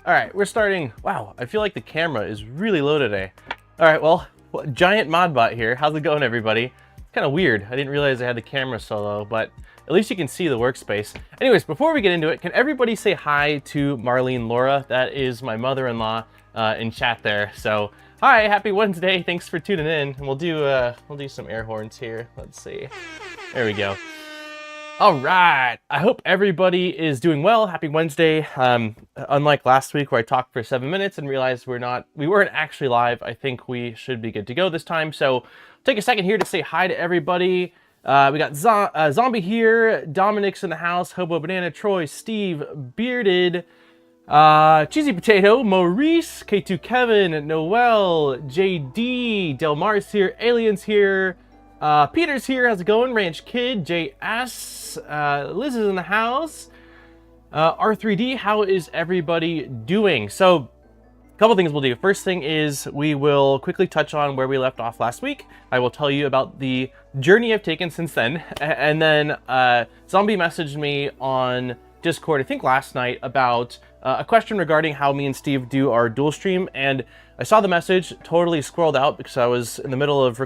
All right, we're starting. Wow, I feel like the camera is really low today. All right, well, giant modbot here. How's it going, everybody? It's kind of weird. I didn't realize I had the camera so low, but at least you can see the workspace. Anyways, before we get into it, can everybody say hi to Marlene Laura? That is my mother-in-law in chat there. So, hi, happy Wednesday. Thanks for tuning in. And we'll do some air horns here. Let's see. There we go. All right, I hope everybody is doing well. Happy Wednesday. Unlike last week where I talked for 7 minutes and realized we weren't actually live, I think we should be good to go this time. So take a second here to say hi to everybody. We got Zombie here, Dominic's in the house, Hobo Banana, Troy, Steve, Bearded, Cheesy Potato, Maurice, K2 Kevin, Noel, JD, Del Mar's here, Aliens here, Peter's here, how's it going? Ranch Kid, JS, Liz is in the house, R3D, how is everybody doing? So, a couple things we'll do. First thing is we will quickly touch on where we left off last week. I will tell you about the journey I've taken since then. And then Zombie messaged me on Discord, I think last night, about a question regarding how me and Steve do our dual stream. And I saw the message, totally scrolled out because I was in the middle of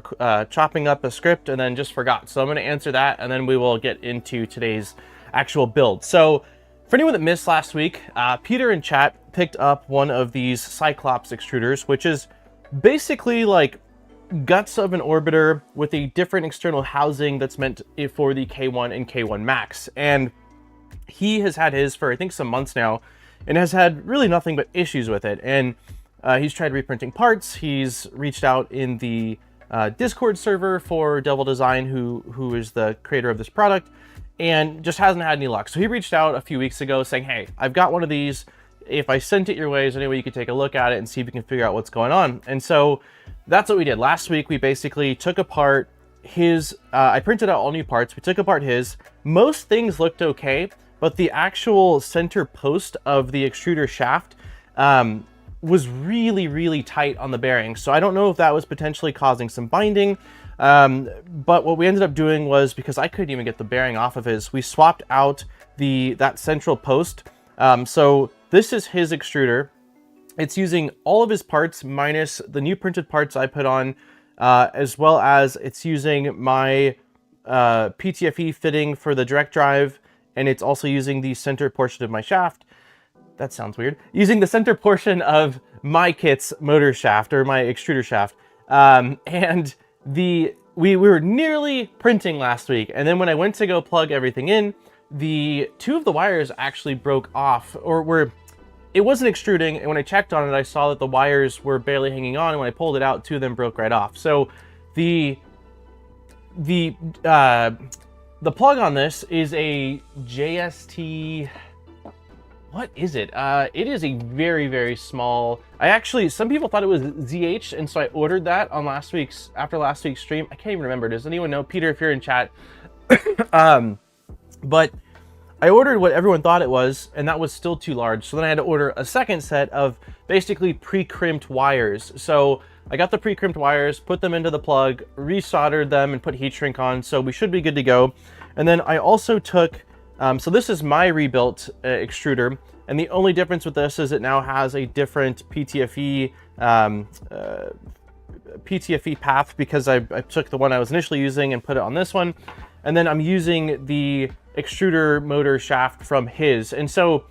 chopping up a script and then just forgot. So I'm going to answer that and then we will get into today's actual build. So for anyone that missed last week, Peter in chat picked up one of these Cyclops Extruders, which is basically like guts of an orbiter with a different external housing that's meant for the K1 and K1 Max. And he has had his for I think some months now and has had really nothing but issues with it. And he's tried reprinting parts. He's reached out in the Discord server for Devil Design, who is the creator of this product, and just hasn't had any luck. So he reached out a few weeks ago saying, hey, I've got one of these. If I sent it your way, is there any way you could take a look at it and see if we can figure out what's going on? And so that's what we did. Last week, we basically took apart his, I printed out all new parts. We took apart his. Most things looked okay, but the actual center post of the extruder shaft was really, really tight on the bearing. So I don't know if that was potentially causing some binding. But what we ended up doing was, because I couldn't even get the bearing off of his, we swapped out that central post. So this is his extruder. It's using all of his parts minus the new printed parts I put on, as well as it's using my PTFE fitting for the direct drive, and it's also using the center portion of my shaft. That sounds weird. Using the center portion of my kit's motor shaft, or my extruder shaft. And we were nearly printing last week, and then when I went to go plug everything in, two of the wires actually broke off, it wasn't extruding, and when I checked on it, I saw that the wires were barely hanging on, and when I pulled it out, two of them broke right off. So the plug on this is a JST. What is it? It is a very, very small. Some people thought it was ZH, and so I ordered that on after last week's stream. I can't even remember. Does anyone know? Peter, if you're in chat. But I ordered what everyone thought it was, and that was still too large. So then I had to order a second set of basically pre-crimped wires. So I got the pre-crimped wires, put them into the plug, resoldered them, and put heat shrink on. So we should be good to go. And then I also took, so this is my rebuilt extruder. And the only difference with this is it now has a different PTFE path, because I took the one I was initially using and put it on this one. And then I'm using the extruder motor shaft from his. And so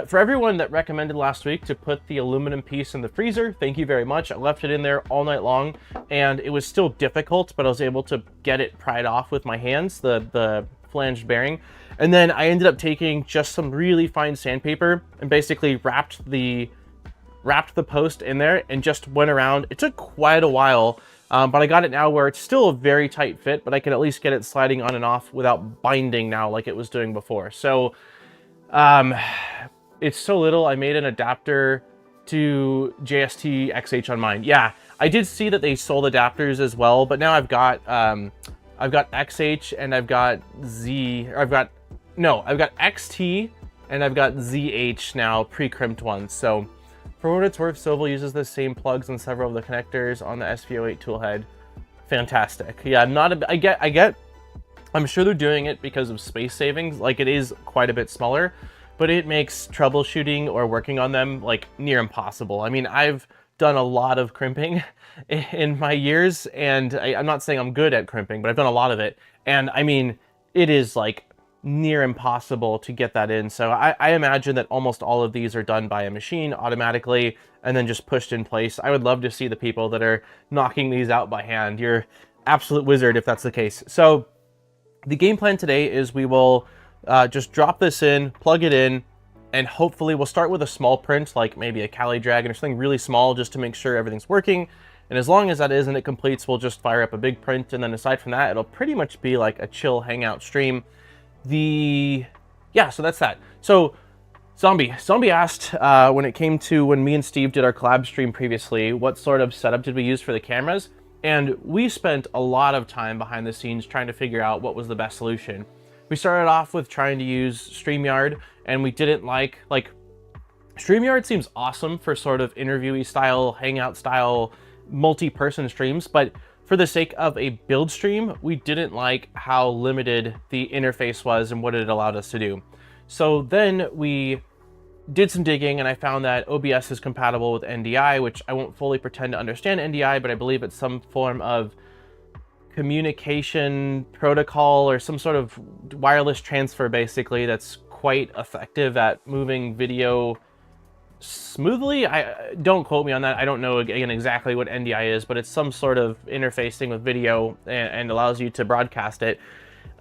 for everyone that recommended last week to put the aluminum piece in the freezer, thank you very much. I left it in there all night long, and it was still difficult, but I was able to get it pried off with my hands, the flanged bearing. And then I ended up taking just some really fine sandpaper and basically wrapped the post in there and just went around. It took quite a while, but I got it now where it's still a very tight fit, but I can at least get it sliding on and off without binding now like it was doing before. So it's so little. I made an adapter to JST XH on mine. Yeah, I did see that they sold adapters as well, but now I've got XH and I've got I've got XT and I've got ZH now, pre-crimped ones. So for what it's worth, Sovol uses the same plugs on several of the connectors on the SV08 toolhead. Fantastic. Yeah, I'm sure they're doing it because of space savings. Like, it is quite a bit smaller, but it makes troubleshooting or working on them like near impossible. I mean, I've done a lot of crimping in my years, and I'm not saying I'm good at crimping, but I've done a lot of it. And I mean, it is like near impossible to get that in. So I imagine that almost all of these are done by a machine automatically and then just pushed in place. I would love to see the people that are knocking these out by hand. You're absolute wizard if that's the case. So the game plan today is we will just drop this in, plug it in, and hopefully we'll start with a small print, like maybe a Cali Dragon or something really small, just to make sure everything's working. And as long as that is and it completes, we'll just fire up a big print. And then aside from that, it'll pretty much be like a chill hangout stream. Yeah, so that's that. So Zombie asked when me and Steve did our collab stream previously, what sort of setup did we use for the cameras? And we spent a lot of time behind the scenes trying to figure out what was the best solution. We started off with trying to use StreamYard, and we didn't like StreamYard seems awesome for sort of interviewee style, hangout style, multi-person streams, but for the sake of a build stream, we didn't like how limited the interface was and what it allowed us to do. So then we did some digging, and I found that OBS is compatible with NDI, which I won't fully pretend to understand NDI, but I believe it's some form of communication protocol or some sort of wireless transfer, basically, that's quite effective at moving video smoothly. Don't quote me on that. I don't know again exactly what NDI is, but it's some sort of interfacing with video and allows you to broadcast it.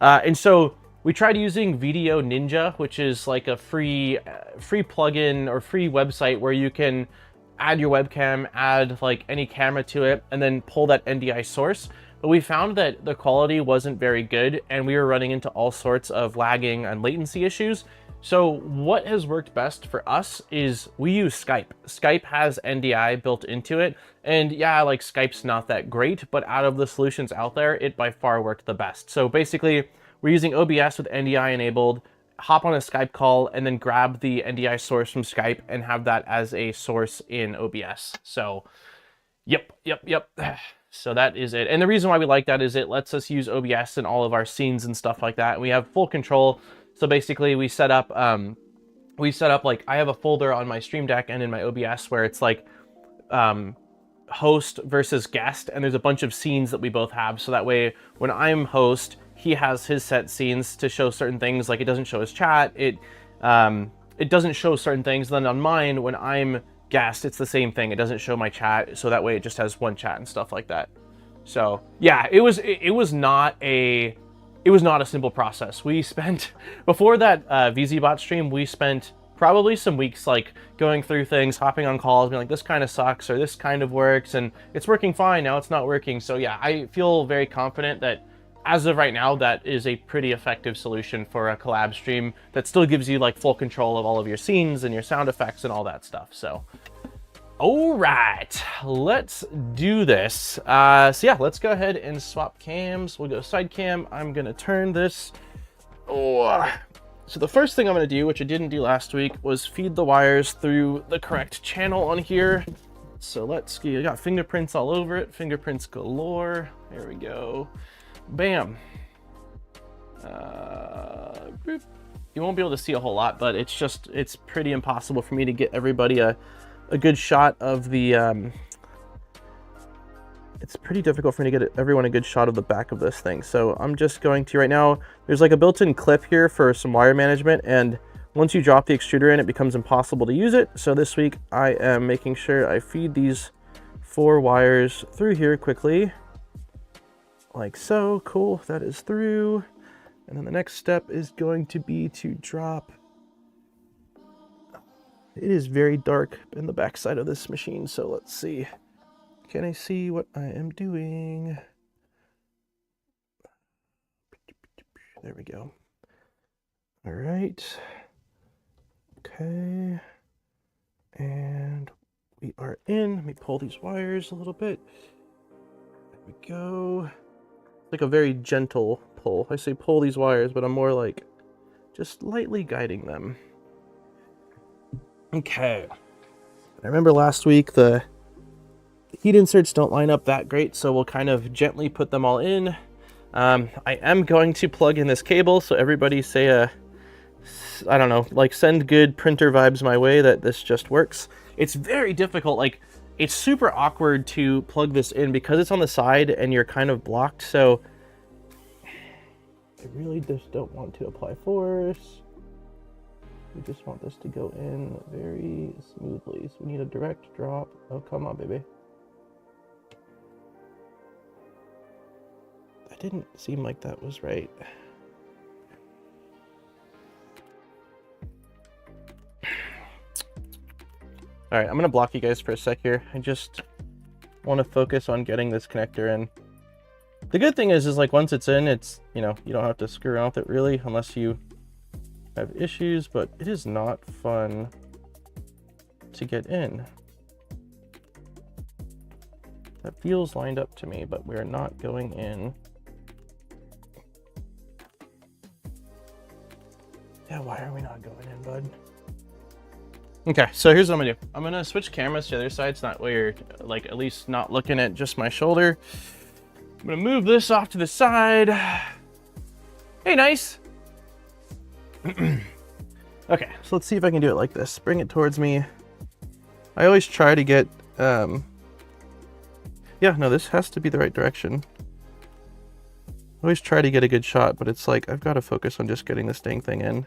And so we tried using Video Ninja, which is like a free plugin or free website where you can add your webcam, add like any camera to it, and then pull that NDI source. But we found that the quality wasn't very good, and we were running into all sorts of lagging and latency issues. So what has worked best for us is we use Skype. Skype has NDI built into it, and yeah, like Skype's not that great, but out of the solutions out there, it by far worked the best. So basically, we're using OBS with NDI enabled, hop on a Skype call, and then grab the NDI source from Skype and have that as a source in OBS. So, yep. So that is it. And the reason why we like that is it lets us use OBS in all of our scenes and stuff like that. And we have full control. So basically we set up like, I have a folder on my Stream Deck and in my OBS where it's like host versus guest, and there's a bunch of scenes that we both have. So that way when I'm host, he has his set scenes to show certain things, like it doesn't show his chat, it doesn't show certain things. Then on mine, when I'm guest, it's the same thing, it doesn't show my chat, so that way it just has one chat and stuff like that. So yeah, it was not a simple process. We spent, before that VZBot stream, we spent probably some weeks like going through things, hopping on calls, being like, this kind of sucks or this kind of works, and it's working fine, now it's not working. So yeah, I feel very confident that as of right now, that is a pretty effective solution for a collab stream that still gives you like full control of all of your scenes and your sound effects and all that stuff. So all right, let's do this. So yeah, let's go ahead and swap cams. We'll go side cam. I'm gonna turn this. So the first thing I'm gonna do, which I didn't do last week, was feed the wires through the correct channel on here. So let's see, I got fingerprints all over it, fingerprints galore. There we go. Bam. Boop. You won't be able to see a whole lot, but it's pretty impossible for me to get everybody a good shot of the, it's pretty difficult for me to get everyone a good shot of the back of this thing. So I'm just going to, right now, there's like a built-in clip here for some wire management, and once you drop the extruder in, it becomes impossible to use it. So this week I am making sure I feed these 4 wires through here quickly. Like so. Cool, that is through. And then the next step is going to be to drop. It is very dark in the backside of this machine, so let's see. Can I see what I am doing? There we go. All right. Okay. And we are in. Let me pull these wires a little bit. There we go. Like a very gentle pull. I say pull these wires, but I'm more like just lightly guiding them. Okay. I remember last week the heat inserts don't line up that great, so we'll kind of gently put them all in. I am going to plug in this cable, so everybody say a I don't know, like send good printer vibes my way that this just works. It's very difficult, like it's super awkward to plug this in because it's on the side and you're kind of blocked, so I really just don't want to apply force. We just want this to go in very smoothly. So we need a direct drop. Oh, come on, baby. That didn't seem like that was right. All right, I'm gonna block you guys for a sec here. I just want to focus on getting this connector in. The good thing is like once it's in, it's, you know, you don't have to screw around with it really unless you have issues, but it is not fun to get in. That feels lined up to me, but we're not going in. Yeah, why are we not going in, bud? Okay, so here's what I'm gonna do. I'm gonna switch cameras to the other side so that way you're like at least not looking at just my shoulder. I'm gonna move this off to the side. Hey, nice. Okay, so let's see if I can do it like this. Bring it towards me. I always try to get, yeah, no, this has to be the right direction. I always try to get a good shot, but it's like, I've got to focus on just getting this dang thing in.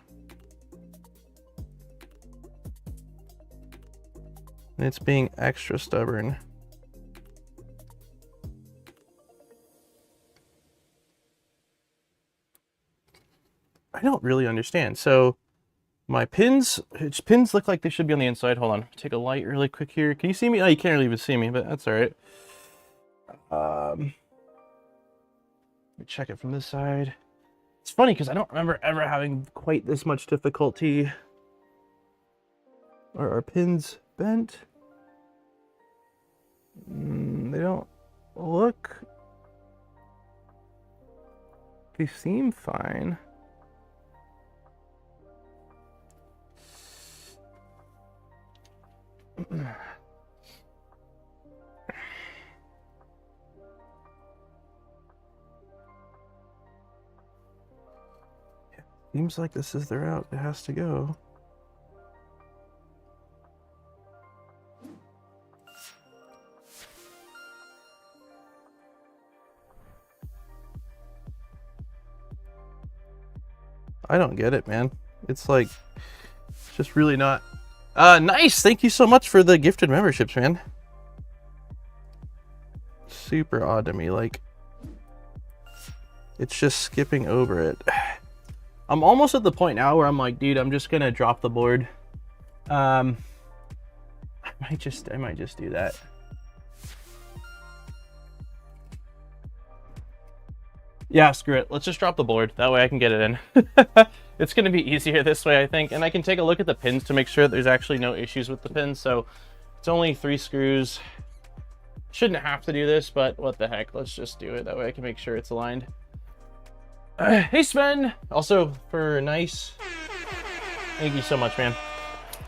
And it's being extra stubborn. I don't really understand. So my pins look like they should be on the inside. Hold on, take a light really quick here. Can you see me? Oh, you can't really even see me, but that's all right. Let me check it from this side. It's funny because I don't remember ever having quite this much difficulty. Are our pins bent? They don't look... They seem fine. Seems like this is the route it has to go. I don't get it, man. It's like, it's just really not. Nice! Thank you so much for the gifted memberships, man. Super odd to me, like, it's just skipping over it. I'm almost at the point now where I'm like, dude, I'm just gonna drop the board. I might just do that. Yeah, screw it. Let's just drop the board. That way I can get it in. It's going to be easier this way, I think. And I can take a look at the pins to make sure that there's actually no issues with the pins. So it's only 3 screws. Shouldn't have to do this, but what the heck. Let's just do it. That way I can make sure it's aligned. Hey, Sven. Also for nice. Thank you so much, man.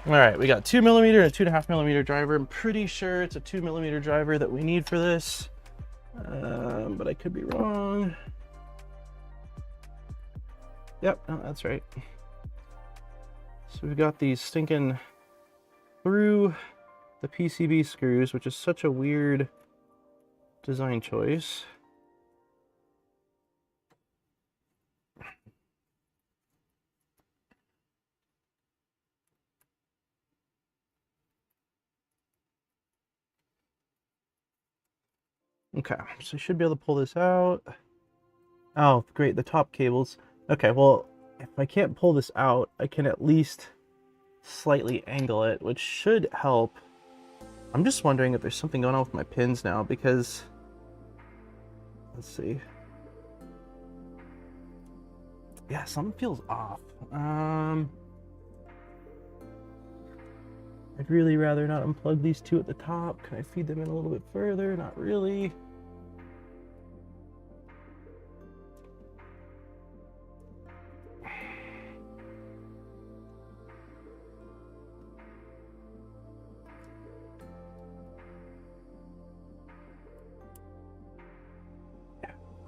All right, we got 2mm and a 2.5mm driver. I'm pretty sure it's a 2mm driver that we need for this. But I could be wrong. Yep, no, that's right. So we've got these stinking through the PCB screws, which is such a weird design choice. Okay, so I should be able to pull this out. Oh, great, the top cables. Okay, well, if I can't pull this out, I can at least slightly angle it, which should help. I'm just wondering if there's something going on with my pins now, because... Let's see. Yeah, something feels off. I'd really rather not unplug these two at the top. Can I feed them in a little bit further? Not really.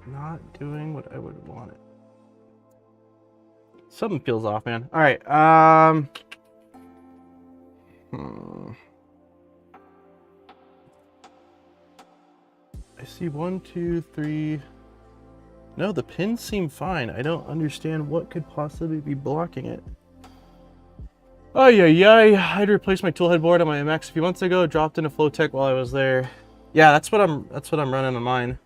Not doing what I would want it. Something feels off, man. All right. I see 1, 2, 3. No, the pins seem fine. I don't understand what could possibly be blocking it. Oh yeah, I had to replace my tool head board on my MX a few months ago. Dropped into Flowtech while I was there. Yeah, that's what I'm running on mine.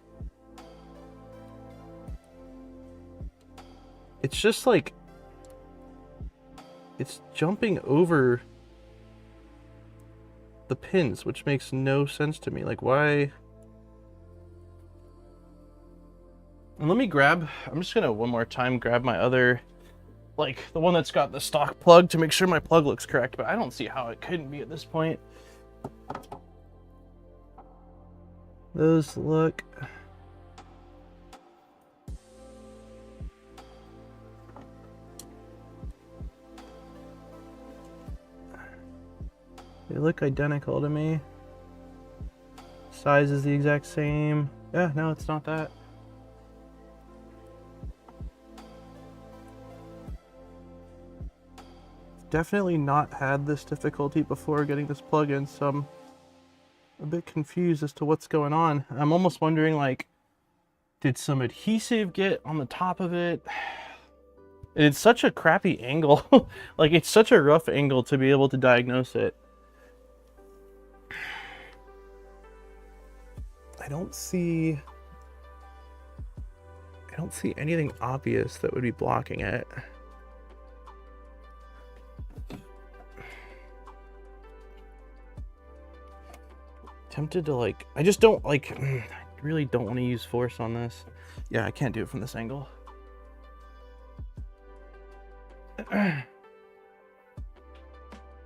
It's just like it's jumping over the pins, which makes no sense to me. Like, why? And let me grab, I'm just gonna one more time grab my other, like the one that's got the stock plug to make sure my plug looks correct, but I don't see how it couldn't be at this point. Those look. They look identical to me. Size is the exact same. Yeah, no, it's not that. Definitely not had this difficulty before getting this plug in, so I'm a bit confused as to what's going on. I'm almost wondering, like, did some adhesive get on the top of it? It's such a crappy angle. Like, it's such a rough angle to be able to diagnose it. I don't see anything obvious that would be blocking it. Tempted to, like, I just don't, like, I really don't want to use force on this. Yeah, I can't do it from this angle.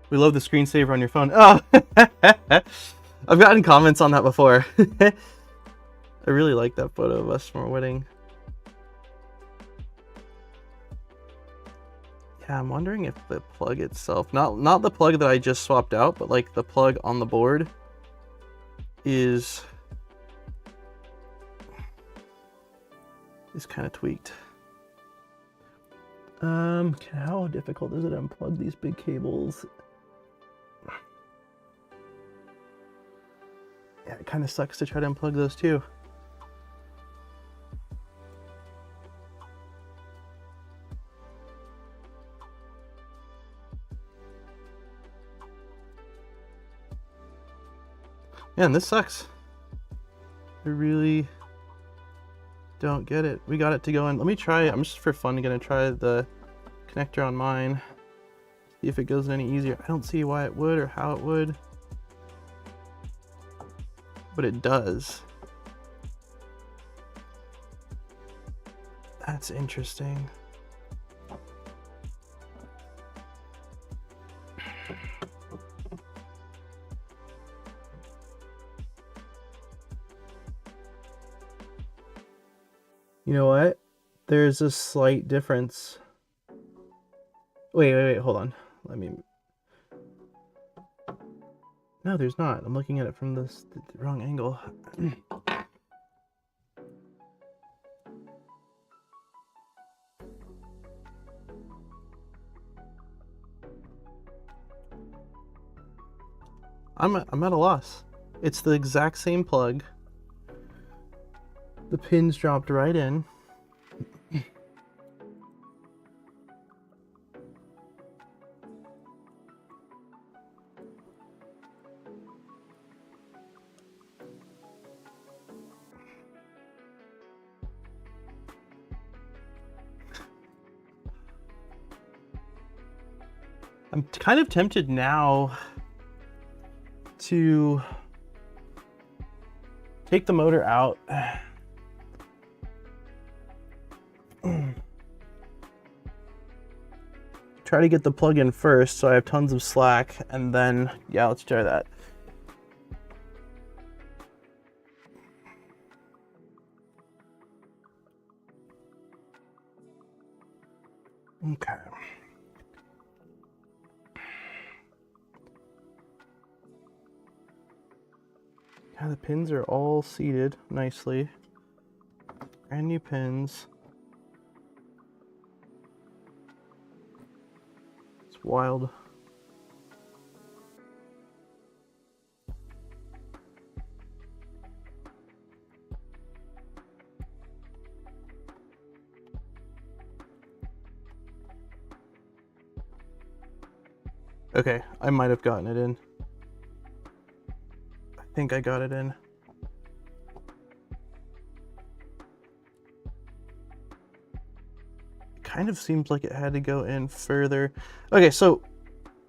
We love the screensaver on your phone. Oh, I've gotten comments on that before. I really like that photo of us from our wedding. Yeah, I'm wondering if the plug itself, not the plug that I just swapped out, but like the plug on the board is kind of tweaked. How difficult is it to unplug these big cables? Yeah, it kind of sucks to try to unplug those too. Man, this sucks. I really don't get it. We got it to go in. Let me try, I'm just for fun gonna try the connector on mine. See if it goes any easier. I don't see why it would or how it would. But it does. That's interesting. You know what? There's a slight difference. Wait, hold on. Let me... No, there's not. I'm looking at it from the wrong angle. I'm at a loss. It's the exact same plug. The pins dropped right in. I'm kind of tempted now to take the motor out. Try to get the plug in first so I have tons of slack, and then, yeah, let's try that. Okay. Yeah, the pins are all seated nicely. Brand new pins. wild. Okay, I might have gotten it in. I think I got it in. It kind of seems like it had to go in further. Okay, so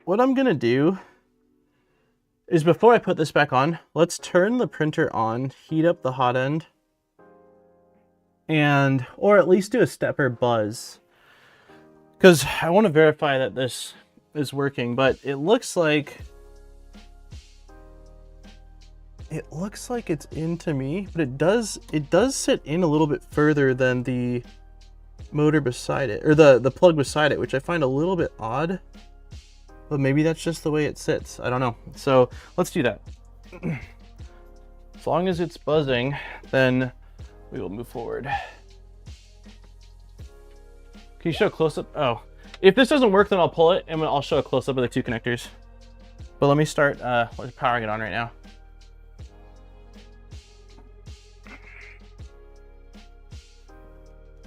what I'm gonna do is before I put this back on, let's turn the printer on, heat up the hot end, and, or at least do a stepper buzz. Because I want to verify that this is working, but it looks like it's into me, but it does sit in a little bit further than the motor beside it, or the plug beside it, which I find a little bit odd, but maybe that's just the way it sits. I don't know. So let's do that. As long as it's buzzing, then we will move forward. Can you show a close-up? Oh, if this doesn't work, then I'll pull it and I'll show a close-up of the two connectors. But let me start powering it on right now.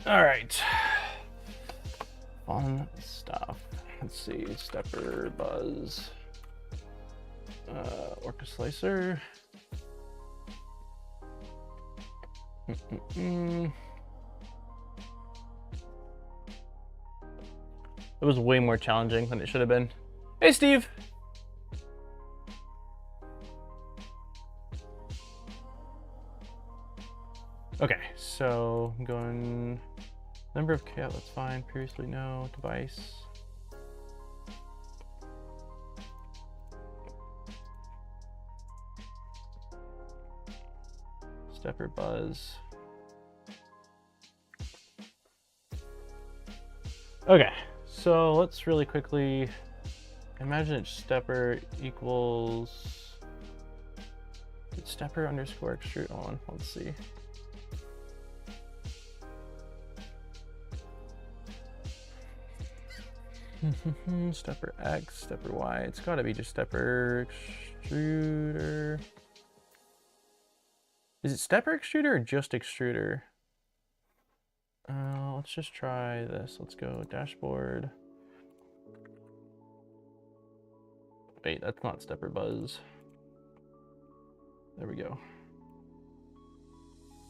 All right. Fun stuff. Let's see, stepper buzz. Orca slicer. It was way more challenging than it should have been. Hey, Steve. Okay, so I'm going number of cat, that's fine. Previously, no. Device. Stepper buzz. Okay. So let's really quickly imagine it's stepper equals it's stepper underscore extrude on. Let's see. Stepper X, stepper Y. It's got to be just stepper extruder. Is it stepper extruder or just extruder? Let's just try this. Let's go dashboard. Wait, that's not stepper buzz. There we go.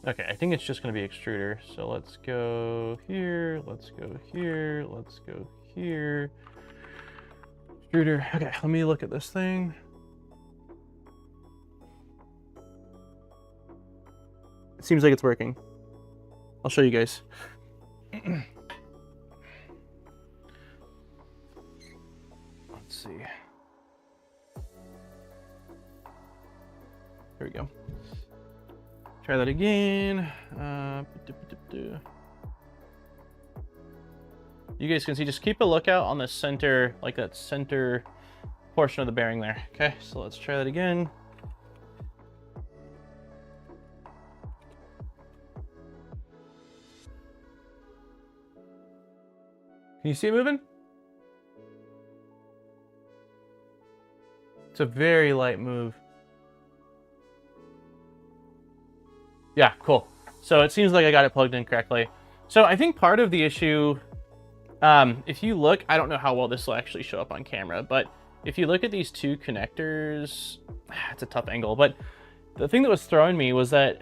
Okay, I think it's just going to be extruder. So let's go here. Let's go here. Let's go here. Extruder. Okay, let me look at this thing. It seems like it's working. I'll show you guys. Let's see. Here we go. Try that again. You guys can see, just keep a lookout on the center, like that center portion of the bearing there. Okay, so let's try that again. Can you see it moving? It's a very light move. Yeah, cool. So it seems like I got it plugged in correctly. So I think part of the issue, if you look, I don't know how well this will actually show up on camera, but if you look at these two connectors, it's a tough angle, but the thing that was throwing me was that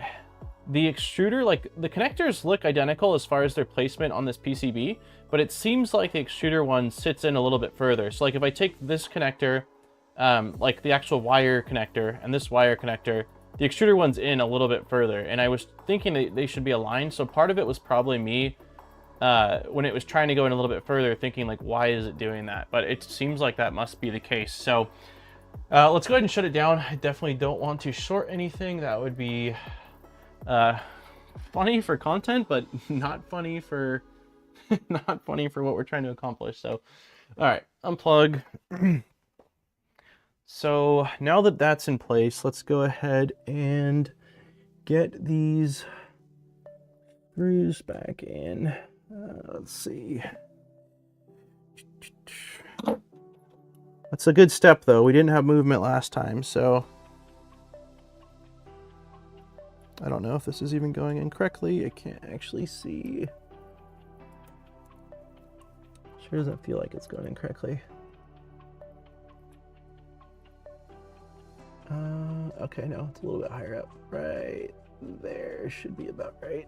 the extruder, like the connectors look identical as far as their placement on this PCB, but it seems like the extruder one sits in a little bit further. So like if I take this connector, like the actual wire connector and this wire connector, the extruder one's in a little bit further, and I was thinking that they should be aligned. So part of it was probably me when it was trying to go in a little bit further, thinking like, why is it doing that? But it seems like that must be the case. So let's go ahead and shut it down. I definitely don't want to short anything. That would be funny for content, but not funny for not funny for what we're trying to accomplish. So, all right, unplug. So now that that's in place, let's go ahead and get these screws back in. Let's see. That's a good step, though. We didn't have movement last time, so I don't know if this is even going in correctly. I can't actually see. Sure doesn't feel like it's going in correctly. Okay, no, it's a little bit higher up. Right there should be about right.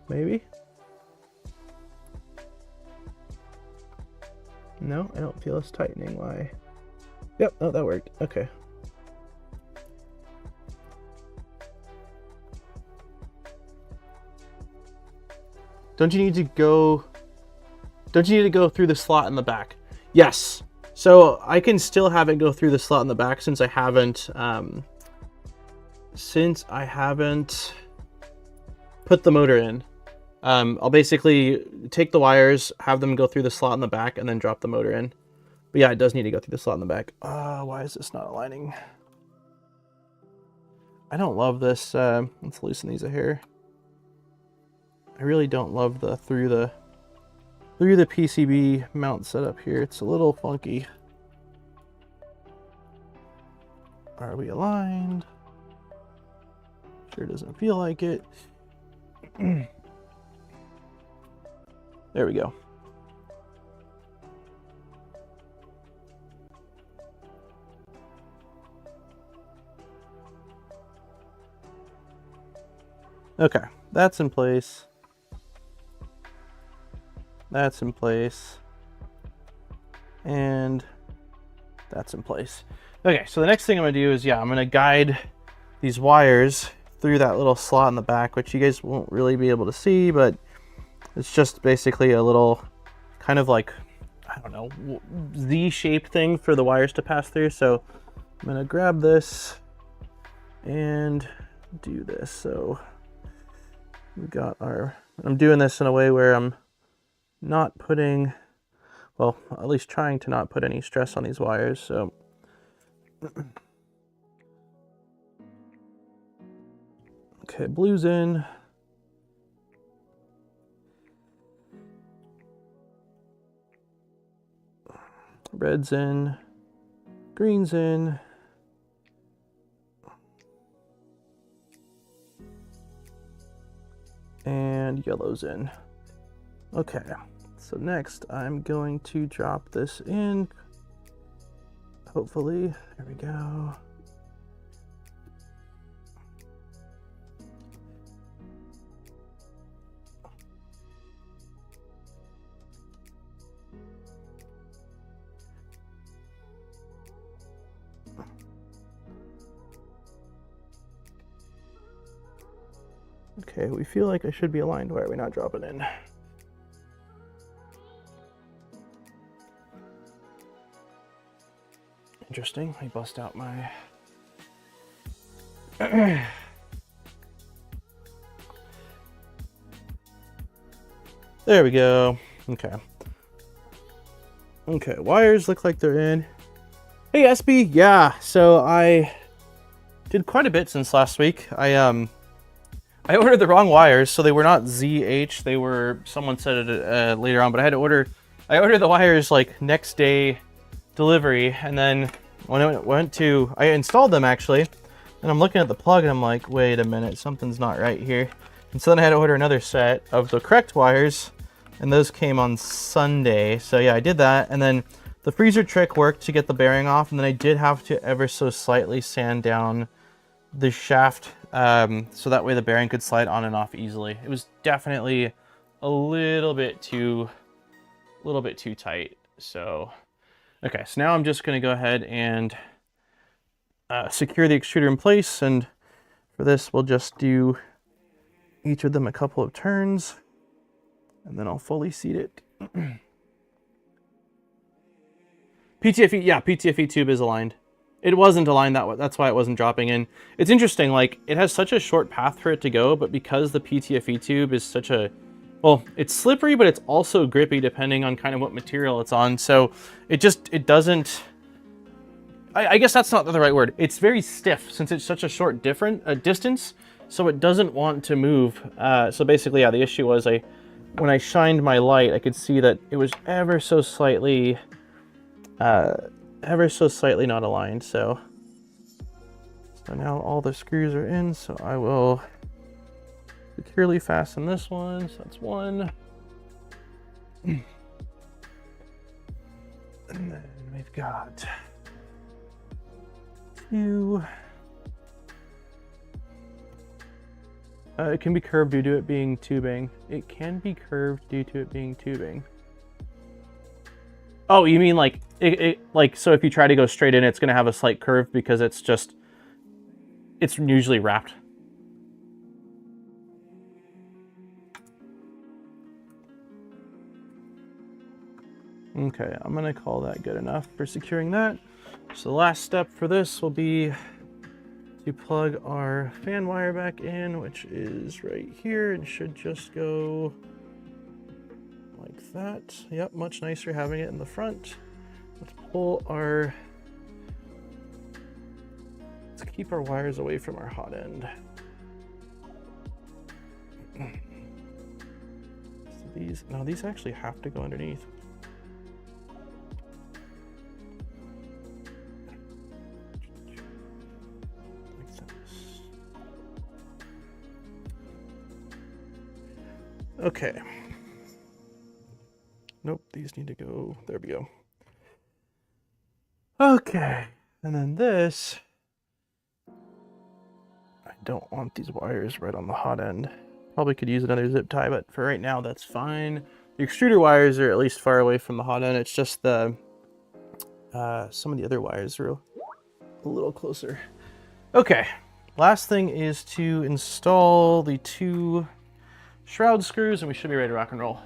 Maybe? No, I don't feel us tightening. Why? Yep, oh, that worked. Okay. Don't you need to go through the slot in the back? Yes. So I can still have it go through the slot in the back since I haven't put the motor in. I'll basically take the wires, have them go through the slot in the back, and then drop the motor in. But yeah, it does need to go through the slot in the back. Why is this not aligning? I don't love this. Let's loosen these a hair. I really don't love the through the PCB mount setup here. It's a little funky. Are we aligned? Sure doesn't feel like it. There we go. Okay, that's in place. That's in place. And that's in place. Okay, so the next thing I'm gonna do is, yeah, I'm gonna guide these wires through that little slot in the back, which you guys won't really be able to see, but it's just basically a little kind of like, I don't know, Z-shaped thing for the wires to pass through. So I'm gonna grab this and do this. So we got our, I'm doing this in a way where I'm not putting, well, at least trying to not put any stress on these wires. So okay, blue's in. Red's in. Green's in. And yellow's in. Okay, so next I'm going to drop this in. Hopefully, there we go. Okay, we feel like I should be aligned. Why are we not dropping in? Interesting. Let me bust out my... There we go. Okay. Okay, wires look like they're in. Hey, SB. Yeah, so I did quite a bit since last week. I ordered the wrong wires, so they were not ZH. They were, someone said it later on, but I ordered the wires like next day delivery, and then when I went to, I installed them actually, and I'm looking at the plug and I'm like, wait a minute, something's not right here. And so then I had to order another set of the correct wires, and those came on Sunday. So yeah, I did that, and then the freezer trick worked to get the bearing off, and then I did have to ever so slightly sand down the shaft so that way the bearing could slide on and off easily. It was definitely a little bit too tight. So okay, so now I'm just going to go ahead and secure the extruder in place, and for this we'll just do each of them a couple of turns, and then I'll fully seat it. PTFE, yeah, PTFE tube is aligned. It wasn't aligned that way, that's why it wasn't dropping in. It's interesting, like, it has such a short path for it to go, but because the PTFE tube is such a, well, it's slippery, but it's also grippy depending on kind of what material it's on. So it doesn't, I guess that's not the right word. It's very stiff since it's such a short distance, so it doesn't want to move. So basically, yeah, the issue was when I shined my light, I could see that it was ever so slightly not aligned. So now all the screws are in, so I will securely fasten this one. So that's one. And then we've got two. It can be curved due to it being tubing. It can be curved due to it being tubing. Oh, you mean like like, so if you try to go straight in, it's going to have a slight curve because it's usually wrapped. Okay, I'm going to call that good enough for securing that. So the last step for this will be to plug our fan wire back in, which is right here. It should just go like that. Yep, much nicer having it in the front. Let's keep our wires away from our hot end. So these actually have to go underneath. Okay. Nope, these need to go. There we go. Okay. And then this. I don't want these wires right on the hot end. Probably could use another zip tie, but for right now, that's fine. The extruder wires are at least far away from the hot end. It's just the some of the other wires are a little closer. Okay. Last thing is to install the two shroud screws, and we should be ready to rock and roll.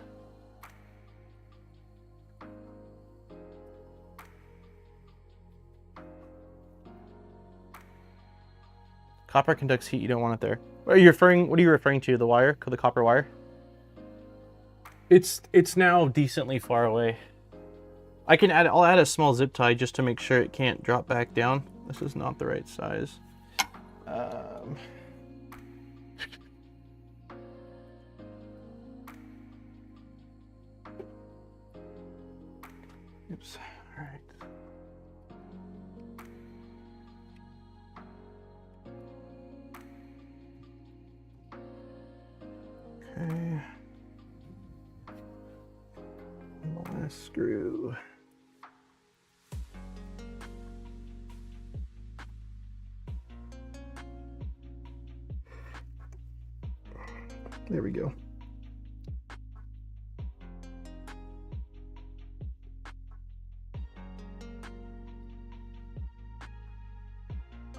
Copper conducts heat. You don't want it there. What are you referring to? The wire, the copper wire? It's now decently far away. I'll add a small zip tie just to make sure it can't drop back down. This is not the right size. Oops. All right. Okay. And the last screw. There we go.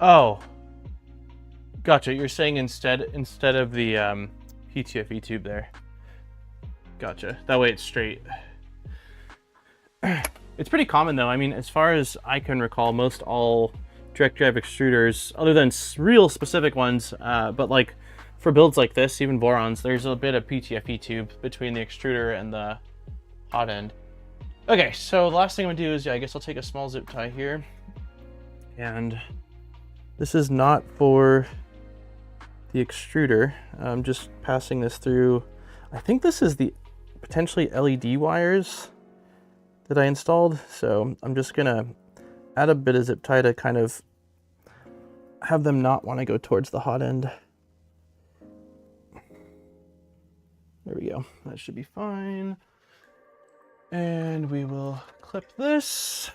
Oh, gotcha. You're saying instead of the PTFE tube there. Gotcha. That way it's straight. It's pretty common though. I mean, as far as I can recall, most all direct drive extruders, other than real specific ones, but like for builds like this, even borons, there's a bit of PTFE tube between the extruder and the hot end. Okay, so the last thing I'm gonna do is, I guess I'll take a small zip tie here, and this is not for the extruder. I'm just passing this through. I think this is the potentially LED wires that I installed. So I'm just gonna add a bit of zip tie to kind of have them not want to go towards the hot end. There we go. That should be fine. And we will clip this.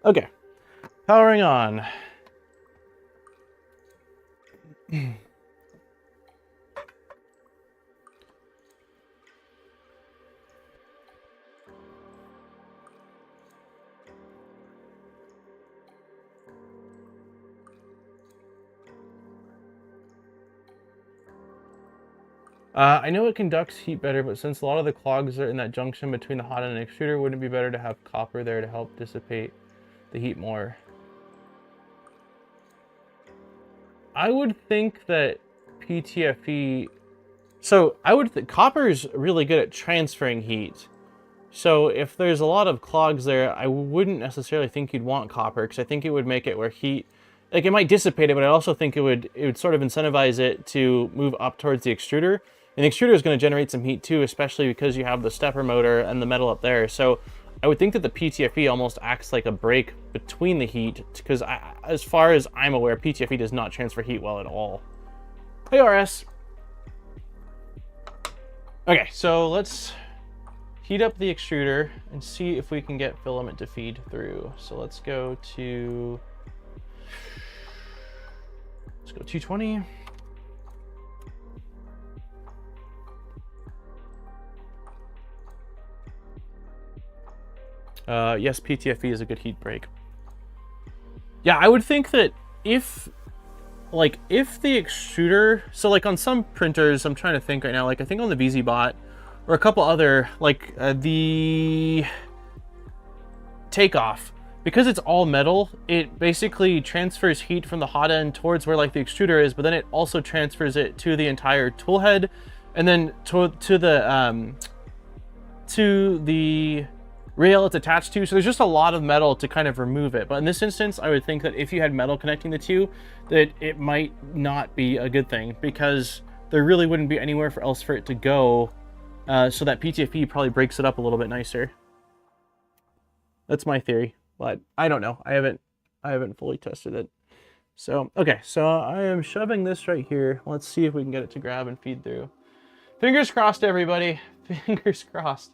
Okay, powering on. I know it conducts heat better, but since a lot of the clogs are in that junction between the hot end and extruder, wouldn't it be better to have copper there to help dissipate the heat more? I would think that PTFE... So I would think copper is really good at transferring heat. So if there's a lot of clogs there, I wouldn't necessarily think you'd want copper, because I think it would make it where heat, like it might dissipate it, but I also think it would sort of incentivize it to move up towards the extruder. And the extruder is going to generate some heat too, especially because you have the stepper motor and the metal up there. So I would think that the PTFE almost acts like a break between the heat, because as far as I'm aware, PTFE does not transfer heat well at all. Hey, RS. Okay, so let's heat up the extruder and see if we can get filament to feed through. So let's go 220. Yes, PTFE is a good heat break. Yeah, I would think that if the extruder, so like on some printers, I'm trying to think right now, like I think on the VZBot or a couple other, like the Takeoff, because it's all metal, it basically transfers heat from the hot end towards where like the extruder is, but then it also transfers it to the entire tool head, and then to the rail it's attached to. So there's just a lot of metal to kind of remove it. But in this instance, I would think that if you had metal connecting the two, that it might not be a good thing, because there really wouldn't be anywhere else for it to go. So that PTFE probably breaks it up a little bit nicer. That's my theory, but I don't know. I haven't fully tested it. So, okay, so I am shoving this right here. Let's see if we can get it to grab and feed through. Fingers crossed, everybody. Fingers crossed.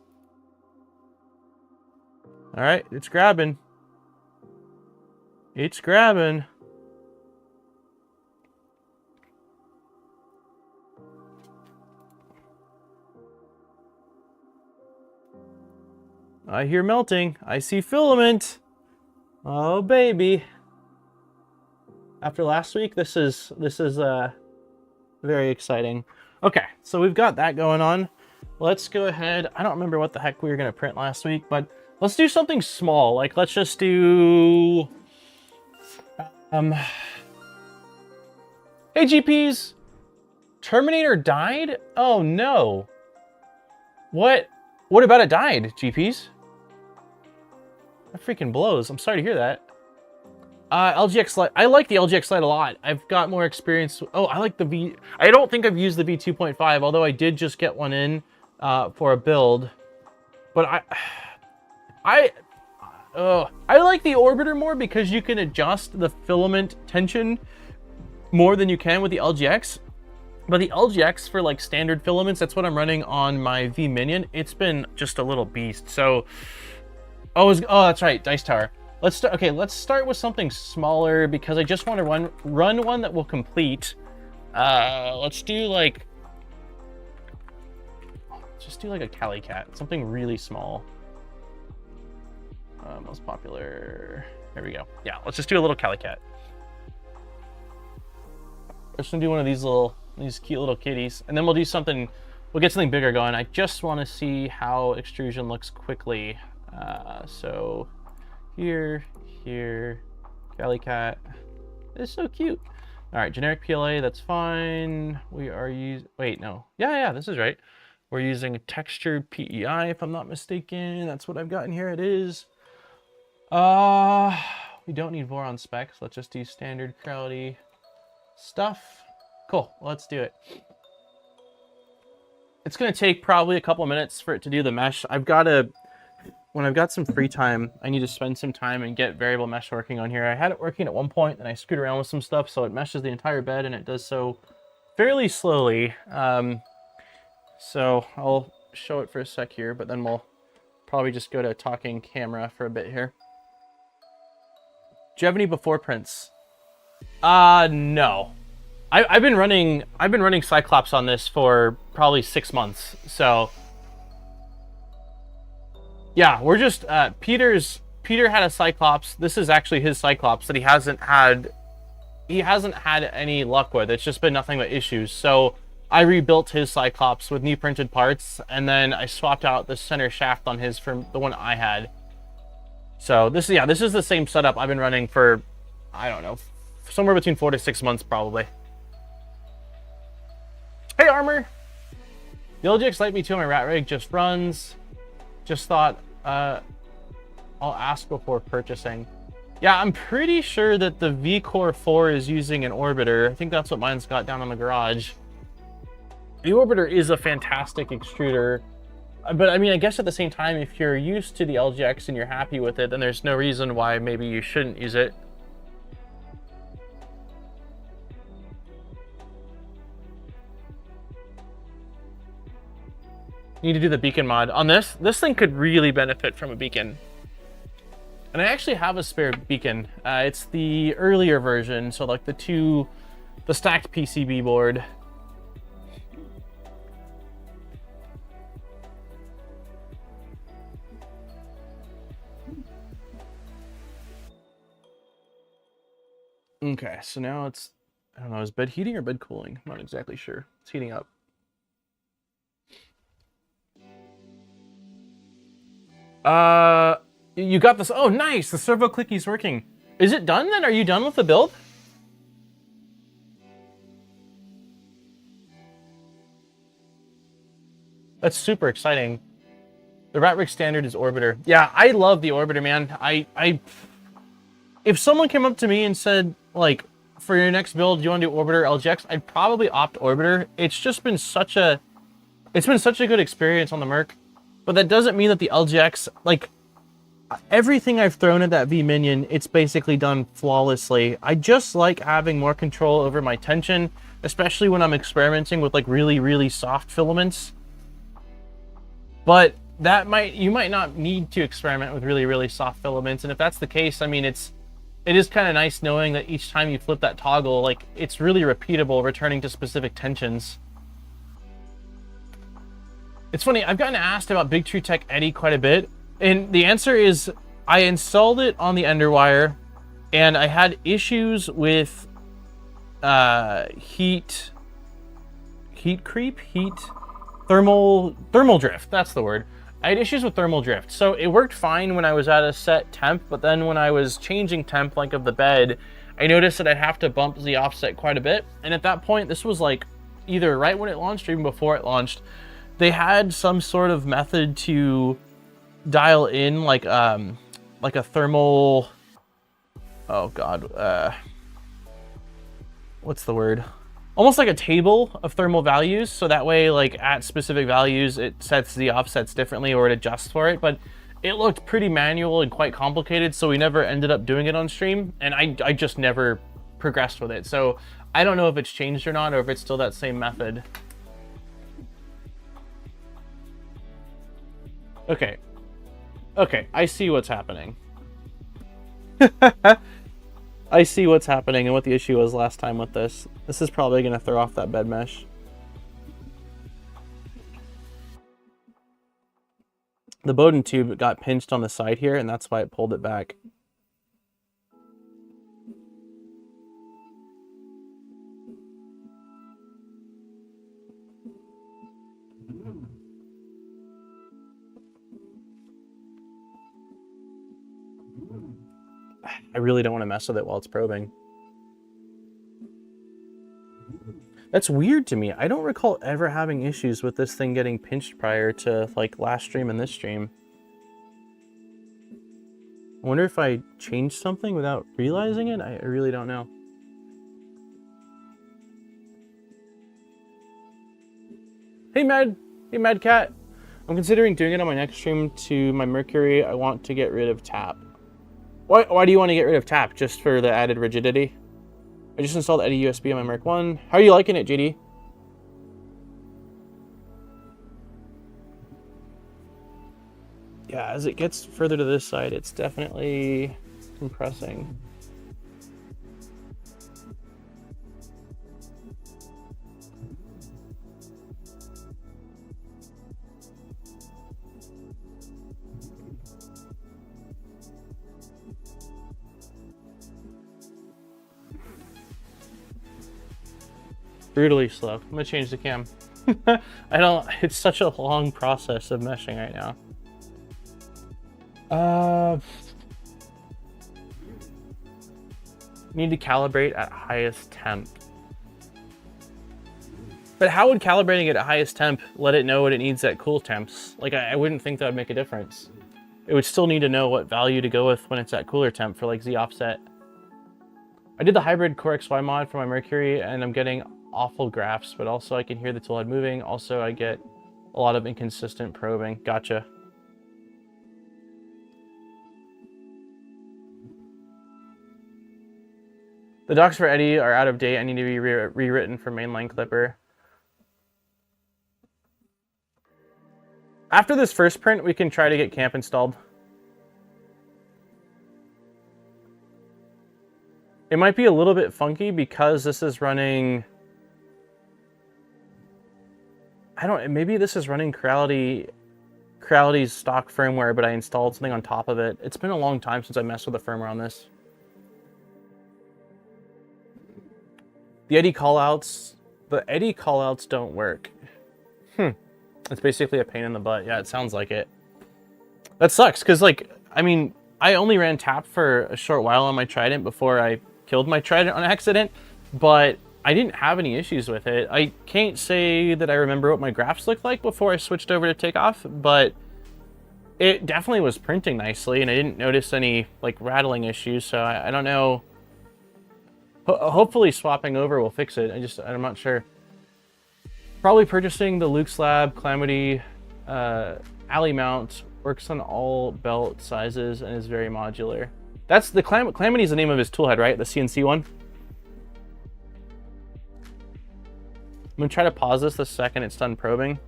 All right, it's grabbing. It's grabbing. I hear melting. I see filament. Oh, baby. After last week, this is very exciting. Okay, so we've got that going on. Let's go ahead. I don't remember what the heck we were going to print last week, but let's do something small. Like, let's just do... Hey, GPs. Terminator died? Oh, no. What about it died, GPs? That freaking blows. I'm sorry to hear that. LGX Lite. I like the LGX Lite a lot. I've got more experience. Oh, I like the V. I don't think I've used the V2.5, although I did just get one in for a build. But I like the Orbiter more, because you can adjust the filament tension more than you can with the LGX. But the LGX for like standard filaments, that's what I'm running on my V Minion. It's been just a little beast. So, oh, that's right, Dice Tower. Let's start with something smaller, because I just want to run one that will complete. Let's do like a Cali Cat, something really small. Most popular. There we go. Yeah, let's just do a little Cali Cat. We're just gonna do one of these cute little kitties, and then we'll do something. We'll get something bigger going. I just want to see how extrusion looks quickly. So here, Cali Cat. It's so cute. All right, generic PLA. That's fine. We are using. Wait, no. Yeah, this is right. We're using textured PEI, if I'm not mistaken. That's what I've got in here. It is. We don't need Voron specs. Let's just do standard quality stuff. Cool, let's do it. It's gonna take probably a couple minutes for it to do the mesh. When I've got some free time, I need to spend some time and get variable mesh working on here. I had it working at one point, and I screwed around with some stuff, so it meshes the entire bed, and it does so fairly slowly. So I'll show it for a sec here, but then we'll probably just go to talking camera for a bit here. Do you have any before prints? No. I've been running Cyclops on this for probably 6 months. So yeah, we're just Peter had a Cyclops. This is actually his Cyclops that he hasn't had any luck with. It's just been nothing but issues. So I rebuilt his Cyclops with new printed parts, and then I swapped out the center shaft on his from the one I had. So this is the same setup I've been running for, I don't know, somewhere between 4 to 6 months probably. Hey, Armor! The LGX Lite V2 on my rat rig just runs. Just thought I'll ask before purchasing. Yeah, I'm pretty sure that the VCore 4 is using an orbiter. I think that's what mine's got down in the garage. The orbiter is a fantastic extruder. But I mean, I guess at the same time, if you're used to the LGX and you're happy with it, then there's no reason why maybe you shouldn't use it. You need to do the beacon mod. On this thing could really benefit from a beacon. And I actually have a spare beacon. It's the earlier version, so like the stacked PCB board. Okay, so now it's, I don't know, is bed heating or bed cooling? I'm not exactly sure. It's heating up. You got this. Oh, nice. The servo clicky's working. Is it done then? Are you done with the build? That's super exciting. The rat rig standard is orbiter. Yeah, I love the orbiter, man. If someone came up to me and said, like, for your next build, do you want to do orbiter LGX? I'd probably opt orbiter. It's just been such a good experience on the Merc. But that doesn't mean that the LGX, like, everything I've thrown at that V Minion, it's basically done flawlessly. I just like having more control over my tension, especially when I'm experimenting with like really, really soft filaments. But you might not need to experiment with really, really soft filaments. And if that's the case, I mean, it is kind of nice knowing that each time you flip that toggle, like, it's really repeatable, returning to specific tensions. It's funny, I've gotten asked about Big Tree Tech Eddy quite a bit, and the answer is I installed it on the Underwire, and I had issues with thermal drift, that's the word. I had issues with thermal drift. So it worked fine when I was at a set temp, but then when I was changing temp, like of the bed, I noticed that I'd have to bump the offset quite a bit. And at that point, this was like either right when it launched or even before it launched, they had some sort of method to dial in like a thermal, oh God, what's the word? Almost like a table of thermal values. So that way, like at specific values, it sets the offsets differently or it adjusts for it. But it looked pretty manual and quite complicated. So we never ended up doing it on stream. And I just never progressed with it. So I don't know if it's changed or not, or if it's still that same method. Okay. Okay, I see what's happening. I see what's happening and what the issue was last time with this. This is probably going to throw off that bed mesh. The Bowden tube got pinched on the side here, and that's why it pulled it back. I really don't want to mess with it while it's probing. That's weird to me. I don't recall ever having issues with this thing getting pinched prior to like last stream and this stream. I wonder if I changed something without realizing it? I really don't know. Hey Mad Cat. I'm considering doing it on my next stream to my Mercury. I want to get rid of tap. Why do you want to get rid of tap? Just for the added rigidity? I just installed Eddy USB on my Merc 1. How are you liking it, JD? Yeah, as it gets further to this side, it's definitely compressing. Brutally slow. I'm gonna change the cam. It's such a long process of meshing right now. Need to calibrate at highest temp. But how would calibrating it at highest temp let it know what it needs at cool temps? Like, I wouldn't think that would make a difference. It would still need to know what value to go with when it's at cooler temp for like Z offset. I did the hybrid Core XY mod for my Mercury and I'm getting awful graphs, but also I can hear the toolhead moving. Also, I get a lot of inconsistent probing. Gotcha. The docs for Eddie are out of date. I need to be rewritten for mainline Clipper. After this first print, we can try to get camp installed. It might be a little bit funky because this is running... maybe this is running Creality's stock firmware, but I installed something on top of it. It's been a long time since I messed with the firmware on this. The Eddie callouts don't work. It's basically a pain in the butt. Yeah, it sounds like it. That sucks, because, like, I mean, I only ran tap for a short while on my Trident before I killed my Trident on accident, but I didn't have any issues with it. I can't say that I remember what my graphs looked like before I switched over to Takeoff, but it definitely was printing nicely, and I didn't notice any, like, rattling issues, so I don't know. Hopefully swapping over will fix it. I'm not sure. Probably purchasing the Luke's Lab Calamity alley mount. Works on all belt sizes and is very modular. That's the Calamity is the name of his toolhead, right? The CNC one. I'm gonna try to pause this the second it's done probing,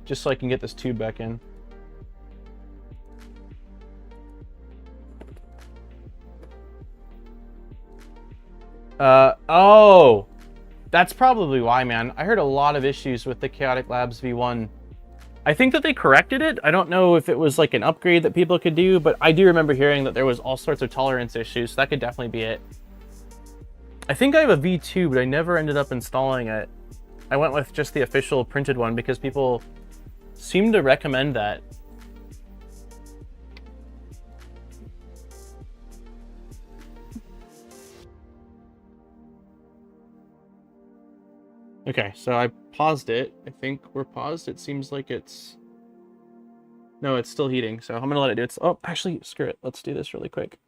just so I can get this tube back in. Oh, that's probably why, man. I heard a lot of issues with the Chaotic Labs V1. I think that they corrected it. I don't know if it was like an upgrade that people could do, but I do remember hearing that there was all sorts of tolerance issues, so that could definitely be it. I think I have a V2, but I never ended up installing it. I went with just the official printed one because people seem to recommend that. Okay, so I paused it. I think we're paused. It seems like it's... No, it's still heating, so I'm gonna let it do it. Oh, actually, screw it. Let's do this really quick.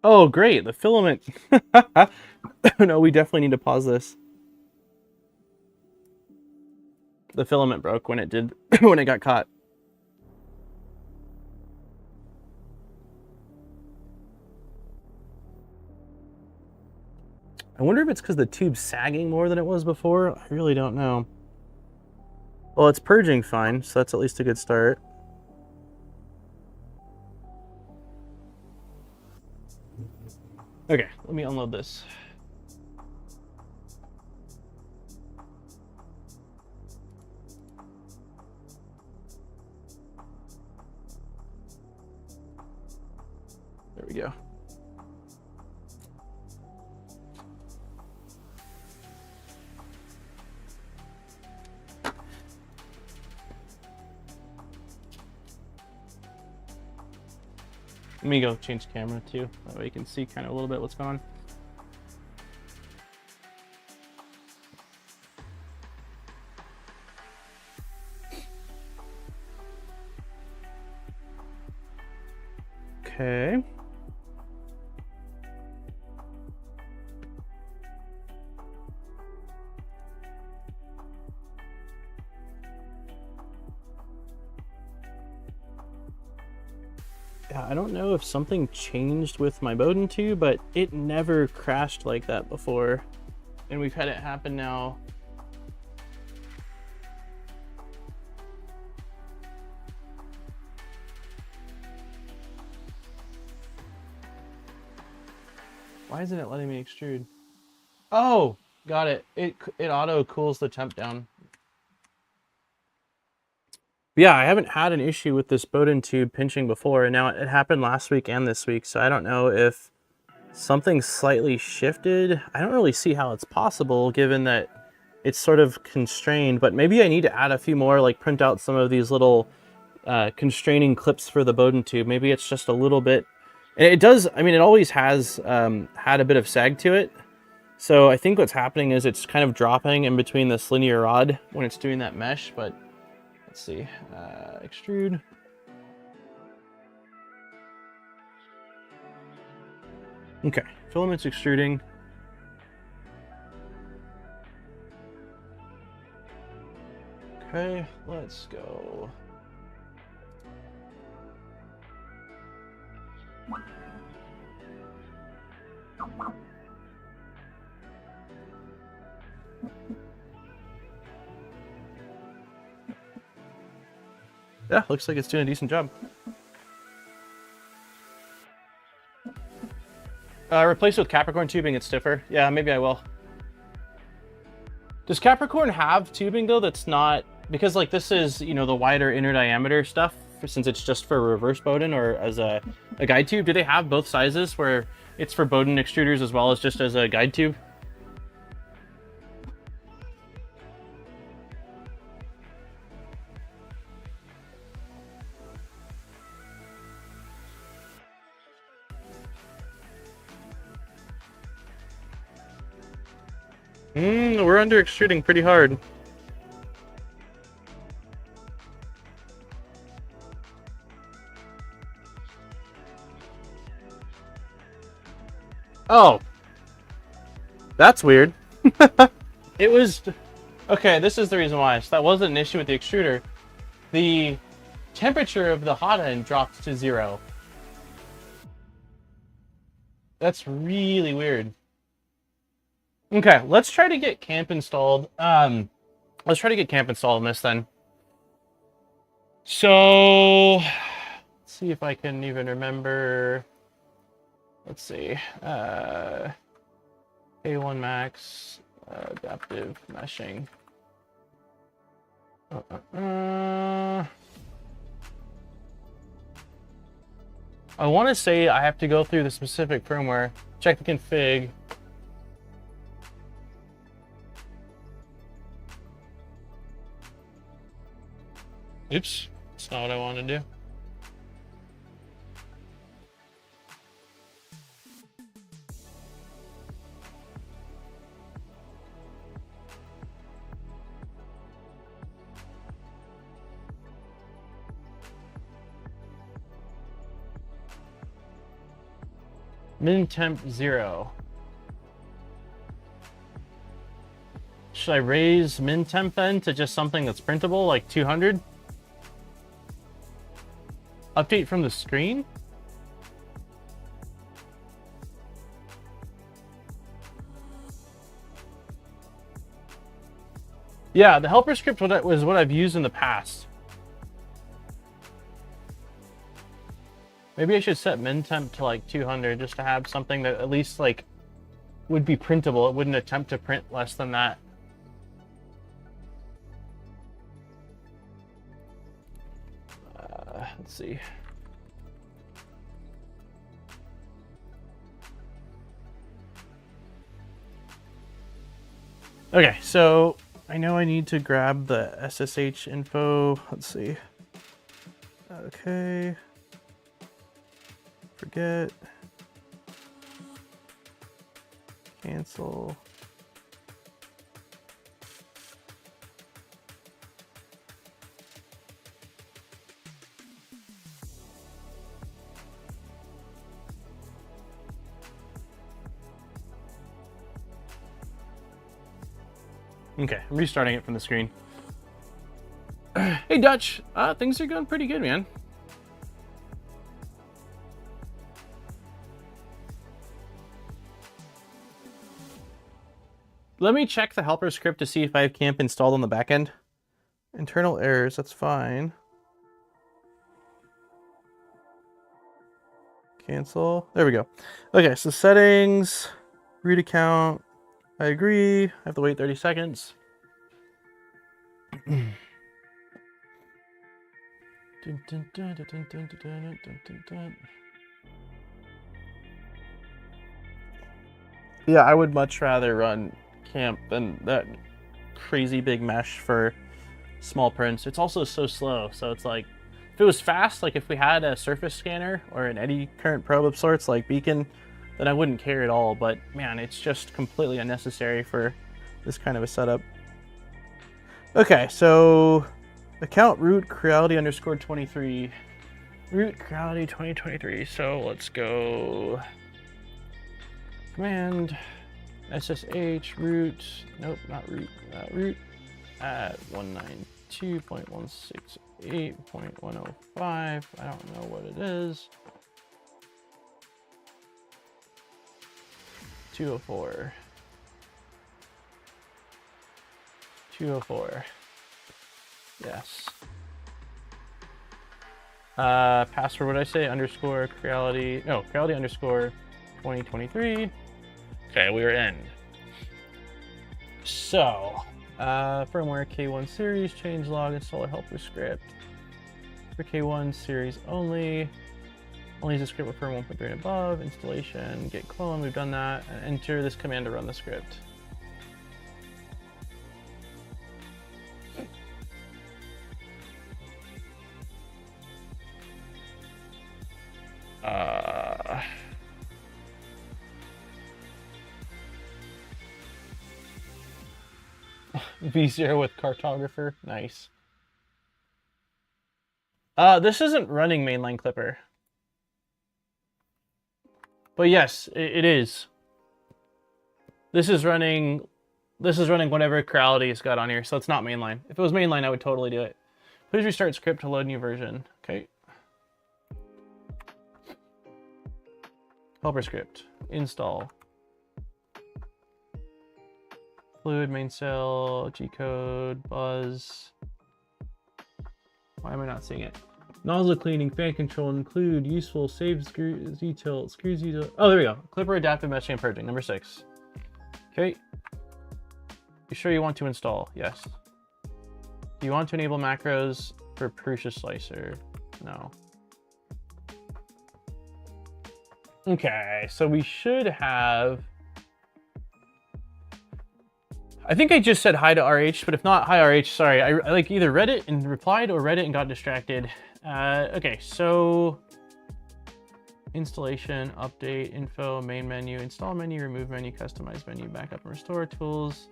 Oh, great, the filament. No, we definitely need to pause this. The filament broke when it did, when it got caught. I wonder if it's because the tube's sagging more than it was before. I really don't know. Well, it's purging fine, so that's at least a good start. Okay, let me unload this. There we go. Let me go change camera too. That way you can see kind of a little bit what's going on. Okay. Yeah, I don't know if something changed with my Bowden tube, but it never crashed like that before. And we've had it happen now. Why isn't it letting me extrude? Oh, got it. It auto cools the temp down. Yeah, I haven't had an issue with this Bowden tube pinching before, and now it happened last week and this week, so I don't know if something slightly shifted. I don't really see how it's possible, given that it's sort of constrained, but maybe I need to add a few more, like print out some of these little constraining clips for the Bowden tube. Maybe it's just a little bit, and it does, I mean, it always has had a bit of sag to it. So I think what's happening is it's kind of dropping in between this linear rod when it's doing that mesh, but let's see, extrude. Okay, filament's extruding. Okay, let's go. Yeah, looks like it's doing a decent job. Replace with Capricorn tubing, it's stiffer. Yeah, maybe I will. Does Capricorn have tubing though that's not, because like this is, you know, the wider inner diameter stuff, since it's just for reverse Bowden or as a guide tube? Do they have both sizes where it's for Bowden extruders as well as just as a guide tube? We're under extruding pretty hard. Oh, that's weird. It was, okay, this is the reason why. So that wasn't an issue with the extruder. The temperature of the hot end dropped to 0. That's really weird. Okay, let's try to get camp installed. Let's try to get camp installed in this then. So, let's see if I can even remember. Let's see. A1 max, adaptive meshing. I want to say I have to go through the specific firmware, check the config. Oops, that's not what I want to do. Min temp 0. Should I raise min temp then to just something that's printable, like 200? Update from the screen? Yeah, the helper script was what I've used in the past. Maybe I should set min temp to like 200 just to have something that at least like would be printable. It wouldn't attempt to print less than that. Let's see. Okay, so I know I need to grab the SSH info. Let's see. Okay. Forget. Cancel. Okay, I'm restarting it from the screen. Hey Dutch, things are going pretty good, man. Let me check the helper script to see if I have camp installed on the back end. Internal errors, that's fine. Cancel, there we go. Okay, so settings, root account, I agree. I have to wait 30 seconds. Yeah, I would much rather run camp than that. crazy big mesh for small prints. It's also so slow, so it's like, if it was fast, like if we had a surface scanner or an eddy current probe of sorts like Beacon, then I wouldn't care at all, but man, it's just completely unnecessary for this kind of a setup. Okay, so account root creality underscore 23. Root creality 2023, so let's go command SSH root, nope, not root, root at 192.168.105. I don't know what it is. 204. 204. Yes. Password, what did I say? Underscore creality, no, creality underscore 2023. Okay, we are in. So, firmware K1 series, changelog, install a helper script. For K1 series only use a script with firmware 1.3 and above, installation, get clone, we've done that, and enter this command to run the script. V0 with cartographer, nice. This isn't running mainline Clipper. But yes, it is. This is running whatever creality it's got on here, so it's not mainline. If it was mainline, I would totally do it. Please restart script to load new version. Okay. Helper script. Install. Fluid, main cell, G-code, buzz. Why am I not seeing it? Nozzle cleaning, fan control, include useful save screw detail, screws detail. Oh, there we go. Clipper adaptive meshing and purging, number 6. Okay. You sure you want to install? Yes. Do you want to enable macros for Prusa Slicer? No. Okay, so we should have... I think I just said hi to RH, but if not, hi RH, sorry. I like either read it and replied or read it and got distracted. Okay, so installation, update, info, main menu, install menu, remove menu, customize menu, backup and restore tools.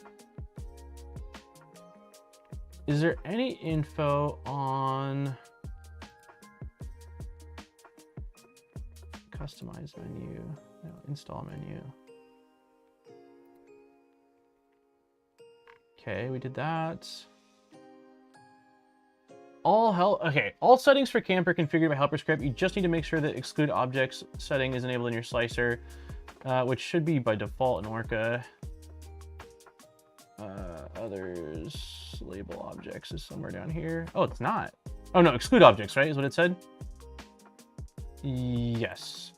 Is there any info on customize menu, no, install menu? Okay, we did that. All settings for camp are configured by helper script. You just need to make sure that exclude objects setting is enabled in your slicer, which should be by default in Orca. Others, label objects is somewhere down here. Oh, it's not. Oh no, exclude objects, right, is what it said? Yes.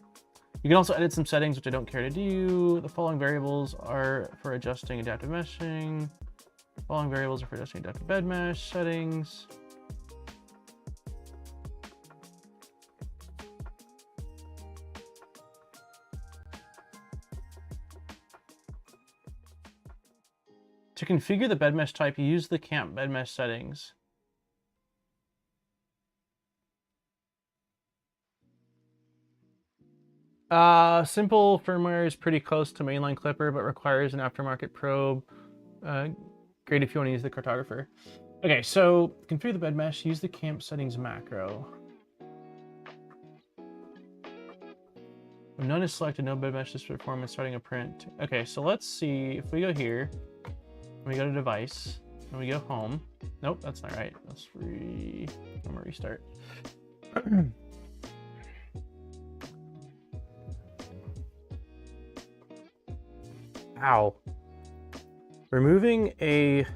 You can also edit some settings, which I don't care to do. The following variables are for adjusting adaptive meshing. Following variables are for adjusting adaptive bed mesh settings. To configure the bed mesh type, you use the camp bed mesh settings. Simple firmware is pretty close to mainline Clipper, but requires an aftermarket probe. Great if you want to use the cartographer. Okay, so configure the bed mesh, use the camp settings macro. When none is selected, no bed mesh is performance starting a print. Okay, so let's see if we go here, we go to device, and we go home. Nope, that's not right. Let's I'm gonna restart. Ow. Removing a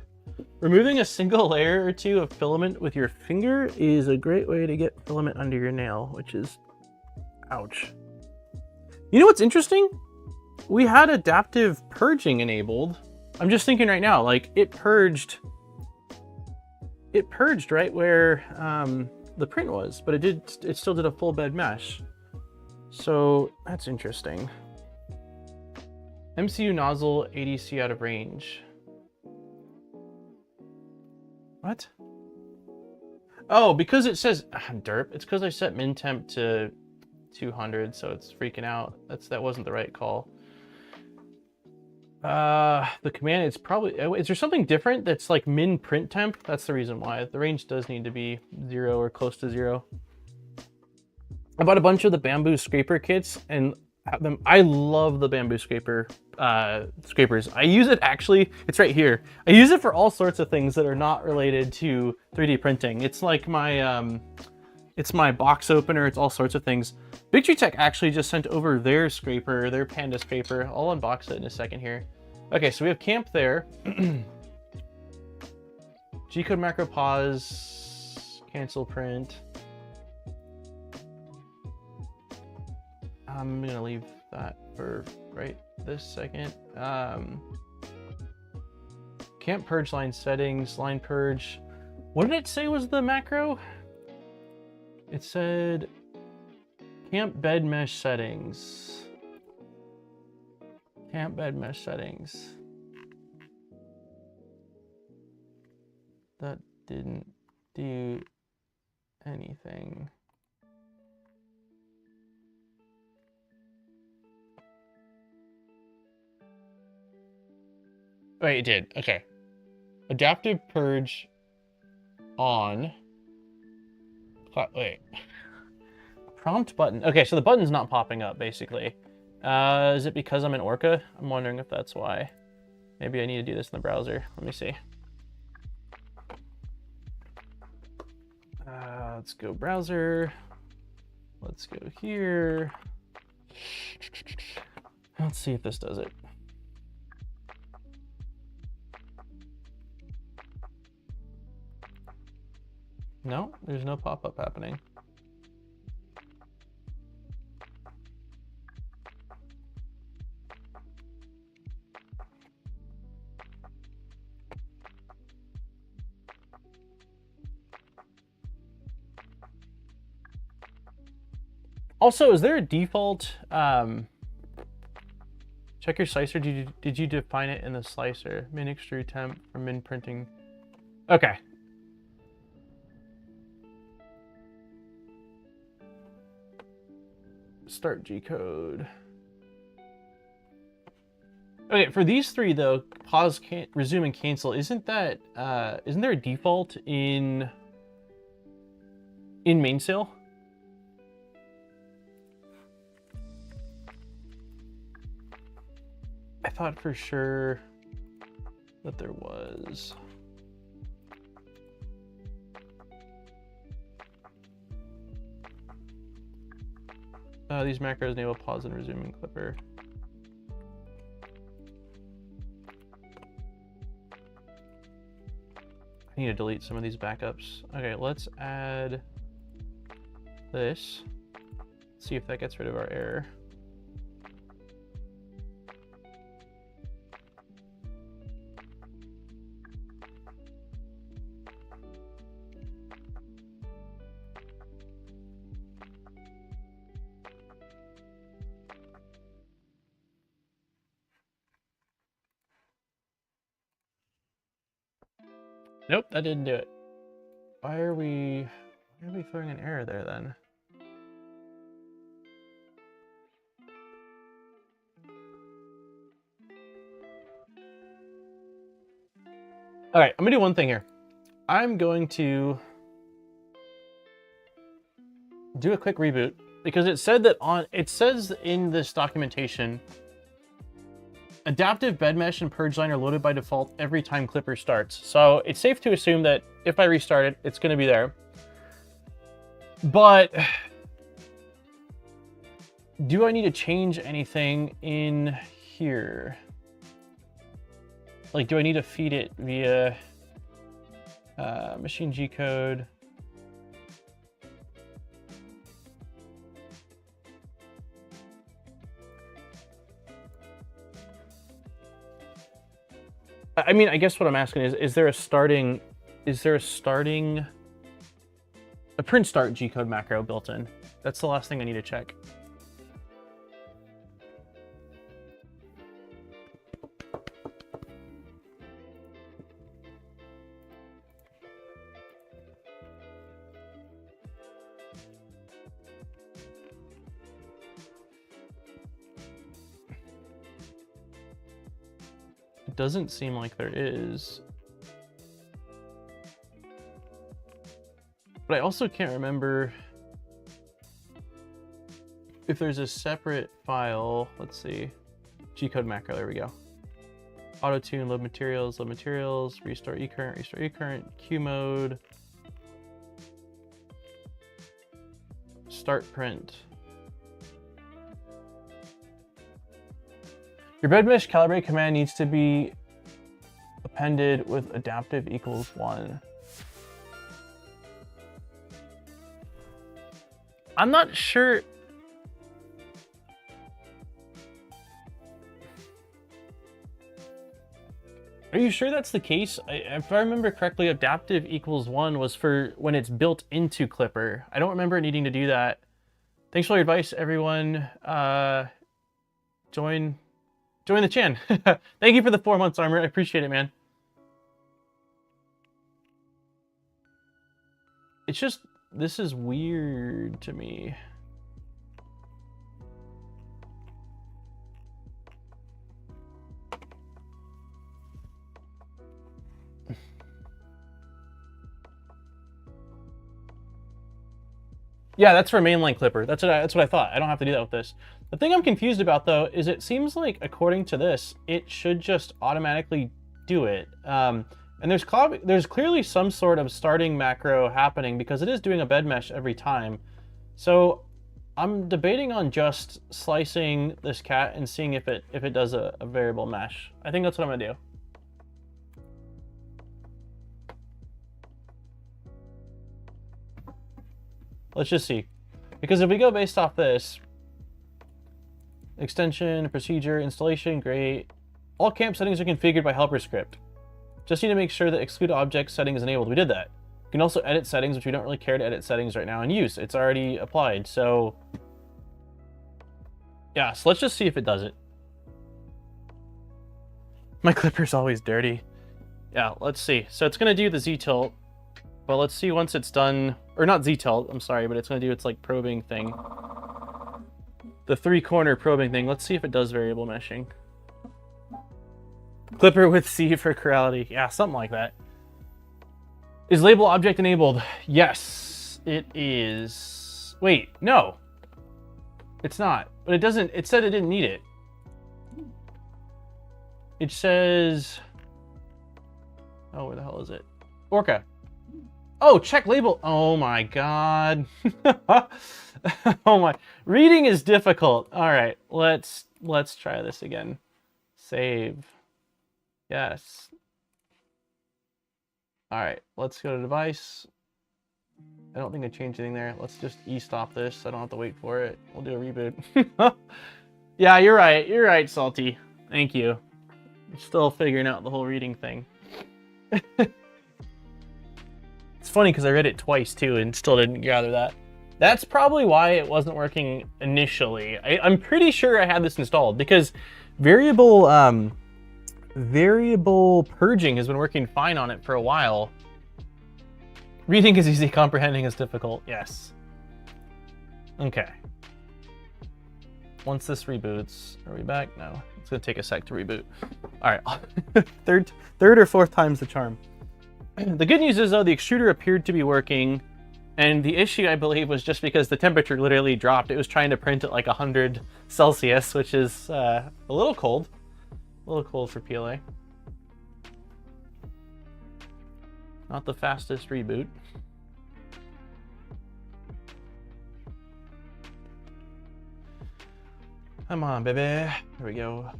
single layer or two of filament with your finger is a great way to get filament under your nail, which is ouch. You know what's interesting? We had adaptive purging enabled. I'm just thinking right now, like it purged right where the print was, but it still did a full bed mesh. So that's interesting. MCU nozzle ADC out of range. What? Oh, because it says derp. It's because I set min temp to 200, so it's freaking out. That wasn't the right call. The command, it's probably, is there something different that's like min print temp? That's the reason why. The range does need to be 0 or close to 0. I bought a bunch of the bamboo scraper kits and have them. I love the bamboo scrapers. I use it actually, it's right here. I use it for all sorts of things that are not related to 3D printing. It's like it's my box opener, it's all sorts of things. Victory Tech actually just sent over their scraper, their Panda scraper. I'll unbox it in a second here. Okay, so we have camp there. G-code macro pause, cancel print. I'm gonna leave that for right this second. Camp purge line settings, line purge. What did it say was the macro? It said camp bed mesh settings. Camp bed mesh settings. That didn't do anything. Wait, it did. Okay. Adaptive purge on. Wait. Prompt button. Okay, so the button's not popping up, basically. Is it because I'm in Orca? I'm wondering if that's why. Maybe I need to do this in the browser. Let me see. Let's go browser. Let's go here. Let's see if this does it. No, there's no pop-up happening. Also, is there a default, check your slicer, did you define it in the slicer? Min extrude temp or min printing? Okay. Start G-code. Okay, for these three though, pause, resume, and cancel, isn't there a default in mainsail? I thought for sure that there was. These macros enable pause and resume in Clipper. I need to delete some of these backups. Okay, let's add this. See if that gets rid of our error. Nope, that didn't do it. Why are we throwing an error there then? All right, I'm gonna do one thing here. I'm going to do a quick reboot because it said that it says in this documentation, adaptive bed mesh and purge line are loaded by default every time Clipper starts. So it's safe to assume that if I restart it, it's going to be there. But do I need to change anything in here? Like, do I need to feed it via machine G code? I mean, I guess what I'm asking is there a print start G-code macro built in? That's the last thing I need to check. It doesn't seem like there is. But I also can't remember if there's a separate file. Let's see. G-code macro, there we go. Auto tune, load materials, restore eCurrent, Q mode, start print. Your bed mesh calibrate command needs to be appended with adaptive equals 1. I'm not sure. Are you sure that's the case? If I remember correctly, adaptive equals 1 was for when it's built into Clipper. I don't remember needing to do that. Thanks for your advice, everyone. Join the chan. Thank you for the 4 months, Armor. I appreciate it, man. It's just, this is weird to me. Yeah, that's for mainline Clipper. That's what I thought. I don't have to do that with this. The thing I'm confused about, though, is it seems like, according to this, it should just automatically do it. And there's clearly some sort of starting macro happening because it is doing a bed mesh every time. So I'm debating on just slicing this cat and seeing if it does a variable mesh. I think that's what I'm gonna do. Let's just see. Because if we go based off this, extension, procedure, installation, great. All camp settings are configured by helper script. Just need to make sure that exclude object setting is enabled. We did that. You can also edit settings, which we don't really care to edit settings right now in use. It's already applied, so yeah, so let's just see if it does it. My Clipper's always dirty. Yeah, let's see. So it's gonna do the Z-tilt, but let's see once it's done, or not Z-tilt, I'm sorry, but it's gonna do its like probing thing. The 3-corner probing thing. Let's see if it does variable meshing. Clipper with C for chirality. Yeah, something like that. Is label object enabled? Yes, it is. Wait, no. It's not. But it doesn't, it said it didn't need it. It says, oh, where the hell is it? Orca. Oh, check label. Oh my God. Oh my, reading is difficult. All right, let's try this again. Save. Yes. All right, let's go to device. I don't think I changed anything there. Let's just e-stop this so I don't have to wait for it. We'll do a reboot. Yeah, you're right. You're right, Salty. Thank you. I'm still figuring out the whole reading thing. It's funny because I read it twice too and still didn't gather that. That's probably why it wasn't working initially. I'm pretty sure I had this installed because variable purging has been working fine on it for a while. Reading is easy, comprehending is difficult. Yes. Okay. Once this reboots, are we back? No, it's gonna take a sec to reboot. All right, third or fourth time's the charm. The good news is though, the extruder appeared to be working, and the issue I believe was just because the temperature literally dropped. It was trying to print at like 100 Celsius, which is a little cold. A little cold for PLA. Not the fastest reboot. Come on, baby. There we go.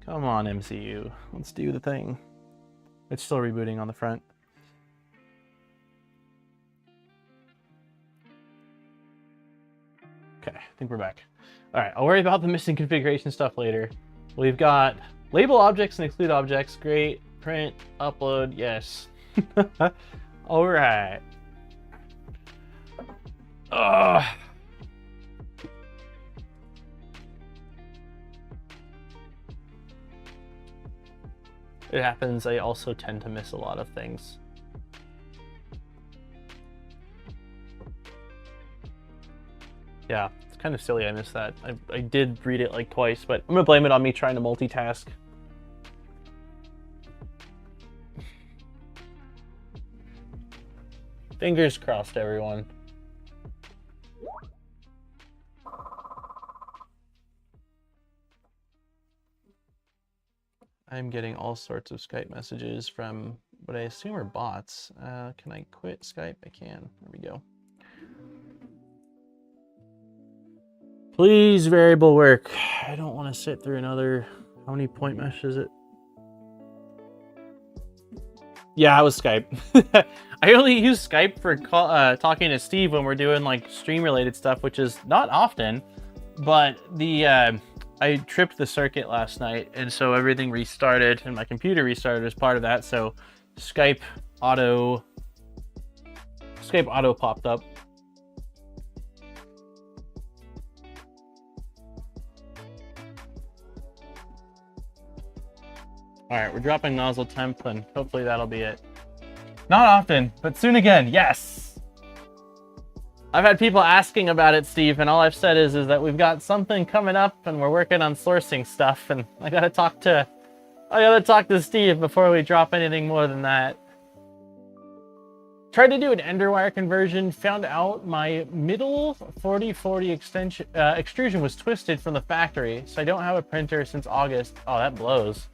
Come on, MCU. Let's do the thing. It's still rebooting on the front. Okay, I think we're back. All right, I'll worry about the missing configuration stuff later. We've got label objects and exclude objects. Great. Print, upload, yes. All right. It happens. I also tend to miss a lot of things. Yeah, it's kind of silly I missed that. I did read it like twice, but I'm gonna blame it on me trying to multitask. Fingers crossed, everyone. I'm getting all sorts of Skype messages from what I assume are bots. Can I quit Skype? I can. There we go. Please, variable work. I don't want to sit through another... How many point mesh is it? Yeah, it was Skype. I only use Skype for talking to Steve when we're doing like stream-related stuff, which is not often. But the I tripped the circuit last night, and so everything restarted, and my computer restarted as part of that. So Skype auto popped up. All right, we're dropping nozzle temp, and hopefully that'll be it. Not often, but soon again, yes. I've had people asking about it, Steve, and all I've said is that we've got something coming up, and we're working on sourcing stuff, and I gotta talk to Steve before we drop anything more than that. Tried to do an Enderwire conversion, found out my middle 4040 extrusion was twisted from the factory, so I don't have a printer since August. Oh, that blows.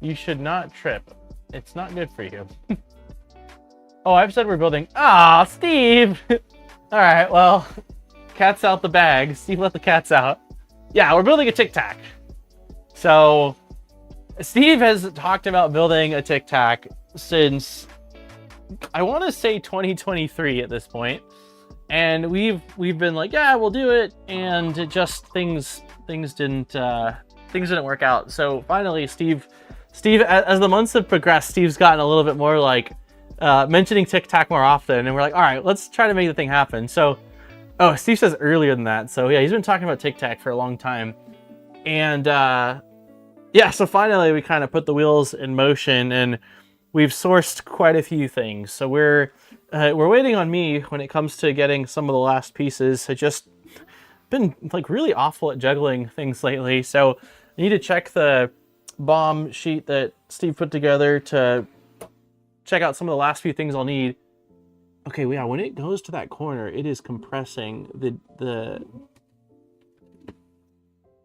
You should not trip. It's not good for you. Oh, I've said we're building... Ah, Steve! All right, well, cat's out the bag. Steve let the cats out. Yeah, we're building a Tic Tac. So, Steve has talked about building a Tic Tac since, I want to say 2023 at this point. And we've been like, yeah, we'll do it. And it just, things didn't work out. So finally, Steve, as the months have progressed, Steve's gotten a little bit more like mentioning Tic Tac more often, and we're like, all right, let's try to make the thing happen. So, oh, Steve says earlier than that. So yeah, he's been talking about Tic Tac for a long time, and yeah, so finally we kind of put the wheels in motion, and we've sourced quite a few things. So we're waiting on me when it comes to getting some of the last pieces. I just been like really awful at juggling things lately, so I need to check the bomb sheet that Steve put together to check out some of the last few things I'll need. Okay, yeah, when it goes to that corner, it is compressing the...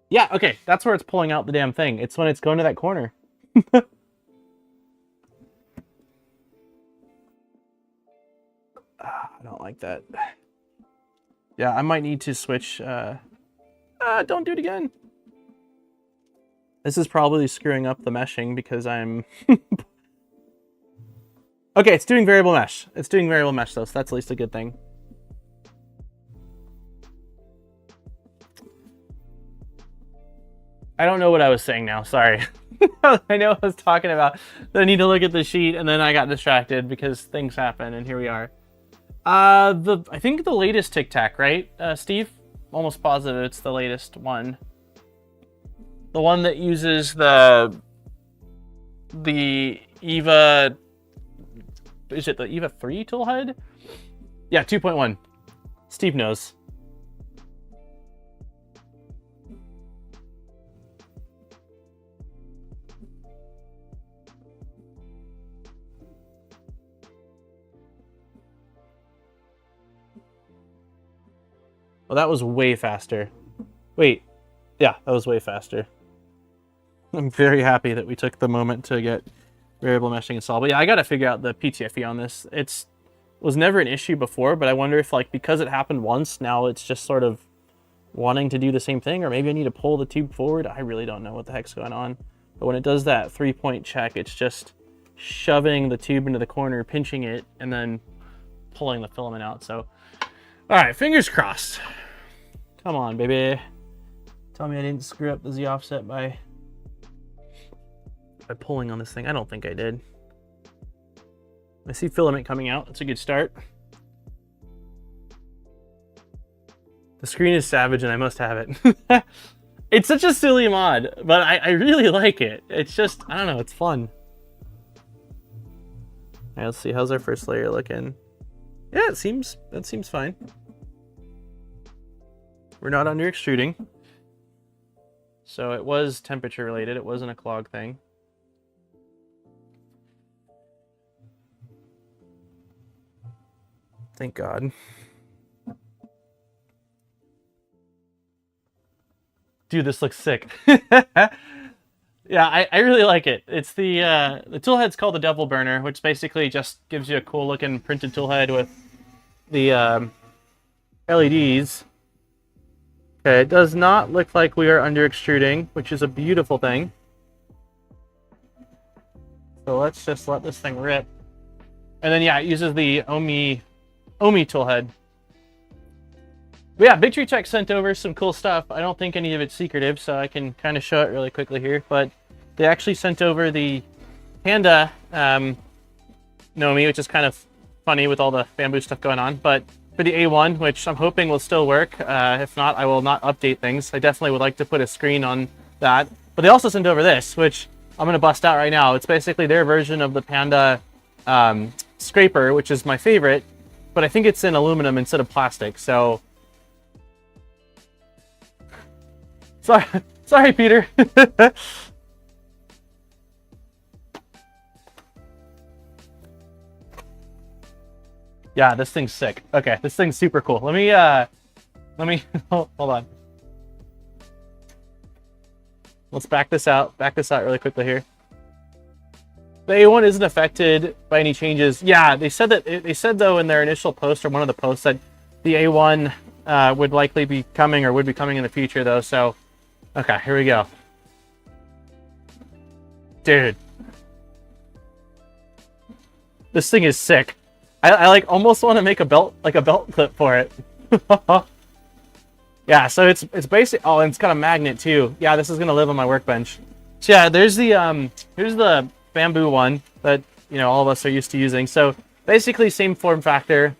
Yeah, okay, that's where it's pulling out the damn thing. It's when it's going to that corner. I don't like that. Yeah, I might need to switch... don't do it again. This is probably screwing up the meshing because I'm... Okay, it's doing variable mesh. It's doing variable mesh though, so that's at least a good thing. I don't know what I was saying now, sorry. I know I was talking about that I need to look at the sheet, and then I got distracted because things happen, and here we are. I think the latest Tic Tac, right, Steve? Almost positive it's the latest one. The one that uses the EVA, is it the EVA 3 tool head? Yeah, 2.1. Steve knows. Well, that was way faster. Wait, yeah, that was way faster. I'm very happy that we took the moment to get variable meshing installed. But yeah, I got to figure out the PTFE on this. It was never an issue before, but I wonder if, like, because it happened once, now it's just sort of wanting to do the same thing, or maybe I need to pull the tube forward. I really don't know what the heck's going on. But when it does that 3-point check, it's just shoving the tube into the corner, pinching it, and then pulling the filament out. So, all right, fingers crossed. Come on, baby. Tell me I didn't screw up the Z offset by pulling on this thing. I don't think I did. I see filament coming out. That's a good start. The screen is savage and I must have it. It's such a silly mod, but I really like it. It's just, I don't know, it's fun. right, let's see. How's our first layer looking? Yeah, that seems fine. We're not under extruding. So it was temperature related. It wasn't a clog thing. Thank God. Dude, this looks sick. Yeah, I really like it. It's the tool head's called the Devil Burner, which basically just gives you a cool looking printed tool head with the LEDs. Okay, it does not look like we are under extruding, which is a beautiful thing. So let's just let this thing rip. And then yeah, it uses the Omi tool head. But yeah, Victory Tech sent over some cool stuff. I don't think any of it's secretive, so I can kind of show it really quickly here. But they actually sent over the Panda Nomi, which is kind of funny with all the bamboo stuff going on. But for the A1, which I'm hoping will still work. If not, I will not update things. I definitely would like to put a screen on that. But they also sent over this, which I'm going to bust out right now. It's basically their version of the Panda scraper, which is my favorite. But I think it's in aluminum instead of plastic, so... Sorry, Peter. Yeah, this thing's sick. Okay, this thing's super cool. Let me hold on. Let's back this out really quickly here. The A1 isn't affected by any changes. Yeah, they said though in their initial post, or one of the posts, that the A1 would likely be coming, or would be coming in the future though, so okay, here we go. Dude. This thing is sick. I like almost want to make a belt clip for it. Yeah, so it's basic. Oh, and it's got a magnet too. Yeah, this is gonna live on my workbench. So yeah, there's the here's the bamboo one that all of us are used to using. So basically same form factor,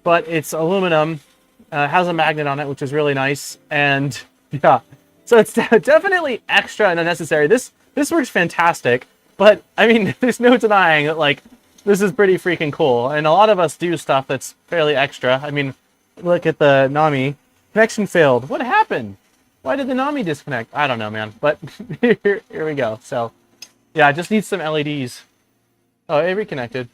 but it's aluminum. Has a magnet on it, which is really nice. And yeah, so it's definitely extra and unnecessary. This works fantastic, but I mean, there's no denying that like this is pretty freaking cool. And a lot of us do stuff that's fairly extra. I mean, look at the Nami. Connection failed. What happened? Why did the Nami disconnect? I don't know, man. But here we go. So yeah, I just need some LEDs. Oh, it reconnected.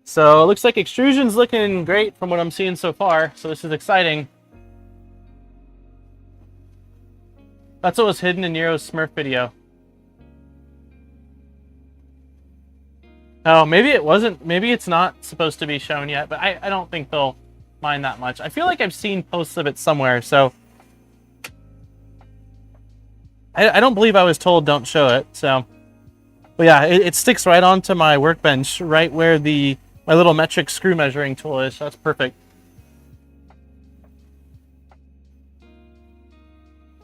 So it looks like extrusion's looking great from what I'm seeing so far. So this is exciting. That's what was hidden in Nero's Smurf video. Oh, maybe it wasn't. Maybe it's not supposed to be shown yet, but I don't think they'll mind that much. I feel like I've seen posts of it somewhere, so I don't believe I was told don't show it. So, but yeah, it sticks right onto my workbench, right where my little metric screw measuring tool is. So that's perfect.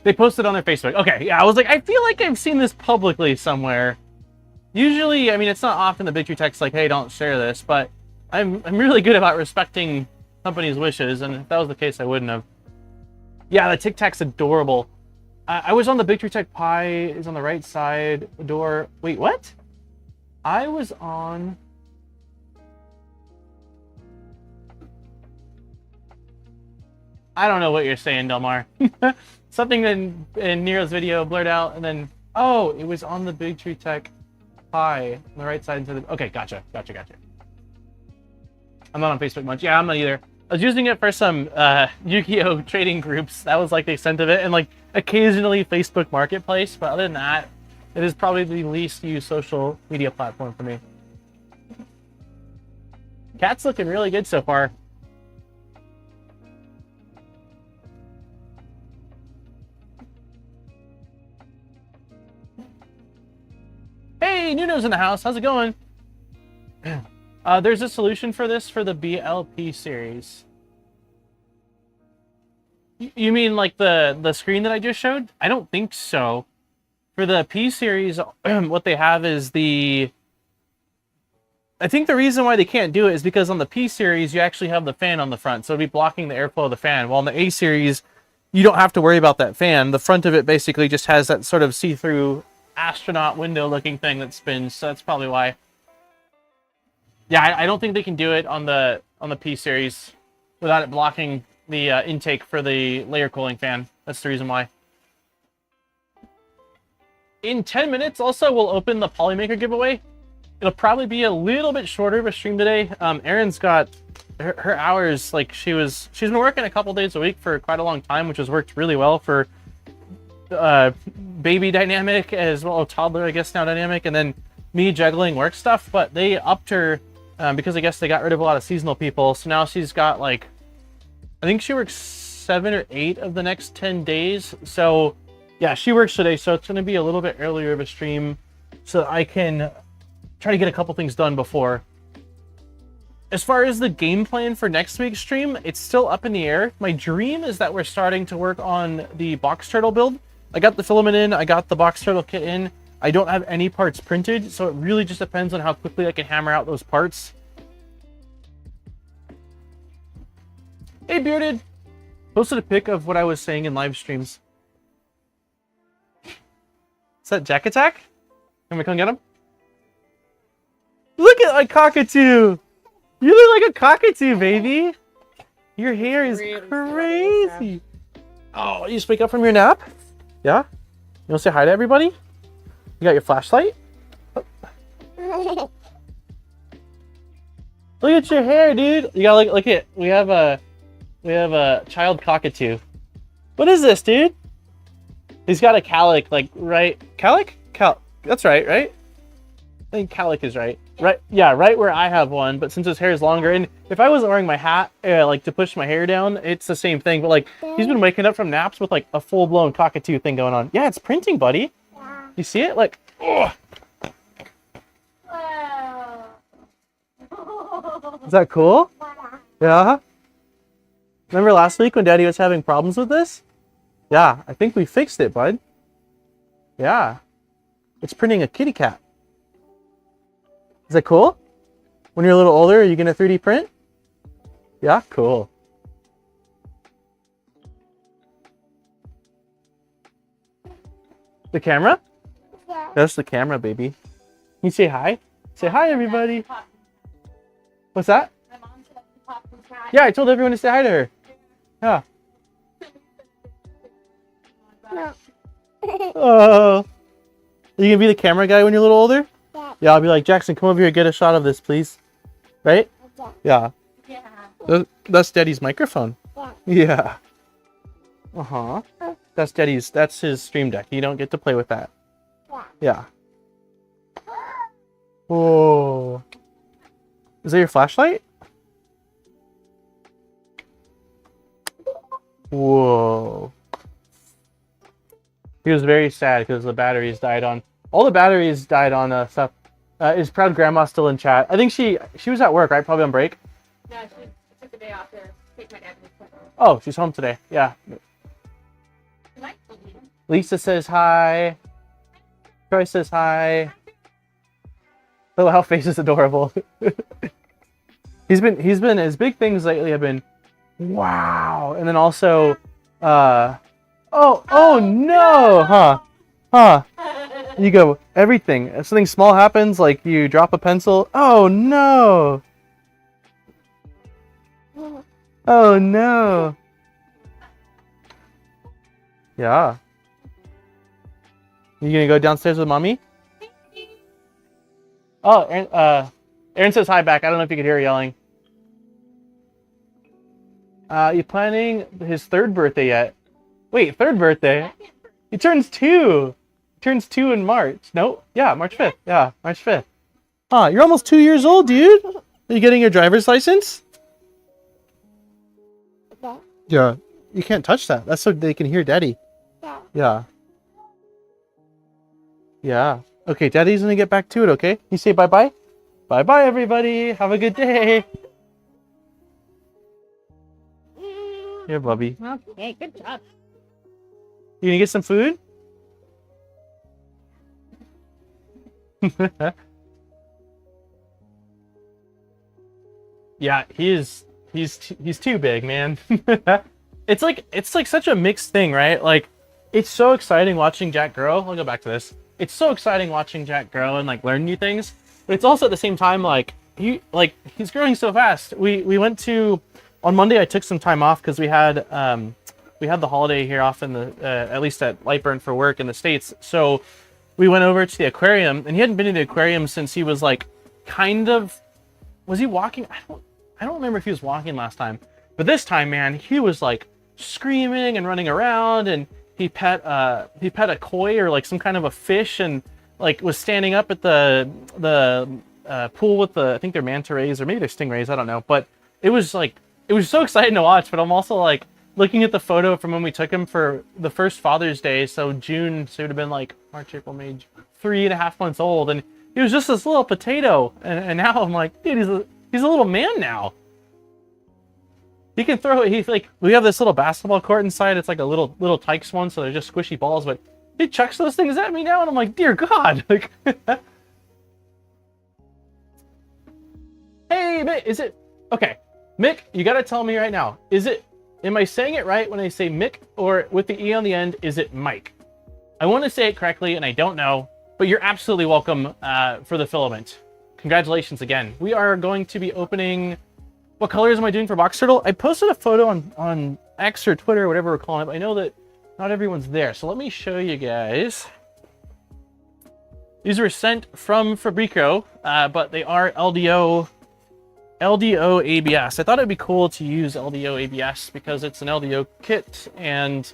They posted on their Facebook. Okay, yeah, I was like, I feel like I've seen this publicly somewhere. Usually, I mean, it's not often the Victory Tech's like, hey, don't share this, but I'm really good about respecting companies' wishes, and if that was the case, I wouldn't have. Yeah, the Tic Tac's adorable. I was on the Victory Tech Pi. Is on the right side door. Wait, what? I was on... I don't know what you're saying, Delmar. Something in Nero's video blurred out, and then... Oh, it was on the Victory Tech Pi on the right side. Okay, gotcha. I'm not on Facebook much. Yeah, I'm not either. I was using it for some Yu-Gi-Oh! Trading groups. That was like the extent of it. And like occasionally Facebook Marketplace. But other than that, it is probably the least used social media platform for me. Cat's looking really good so far. Hey, Nuno's in the house. How's it going? There's a solution for this for the BLP series. You mean like the screen that I just showed? I don't think so. For the P series, what they have is I think the reason why they can't do it is because on the P series, you actually have the fan on the front. So it'll be blocking the airflow of the fan. While in the A series, you don't have to worry about that fan. The front of it basically just has that sort of see-through astronaut window looking thing that spins, so that's probably why. Yeah, I don't think they can do it on the P series without it blocking the intake for the layer cooling fan. That's the reason why. In 10 minutes, also, we'll open the Polymaker giveaway. It'll probably be a little bit shorter of a stream today. Erin's got her hours, like she's been working a couple days a week for quite a long time, which has worked really well for baby dynamic as well, toddler, I guess, now dynamic, and then me juggling work stuff. But they upped her because I guess they got rid of a lot of seasonal people. So now she's got like, I think she works 7 or 8 of the next 10 days. So yeah, she works today, so it's going to be a little bit earlier of a stream so that I can try to get a couple things done before. As far as the game plan for next week's stream, it's still up in the air. My dream is that we're starting to work on the box turtle build. I got the filament in, I got the box turtle kit in. I don't have any parts printed, so it really just depends on how quickly I can hammer out those parts. Hey, Bearded! Posted a pic of what I was saying in live streams. Is that Jack Attack? Can we come get him? Look at a cockatoo! You look like a cockatoo, baby! Your hair is crazy! Oh, you just wake up from your nap? Yeah? You want to say hi to everybody? You got your flashlight? Look at your hair, dude! You gotta look at, we have a child cockatoo. What is this, dude? He's got a calic, like, right... Calic? That's right, right? I think calic is right. Right, yeah, right where I have one, but since his hair is longer, and if I wasn't wearing my hat, like, to push my hair down, it's the same thing, but, like, he's been waking up from naps with, like, a full-blown cockatoo thing going on. Yeah, it's printing, buddy. Yeah. You see it? Like, oh. Wow. Is that cool? Yeah. Remember last week when Daddy was having problems with this? Yeah, I think we fixed it, bud. Yeah. It's printing a kitty cat. Is that cool? When you're a little older, are you gonna 3D print? Yeah, cool. The camera? Yeah. That's the camera, baby. Can you say hi? Say hi, everybody. What's that? My mom said pop and try. Yeah, I told everyone to say hi to her. Yeah. No. Oh. Are you gonna be the camera guy when you're a little older? Yeah, I'll be like, Jackson, come over here and get a shot of this, please. Right? Yeah. Yeah. That's Daddy's microphone. Yeah. Yeah. Uh-huh. That's his stream deck. You don't get to play with that. Yeah. Yeah. Whoa. Is that your flashlight? Whoa. He was very sad because the batteries died on... All the batteries died on stuff. Is Proud Grandma still in chat? I think she was at work, right? Probably on break? No, she took the day off to take my dad to the appointment. Oh, she's home today. Yeah. Lisa says hi. Troy says hi. Little Health Face is adorable. He's been his big things lately have been wow. And then also oh no, huh. You go, everything. If something small happens, like you drop a pencil. Oh, no. Oh, no. Yeah. You gonna go downstairs with Mommy? Oh, Aaron says hi back. I don't know if you could hear her yelling. You planning his 3rd birthday yet? Wait, 3rd birthday? He turns 2. Turns 2 in March. No? Yeah, March 5th. Yeah, March 5th. Huh, you're almost 2 years old, dude. Are you getting your driver's license? Yeah. You can't touch that. That's so they can hear Daddy. Yeah. Yeah. Okay, Daddy's gonna get back to it, okay? You say bye-bye? Bye-bye, everybody. Have a good day. Here, Bubby. Okay, good job. You gonna get some food? Yeah, he's too big, man. It's like such a mixed thing, right? Like, it's so exciting watching Jack grow. I'll go back to this. it's so exciting watching Jack grow and like learn new things, but it's also at the same time like he's growing so fast. We went to on Monday. I took some time off because we had the holiday here off in the at least at Lightburn for work in the States. So we went over to the aquarium, and he hadn't been in the aquarium since he was like was he walking? I don't remember if he was walking last time, but this time, man, he was like screaming and running around, and he pet a koi or like some kind of a fish, and like was standing up at the pool with I think they're manta rays or maybe they're stingrays, I don't know, but it was so exciting to watch. But I'm also like looking at the photo from when we took him for the first Father's Day, so June, so it would have been like March, April, May, 3.5 months old, and he was just this little potato, and now I'm like, dude, he's a little man now. He can throw it. He's like, we have this little basketball court inside. It's like a little Tykes one, so they're just squishy balls, but he chucks those things at me now, and I'm like, dear God. Like, hey, Mick, is it okay? Mick, you gotta tell me right now. Am I saying it right when I say Mick, or with the E on the end, is it Mike? I want to say it correctly, and I don't know, but you're absolutely welcome for the filament. Congratulations again. We are going to be opening. What colors am I doing for Box Turtle? I posted a photo on X or Twitter or whatever we're calling it, but I know that not everyone's there. So let me show you guys. These were sent from Fabrico, but they are LDO ABS. I thought it'd be cool to use LDO ABS because it's an LDO kit, and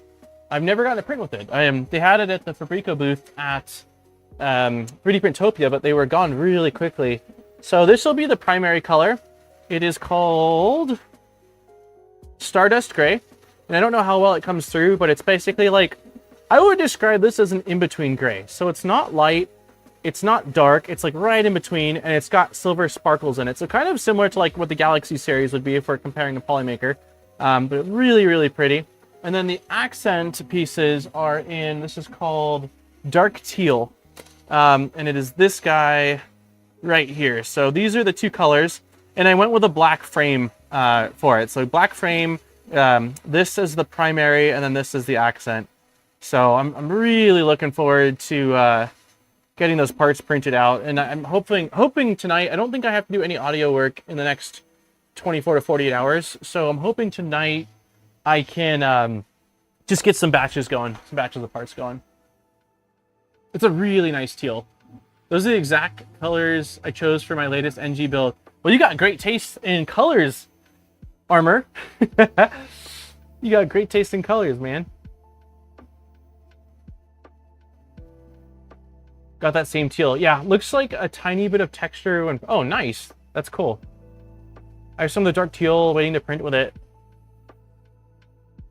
I've never gotten a print with it. They had it at the Fabrico booth at 3D Printopia, but they were gone really quickly. So this will be the primary color. It is called Stardust Gray, and I don't know how well it comes through, but it's basically like, I would describe this as an in-between gray. So it's not light, it's not dark, it's like right in between, and it's got silver sparkles in it. So kind of similar to like what the Galaxy series would be if we're comparing to Polymaker, but really, really pretty. And then the accent pieces are in, this is called Dark Teal, and it is this guy right here. So these are the two colors. And I went with a black frame for it. So black frame, this is the primary, and then this is the accent. So I'm really looking forward to getting those parts printed out. And I'm hoping tonight, I don't think I have to do any audio work in the next 24 to 48 hours. So I'm hoping tonight I can just get some batches of parts going. It's a really nice teal. Those are the exact colors I chose for my latest NG build. Well, you got great taste in colors, Armor. You got great taste in colors, man. Got that same teal. Yeah, looks like a tiny bit of texture. Oh, nice. That's cool. I have some of the dark teal waiting to print with it.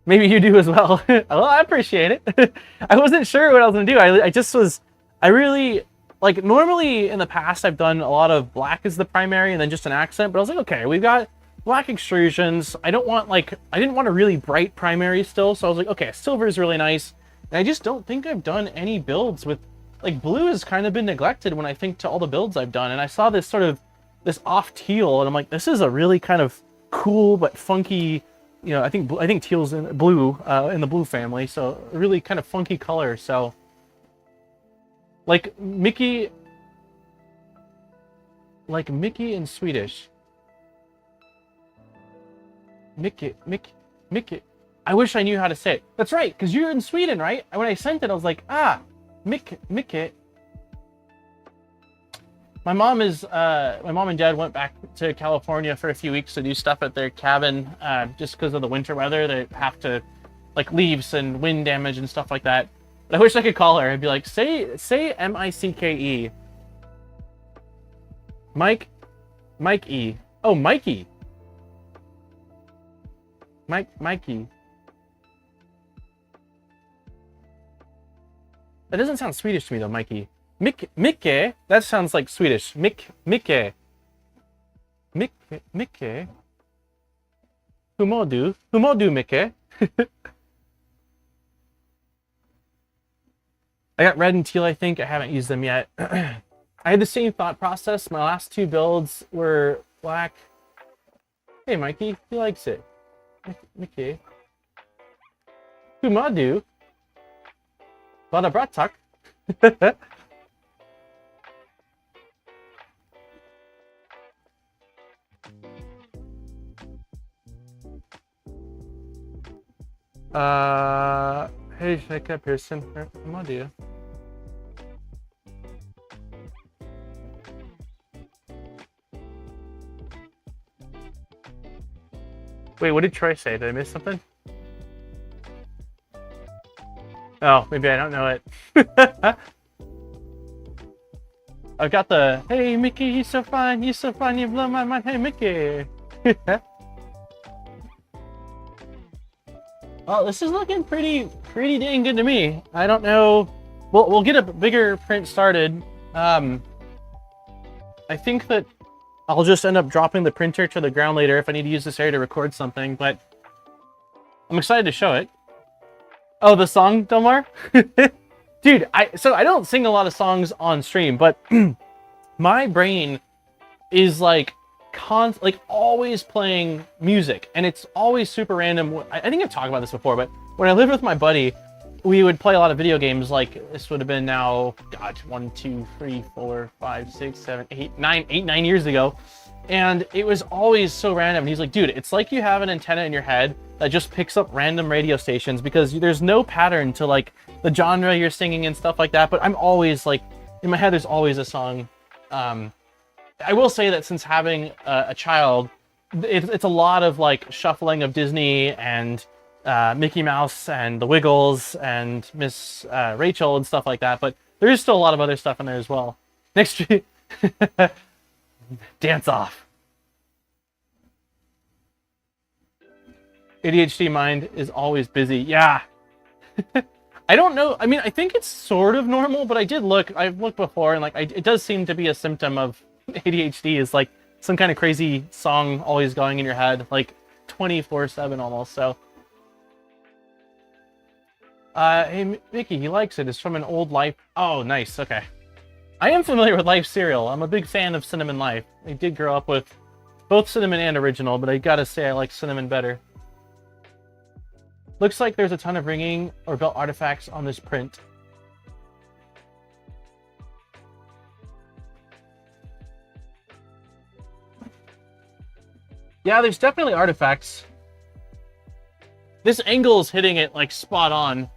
Maybe you do as well. Well, I appreciate it. I wasn't sure what I was going to do. I really... Like, normally in the past, I've done a lot of black as the primary and then just an accent, but I was like, okay, we've got black extrusions. I didn't want a really bright primary still, so I was like, okay, silver is really nice. And I just don't think I've done any builds with, like, blue has kind of been neglected when I think to all the builds I've done. And I saw this this off teal, and I'm like, this is a really kind of cool but funky, you know, I think teal's in blue, in the blue family, so a really kind of funky color, so... Like Mickey in Swedish. Mickey. I wish I knew how to say it. That's right, because you're in Sweden, right? When I sent it, I was like, Mickey. My mom and dad went back to California for a few weeks to do stuff at their cabin, just because of the winter weather. They have to, like, leaves and wind damage and stuff like that. But I wish I could call her and be like, say M-I-C-K-E. Mikey. Oh, Mikey. Mikey. That doesn't sound Swedish to me though, Mikey. Mikke? That sounds like Swedish. Mikke. Hur mår du? Hur mår du, Mikke? I got red and teal, I think. I haven't used them yet. I had the same thought process. My last two builds were black. Hey, Mikey. He likes it. Mickey. Humadu. Bada bratak. Hey, Jacob Pearson. Come on, dear. Wait, what did Troy say? Did I miss something? Oh, maybe I don't know it. I've got the, hey, Mickey, you're so fine, you blow my mind, hey, Mickey. Well, this is looking pretty dang good to me. I don't know. We'll get a bigger print started. I think that I'll just end up dropping the printer to the ground later if I need to use this area to record something, but I'm excited to show it. Oh, the song, Delmar? Dude, so I don't sing a lot of songs on stream, but my brain is like always playing music, and it's always super random. I think I've talked about this before, but when I lived with my buddy, we would play a lot of video games. Like, this would have been now, God, 1, 2, 3, 4, 5, 6, 7, 8, 9 years ago. And it was always so random. And he's like, dude, it's like you have an antenna in your head that just picks up random radio stations, because there's no pattern to like the genre you're singing and stuff like that. But I'm always like, in my head, there's always a song. I will say that since having a child, it's a lot of like shuffling of Disney and Mickey Mouse and the Wiggles and Miss Rachel and stuff like that, but there is still a lot of other stuff in there as well. Next, dance off. ADHD mind is always busy. Yeah. I don't know. I mean, I think it's sort of normal, but I've looked before, and like it does seem to be a symptom of ADHD, is like some kind of crazy song always going in your head, like 24/7 almost. So hey, Mickey, he likes it. It's from an old Life. Oh, nice. Okay. I am familiar with Life cereal. I'm a big fan of Cinnamon Life. I did grow up with both Cinnamon and Original, but I gotta say I like Cinnamon better. Looks like there's a ton of ringing or belt artifacts on this print. Yeah, there's definitely artifacts. This angle is hitting it like spot on.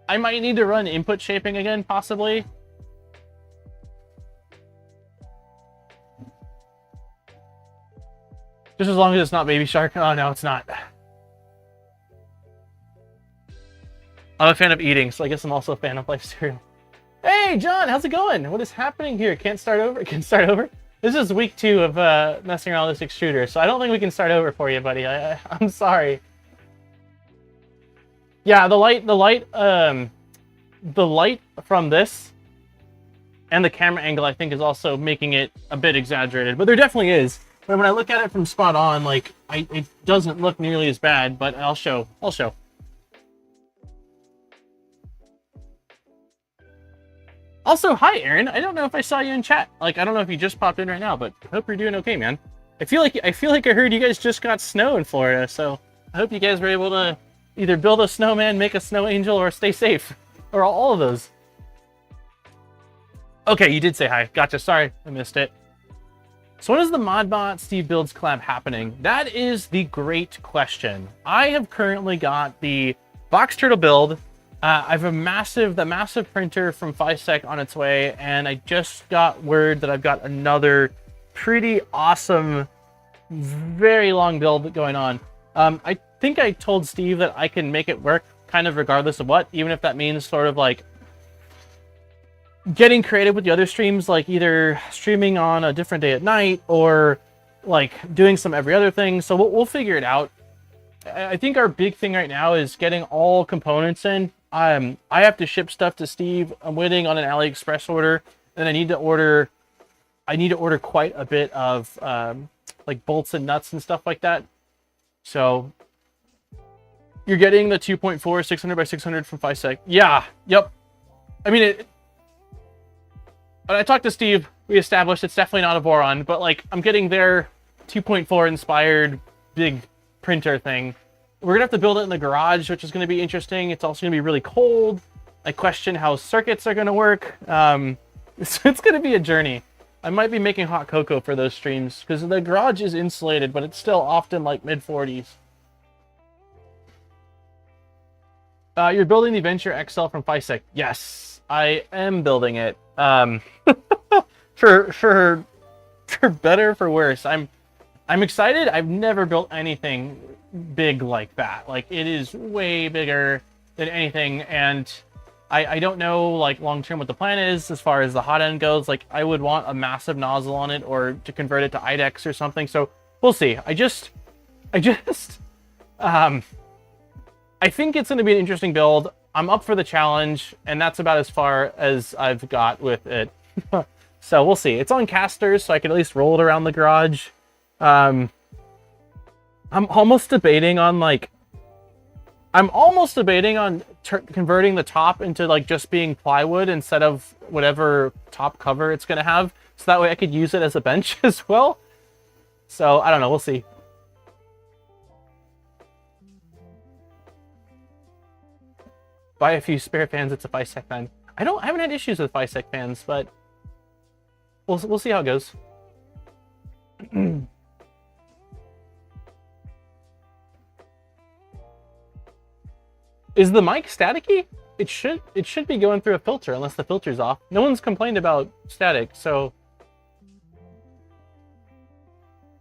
I might need to run input shaping again, possibly. Just as long as it's not Baby Shark. Oh, no, it's not. I'm a fan of eating, so I guess I'm also a fan of Life cereal. Hey, John, how's it going? What is happening here? Can't start over? Can start over? This is week 2 of messing around with this extruder, so I don't think we can start over for you, buddy. I'm sorry. Yeah, the light from this and the camera angle, I think, is also making it a bit exaggerated, but there definitely is. But when I look at it from spot on, like, it doesn't look nearly as bad, but I'll show. Also, hi, Aaron. I don't know if I saw you in chat. Like, I don't know if you just popped in right now, but I hope you're doing okay, man. I feel like I heard you guys just got snow in Florida, so I hope you guys were able to either build a snowman, make a snow angel, or stay safe. Or all of those. Okay, you did say hi. Gotcha. Sorry, I missed it. So when is the ModBot Steve Builds collab happening? That is the great question. I have currently got the Box Turtle build. I have the massive printer from FiSec on its way, and I just got word that I've got another pretty awesome, very long build going on. I think I told Steve that I can make it work kind of regardless of what, even if that means sort of like getting creative with the other streams, like either streaming on a different day at night or like doing some every other thing. So we'll figure it out. I think our big thing right now is getting all components in. I have to ship stuff to Steve. I'm waiting on an AliExpress order, and I need to order quite a bit of like bolts and nuts and stuff like that. So you're getting the 2.4 600 by 600 from FiSec. Yeah, yep. I mean, when I talked to Steve, we established it's definitely not a Voron, but like I'm getting their 2.4 inspired big printer thing. We're gonna have to build it in the garage, which is gonna be interesting. It's also gonna be really cold. I question how circuits are gonna work. It's gonna be a journey. I might be making hot cocoa for those streams, because the garage is insulated, but it's still often like mid-40s. You're building the Venture XL from FISEC. Yes, I am building it. For better, for worse. I'm excited. I've never built anything big like that. Like, it is way bigger than anything, and I don't know, like, long-term what the plan is as far as the hot end goes. Like, I would want a massive nozzle on it, or to convert it to IDEX or something, so we'll see. I think it's going to be an interesting build. I'm up for the challenge, and that's about as far as I've got with it. So we'll see. It's on casters, so I can at least roll it around the garage. I'm almost debating on, like... converting the top into, like, just being plywood instead of whatever top cover it's going to have. So that way I could use it as a bench as well. So, I don't know. We'll see. Buy a few spare fans. It's a FISEC fan. I haven't had issues with FISEC fans, but we'll see how it goes. Is the mic staticky? It should be going through a filter unless the filter's off. No one's complained about static, so...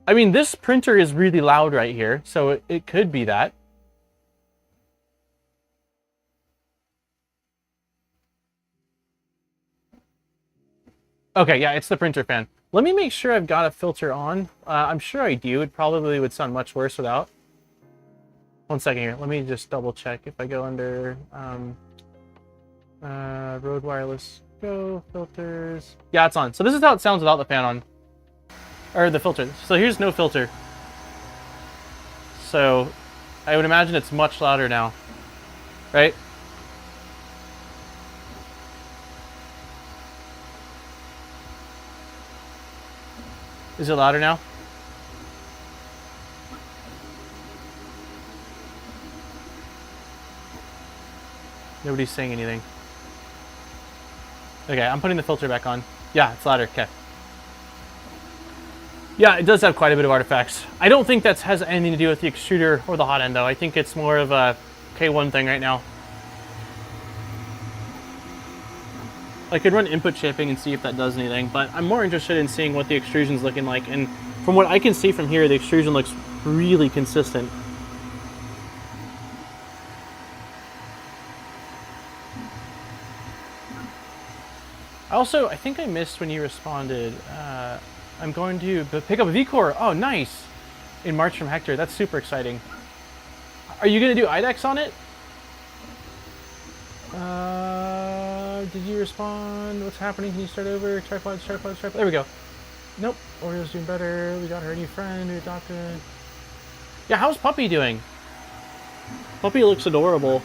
I mean, this printer is really loud right here, so it could be that. Okay, yeah, it's the printer fan. Let me make sure I've got a filter on. I'm sure I do. It probably would sound much worse without. One second here. Let me just double check. If I go under Rode Wireless Go filters. Yeah, it's on. So this is how it sounds without the fan on. Or the filter. So here's no filter. So I would imagine it's much louder now. Right? Is it louder now? Nobody's saying anything. Okay, I'm putting the filter back on. Yeah, it's louder. Okay. Yeah, it does have quite a bit of artifacts. I don't think that has anything to do with the extruder or the hot end, though. I think it's more of a K1 thing right now. I could run input shaping and see if that does anything, but I'm more interested in seeing what the extrusion's looking like. And from what I can see from here, the extrusion looks really consistent. Also, I think I missed when you responded. I'm going to pick up a V-Core. Oh, nice. In March from Hector. That's super exciting. Are you going to do IDEX on it? Did you respond? What's happening? Can you start over? Tripods. There we go. Nope. Oreo's doing better. We got her new friend who adopted. Yeah, how's Puppy doing? Puppy looks adorable.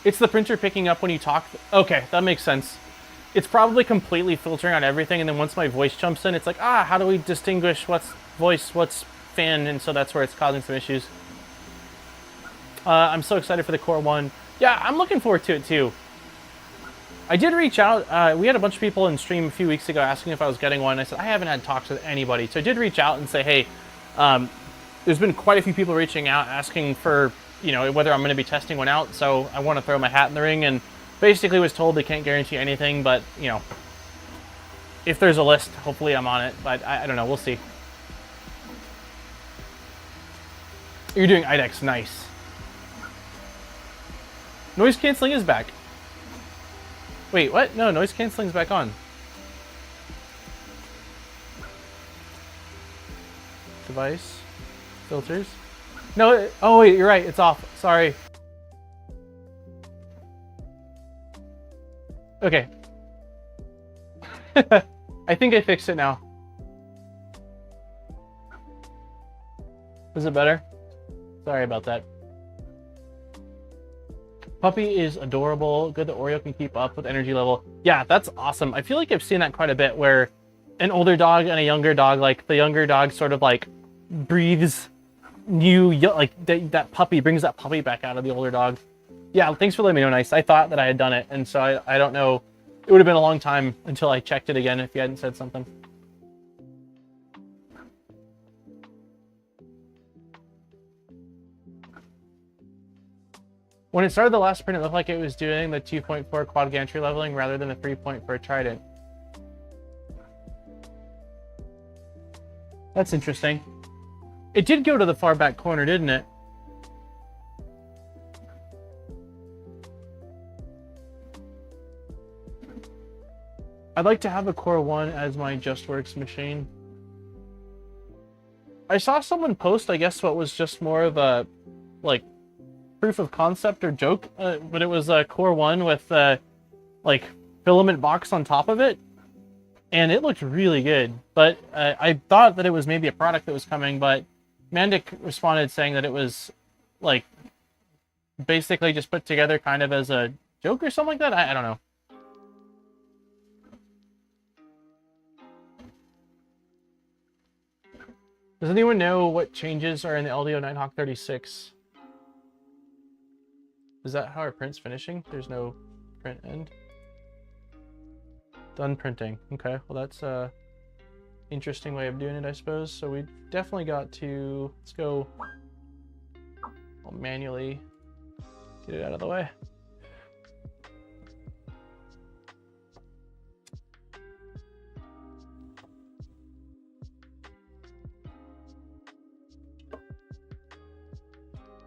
It's the printer picking up when you talk. Okay, that makes sense. It's probably completely filtering out everything, and then once my voice jumps in, it's like, how do we distinguish what's voice, what's fan, and so that's where it's causing some issues. I'm so excited for the Core 1. Yeah, I'm looking forward to it too. I did reach out. We had a bunch of people in stream a few weeks ago asking if I was getting one. I said, I haven't had talks with anybody. So I did reach out and say, hey, there's been quite a few people reaching out asking for, you know, whether I'm going to be testing one out. So I want to throw my hat in the ring, and basically was told they can't guarantee anything, but, you know, if there's a list, hopefully I'm on it, but I don't know. We'll see. You're doing IDEX. Nice. Noise canceling is back. Wait, what? No, noise canceling's back on. Device. Filters. No, oh wait, you're right, it's off. Sorry. Okay. I think I fixed it now. Is it better? Sorry about that. Puppy is adorable. Good that Oreo can keep up with energy level. Yeah, that's awesome. I feel like I've seen that quite a bit, where an older dog and a younger dog, like the younger dog sort of like breathes new, like that puppy brings that puppy back out of the older dog. Yeah, thanks for letting me know, Nice. I thought that I had done it, and so I don't know. It would have been a long time until I checked it again if you hadn't said something. When it started the last sprint, it looked like it was doing the 2.4 quad gantry leveling rather than the 3.4 trident. That's interesting. It did go to the far back corner, didn't it? I'd like to have a Core 1 as my JustWorks machine. I saw someone post, I guess, what was just more of a, like, proof of concept or joke, but it was a Core 1 with, like, filament box on top of it, and it looked really good. But I thought that it was maybe a product that was coming, but Mandic responded saying that it was, like, basically just put together kind of as a joke or something like that. I don't know. Does anyone know what changes are in the LDO Nighthawk 36? Is that how our print's finishing? There's no print end. Done printing. Okay, well that's a interesting way of doing it, I suppose. So we definitely got to, let's go, I'll manually get it out of the way.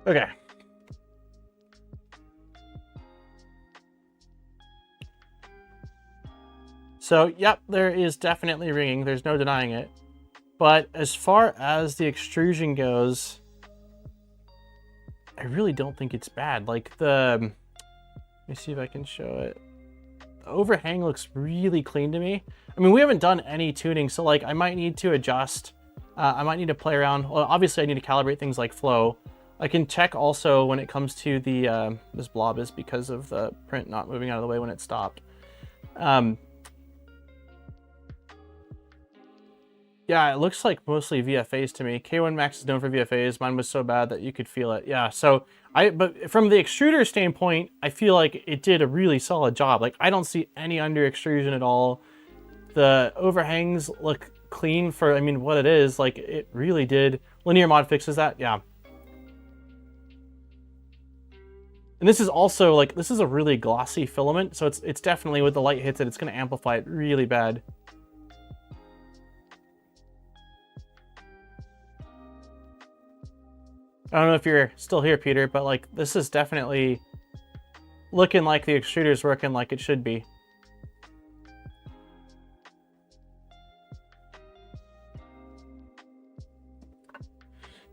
Okay. So, yep, there is definitely ringing. There's no denying it. But as far as the extrusion goes, I really don't think it's bad. Like the, let me see if I can show it. The overhang looks really clean to me. I mean, we haven't done any tuning, so like I might need to adjust. I might need to play around. Well, obviously I need to calibrate things like flow. I can check also when it comes to the, this blob is because of the print not moving out of the way when it stopped. Yeah, it looks like mostly VFAs to me. K1 Max is known for VFAs. Mine was so bad that you could feel it. Yeah, so but from the extruder standpoint, I feel like it did a really solid job. Like I don't see any under extrusion at all. The overhangs look clean for, I mean, what it is. Like it really did. Linear mod fixes that, yeah. And this is also like, this is a really glossy filament, so it's definitely, with the light hits it, it's going to amplify it really bad. I don't know if you're still here, Peter, but like this is definitely looking like the extruder's working like it should be.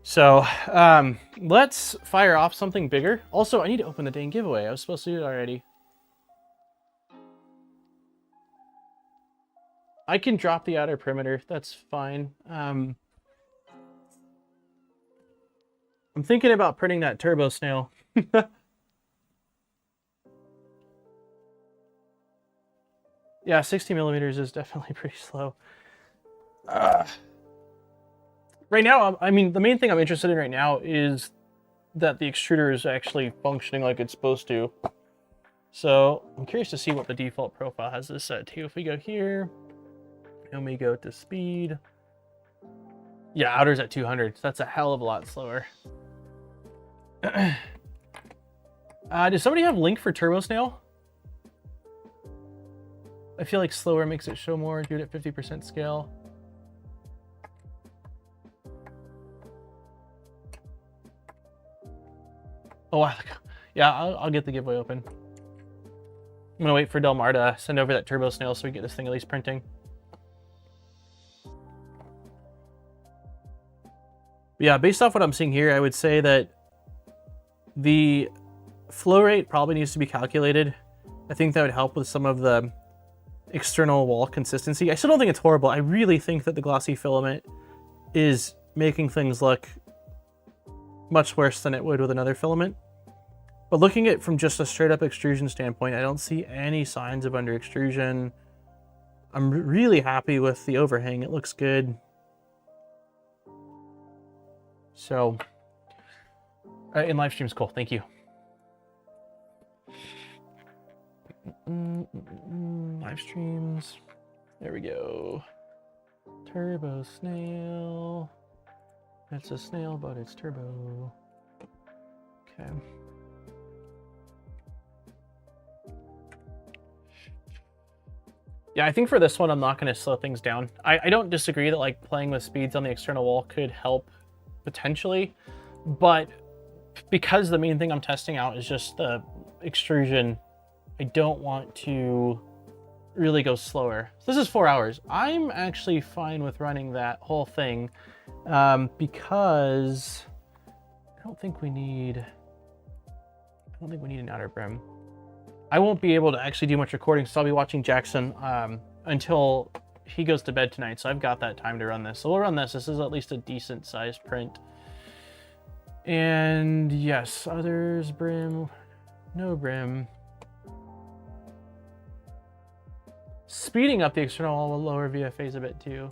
So let's fire off something bigger. Also, I need to open the dang giveaway. I was supposed to do it already. I can drop the outer perimeter. That's fine. I'm thinking about printing that turbo snail. Yeah, 60 millimeters is definitely pretty slow. Right now, I mean, the main thing I'm interested in right now is that the extruder is actually functioning like it's supposed to. So I'm curious to see what the default profile has this set to. If we go here, and we go to speed. Yeah, outer's at 200. So that's a hell of a lot slower. Does somebody have link for Turbo Snail? I feel like slower makes it show more. Do it at 50% scale. Oh, wow. Yeah, I'll get the giveaway open. I'm gonna wait for Del Mar to send over that Turbo Snail so we get this thing at least printing. Yeah, based off what I'm seeing here, I would say that the flow rate probably needs to be calculated. I think that would help with some of the external wall consistency. I still don't think it's horrible. I really think that the glossy filament is making things look much worse than it would with another filament. But looking at it from just a straight up extrusion standpoint, I don't see any signs of under extrusion. I'm really happy with the overhang. It looks good. So, in live stream's cool. Thank you. Live streams. There we go. Turbo snail. It's a snail, but it's turbo. Okay. Yeah, I think for this one, I'm not going to slow things down. I don't disagree that like playing with speeds on the external wall could help potentially, but because the main thing I'm testing out is just the extrusion, I don't want to really go slower. So this is 4 hours. I'm actually fine with running that whole thing because I don't think we need an outer brim. I won't be able to actually do much recording, so I'll be watching Jackson until he goes to bed tonight, so I've got that time to run this. So we'll run this. This is at least a decent sized print. And yes, others, brim, no brim. Speeding up the external wall will lower VFAs a bit too.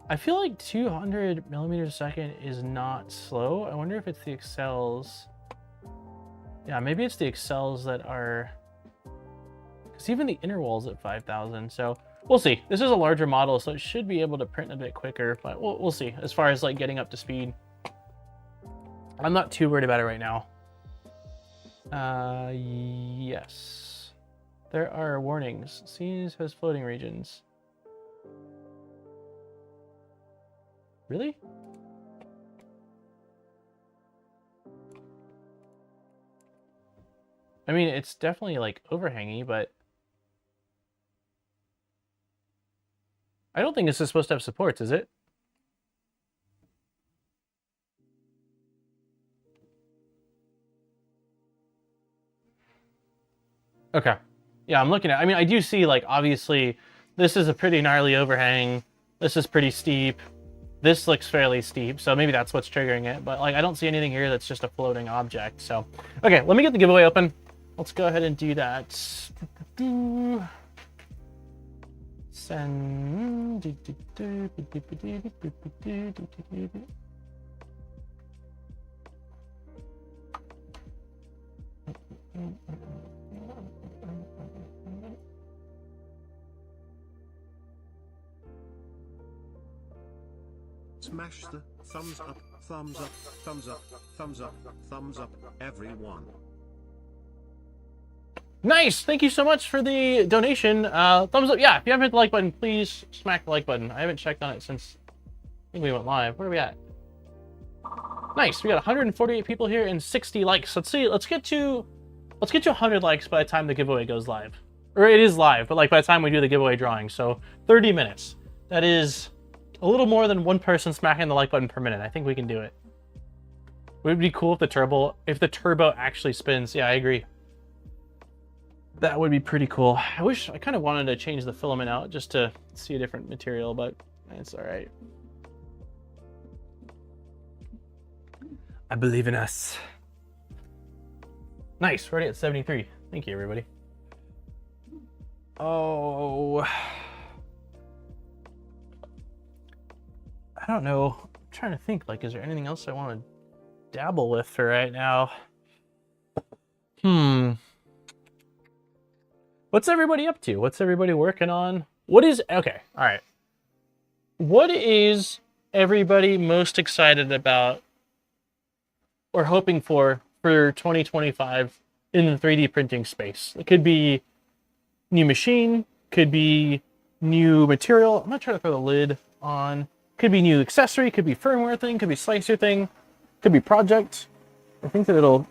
I feel like 200 millimeters a second is not slow. I wonder if it's the accels. Yeah, maybe it's the accels that are, because even the inner wall's at 5,000. So we'll see. This is a larger model, so it should be able to print a bit quicker, but we'll see. As far as like getting up to speed, I'm not too worried about it right now. Yes, there are warnings. Scenes has floating regions. Really? I mean, it's definitely like overhangy, but I don't think this is supposed to have supports, is it? Okay. Yeah, I'm looking at, I mean, I do see like, obviously this is a pretty gnarly overhang. This is pretty steep. This looks fairly steep, so maybe that's what's triggering it. But like, I don't see anything here that's just a floating object. So, okay, let me get the giveaway open. Let's go ahead and do that. Send. Smash the thumbs up, thumbs up, thumbs up, thumbs up, thumbs up, everyone. Nice! Thank you so much for the donation. Thumbs up. Yeah, if you haven't hit the like button, please smack the like button. I haven't checked on it since I think we went live. Where are we at? Nice. We got 148 people here and 60 likes. Let's see. Let's get to 100 likes by the time the giveaway goes live. Or it is live, but like by the time we do the giveaway drawing. So 30 minutes. That is a little more than one person smacking the like button per minute. I think we can do it. Would it be cool if the turbo actually spins? Yeah, I agree. That would be pretty cool. I kind of wanted to change the filament out just to see a different material, but it's all right. I believe in us. Nice, we're already at 73. Thank you, everybody. Oh, I don't know. I'm trying to think, like, is there anything else I want to dabble with for right now? What's everybody up to? What's everybody working on? Okay, all right. What is everybody most excited about or hoping for 2025 in the 3D printing space? It could be new machine, could be new material. I'm not trying to throw the lid on. Could be new accessory, could be firmware thing, could be slicer thing, could be project. I think that it'll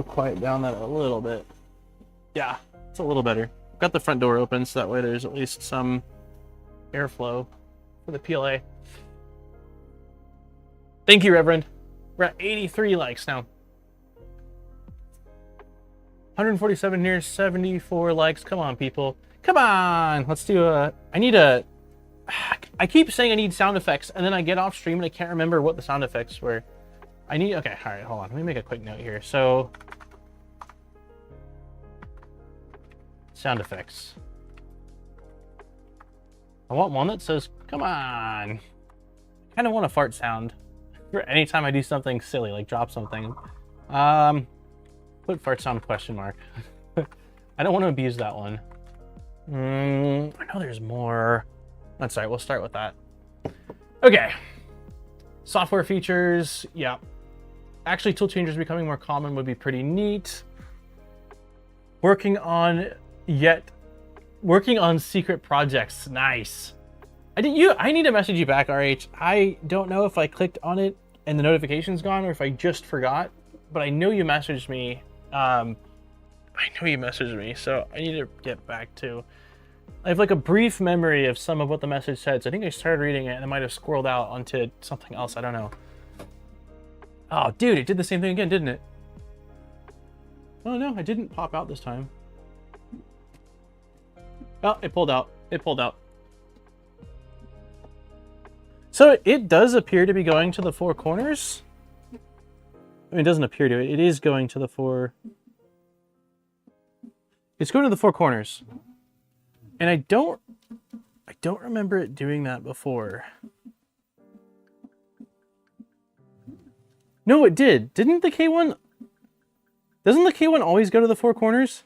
quiet down that a little bit. Yeah, it's a little better. Got the front door open so that way there's at least some airflow for the PLA. Thank you, Reverend. We're at 83 likes now. 147 here, 74 likes. Come on, people. Come on. Let's do I keep saying I need sound effects, and then I get off stream and I can't remember what the sound effects were. Okay, all right, hold on. Let me make a quick note here. So, sound effects. I want one that says, come on. I kind of want a fart sound for anytime I do something silly, like drop something. Put fart sound question mark. I don't want to abuse that one. I know there's more. That's all right, we'll start with that. Okay. Software features, yeah. Actually, tool changers becoming more common would be pretty neat. Working on secret projects, nice. I need to message you back, RH. I don't know if I clicked on it and the notification's gone or if I just forgot, but I know you messaged me. So I need to get back to. I have like a brief memory of some of what the message said, so I think I started reading it and I might have scrolled out onto something else. I don't know. Oh, dude, it did the same thing again, didn't it? Oh no, I didn't pop out this time. Oh, it pulled out. It pulled out. So it does appear to be going to the four corners. I mean, it doesn't appear to. It is going to the four. It's going to the four corners. And I don't remember it doing that before. No, it did. Didn't the K1... Doesn't the K1 always go to the four corners?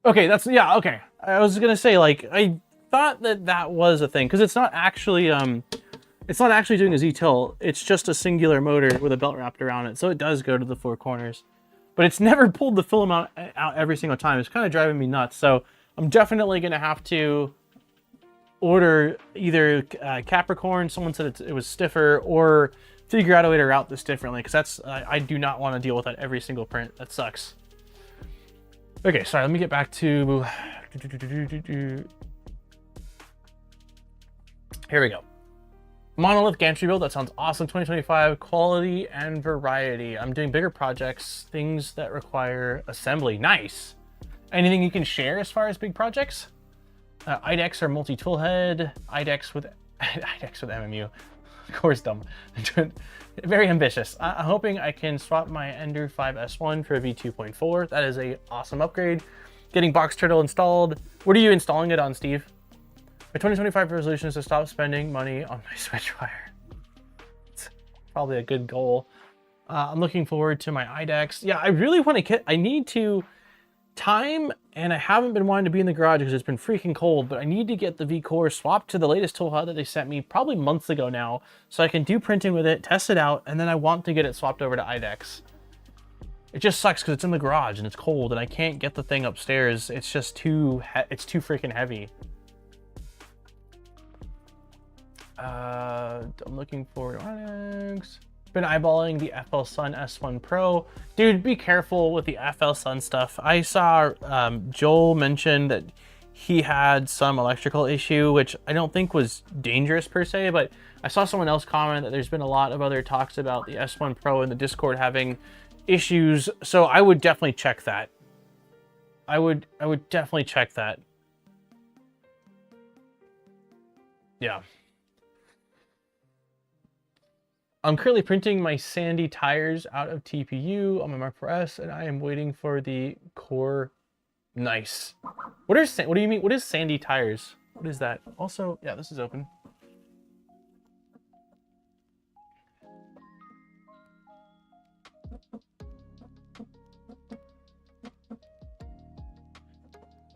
Okay, that's... Yeah, okay. I was gonna say, like, I thought that was a thing, because it's not actually doing a Z-tilt. It's just a singular motor with a belt wrapped around it, so it does go to the four corners. But it's never pulled the film out every single time. It's kind of driving me nuts. So I'm definitely going to have to order either Capricorn, someone said it was stiffer, or figure out a way to route this differently, because that's I do not want to deal with that every single print. That sucks. Okay, sorry, let me get back to... Here we go. Monolith gantry build, that sounds awesome. 2025, quality and variety. I'm doing bigger projects, things that require assembly. Nice. Anything you can share as far as big projects? IDEX or multi-tool head. IDEX with MMU. Of course, dumb. Very ambitious. I'm hoping I can swap my Ender 5 S1 for a V2.4. That is a awesome upgrade. Getting Box Turtle installed. What are you installing it on, Steve? My 2025 resolution is to stop spending money on my Switchfire. It's probably a good goal. I'm looking forward to my IDEX. Yeah, I really want to get... I need to... Time, and I haven't been wanting to be in the garage because it's been freaking cold, but I need to get the V-Core swapped to the latest tool hut that they sent me probably months ago now, so I can do printing with it, test it out, and then I want to get it swapped over to IDEX. It just sucks because it's in the garage and it's cold, and I can't get the thing upstairs. It's just too... It's too freaking heavy. I'm looking forward to IDEX. Been eyeballing the FL Sun S1 Pro. Dude, be careful with the FL Sun stuff. I saw Joel mention that he had some electrical issue, which I don't think was dangerous per se, but I saw someone else comment that there's been a lot of other talks about the S1 Pro in the Discord having issues, so I would definitely check that. I would definitely check that. Yeah. I'm currently printing my Sandy tires out of TPU on my Mark 4S, and I am waiting for the core. Nice. What do you mean? What is Sandy tires? What is that? Also, yeah, this is open.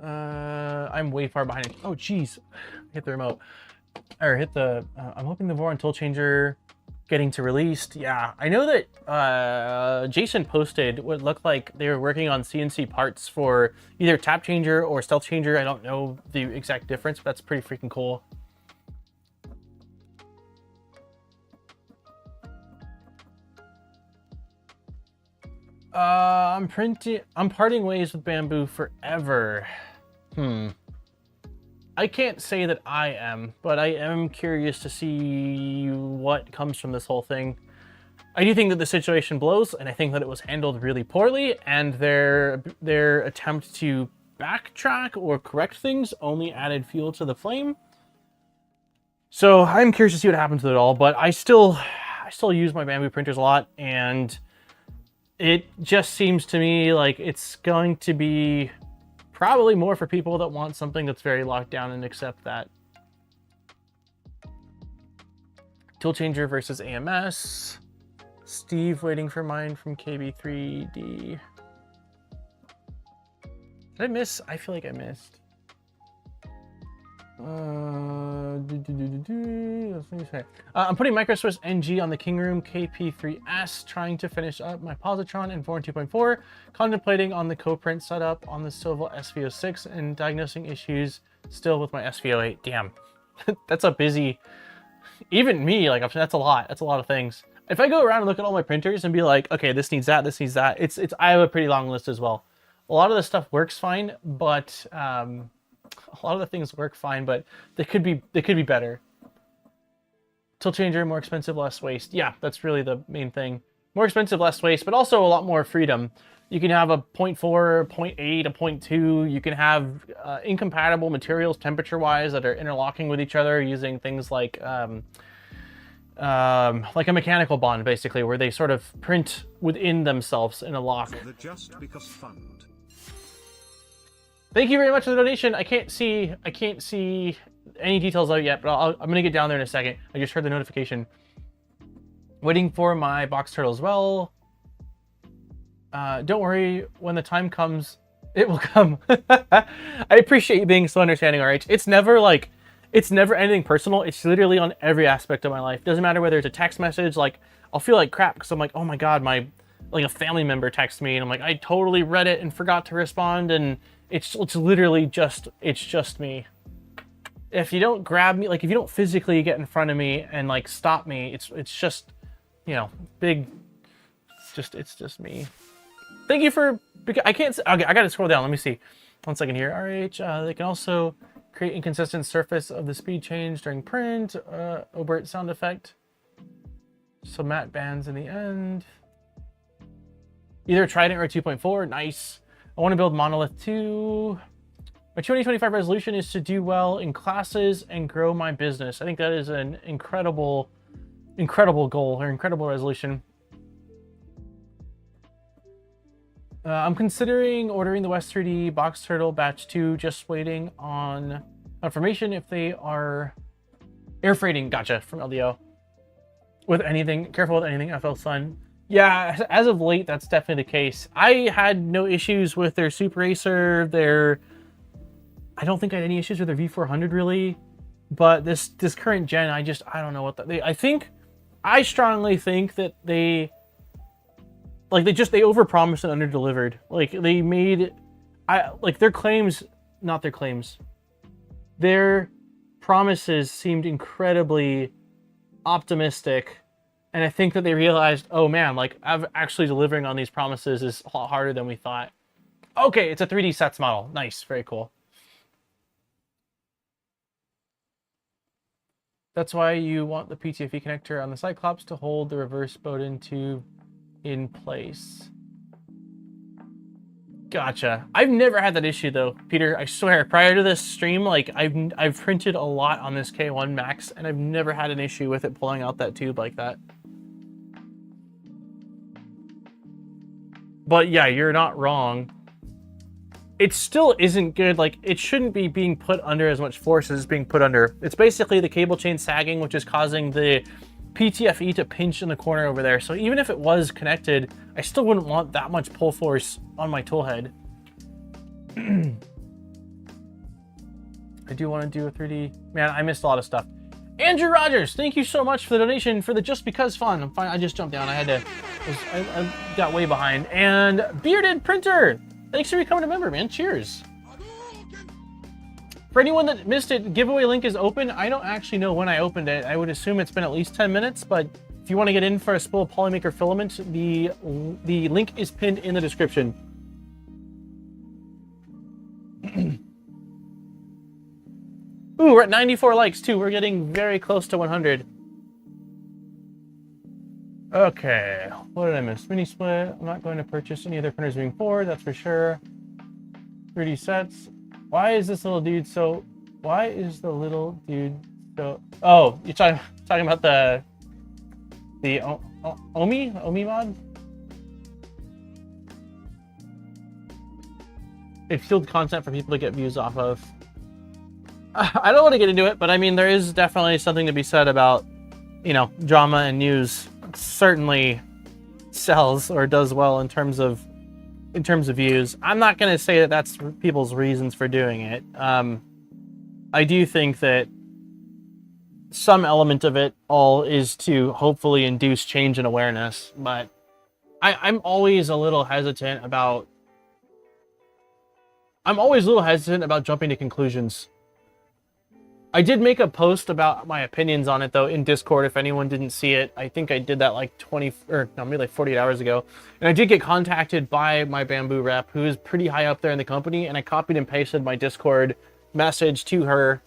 I'm way far behind. Oh, geez. Hit the remote. Or hit the... I'm hoping the Voron tool changer getting to released. Yeah, I know that Jason posted what looked like they were working on CNC parts for either tap changer or stealth changer. I don't know the exact difference, but that's pretty freaking cool. I'm parting ways with Bamboo forever. I can't say that I am, but I am curious to see what comes from this whole thing. I do think that the situation blows, and I think that it was handled really poorly, and their attempt to backtrack or correct things only added fuel to the flame. So I'm curious to see what happens with it all, but I still use my Bamboo printers a lot, and it just seems to me like it's going to be probably more for people that want something that's very locked down and accept that. Tool changer versus AMS. Steve waiting for mine from KB3D. Did I miss? I feel like I missed. I'm putting Micro Swiss NG on the King Room KP3S, trying to finish up my positron in 4 and 2.4, contemplating on the co-print setup on the Silva SV06, and diagnosing issues still with my SV08. Damn, that's a busy, even me, like that's a lot. That's a lot of things. If I go around and look at all my printers and be like, okay, this needs that, this needs that, I have a pretty long list as well. A lot of the stuff works fine, but a lot of the things work fine, but they could be better. Tilt changer, more expensive, less waste. Yeah, that's really the main thing. More expensive, less waste, but also a lot more freedom. You can have a 0.4, 0.8, a 0.2. You can have incompatible materials temperature-wise that are interlocking with each other using things like a mechanical bond, basically, where they sort of print within themselves in a lock. For the Just Because Fund. Thank you very much for the donation. I can't see any details of it yet, but I'm gonna get down there in a second. I just heard the notification. Waiting for my box turtle as well. Don't worry, when the time comes, it will come. I appreciate you being so understanding, RH. It's never anything personal. It's literally on every aspect of my life. Doesn't matter whether it's a text message, like I'll feel like crap because I'm like, oh my God, like a family member texts me and I'm like, I totally read it and forgot to respond, and it's literally just me. If you don't grab me, like if you don't physically get in front of me and like stop me, it's just, you know, big, it's just me. Thank you for, I can't, okay, I gotta scroll down, let me see. 1 second here. RH, they can also create inconsistent surface of the speed change during print, Obert sound effect. Some matte bands in the end. Either Trident or 2.4, nice. I want to build Monolith 2. My 2025 resolution is to do well in classes and grow my business. I think that is an incredible goal, or incredible resolution. I'm considering ordering the West 3D Box Turtle Batch 2, just waiting on confirmation if they are air freighting. Gotcha, from LDO. With anything, careful with anything FL Sun. Yeah, as of late, that's definitely the case. I had no issues with their Super Racer, I don't think I had any issues with their V400 really, but this current gen, I don't know what I strongly think that they overpromised and underdelivered. Like they made, their promises seemed incredibly optimistic. And I think that they realized, oh man, like actually delivering on these promises is a lot harder than we thought. Okay, it's a 3D sets model. Nice, very cool. That's why you want the PTFE connector on the Cyclops to hold the reverse Bowden tube in place. Gotcha. I've never had that issue though, Peter. I swear, prior to this stream, like I've printed a lot on this K1 Max, and I've never had an issue with it pulling out that tube like that. But yeah, you're not wrong. It still isn't good. Like, it shouldn't be being put under as much force as it's being put under. It's basically the cable chain sagging, which is causing the PTFE to pinch in the corner over there. So even if it was connected, I still wouldn't want that much pull force on my tool head. I do want to do a 3D. Man, I missed a lot of stuff. Andrew Rogers, thank you so much for the donation for the Just Because Fun. I'm fine. I just jumped down. I got way behind. And Bearded Printer, thanks for becoming a member, man. Cheers. For anyone that missed it, giveaway link is open. I don't actually know when I opened it. I would assume it's been at least 10 minutes, but if you want to get in for a spool of Polymaker filament, the link is pinned in the description. Ooh, we're at 94 likes too. We're getting very close to 100. Okay, what did I miss? Mini split. I'm not going to purchase any other printers moving forward, that's for sure. 3D sets. Why is this little dude so... Why is the little dude so... Oh, you're talking about the Omi mod? It fueled content for people to get views off of. I don't want to get into it, but I mean, there is definitely something to be said about, you know, drama and news. Certainly sells or does well in terms of views. I'm not going to say that that's people's reasons for doing it. I do think that some element of it all is to hopefully induce change and awareness, but I'm always a little hesitant about jumping to conclusions. I did make a post about my opinions on it though in Discord if anyone didn't see it. I think I did that like maybe like 48 hours ago. And I did get contacted by my Bamboo rep who is pretty high up there in the company, and I copied and pasted my Discord message to her.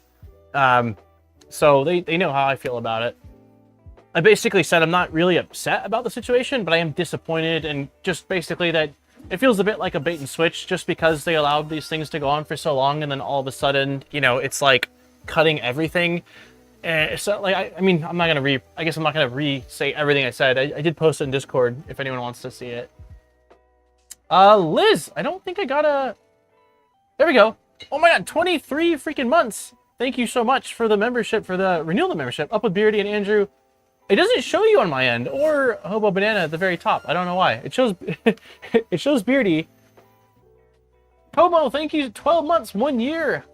So they know how I feel about it. I basically said I'm not really upset about the situation, but I am disappointed, and just basically that it feels a bit like a bait and switch just because they allowed these things to go on for so long, and then all of a sudden, you know, it's like cutting everything. So like, I mean, I'm not going to re-say everything I said. I did post it in Discord if anyone wants to see it. Liz, I don't think I got a... There we go. Oh my god, 23 freaking months. Thank you so much for the membership, for the renewal of the membership. Up with Beardy and Andrew. It doesn't show you on my end, or Hobo Banana at the very top. I don't know why. It shows it shows Beardy. Hobo, thank you. 12 months, 1 year.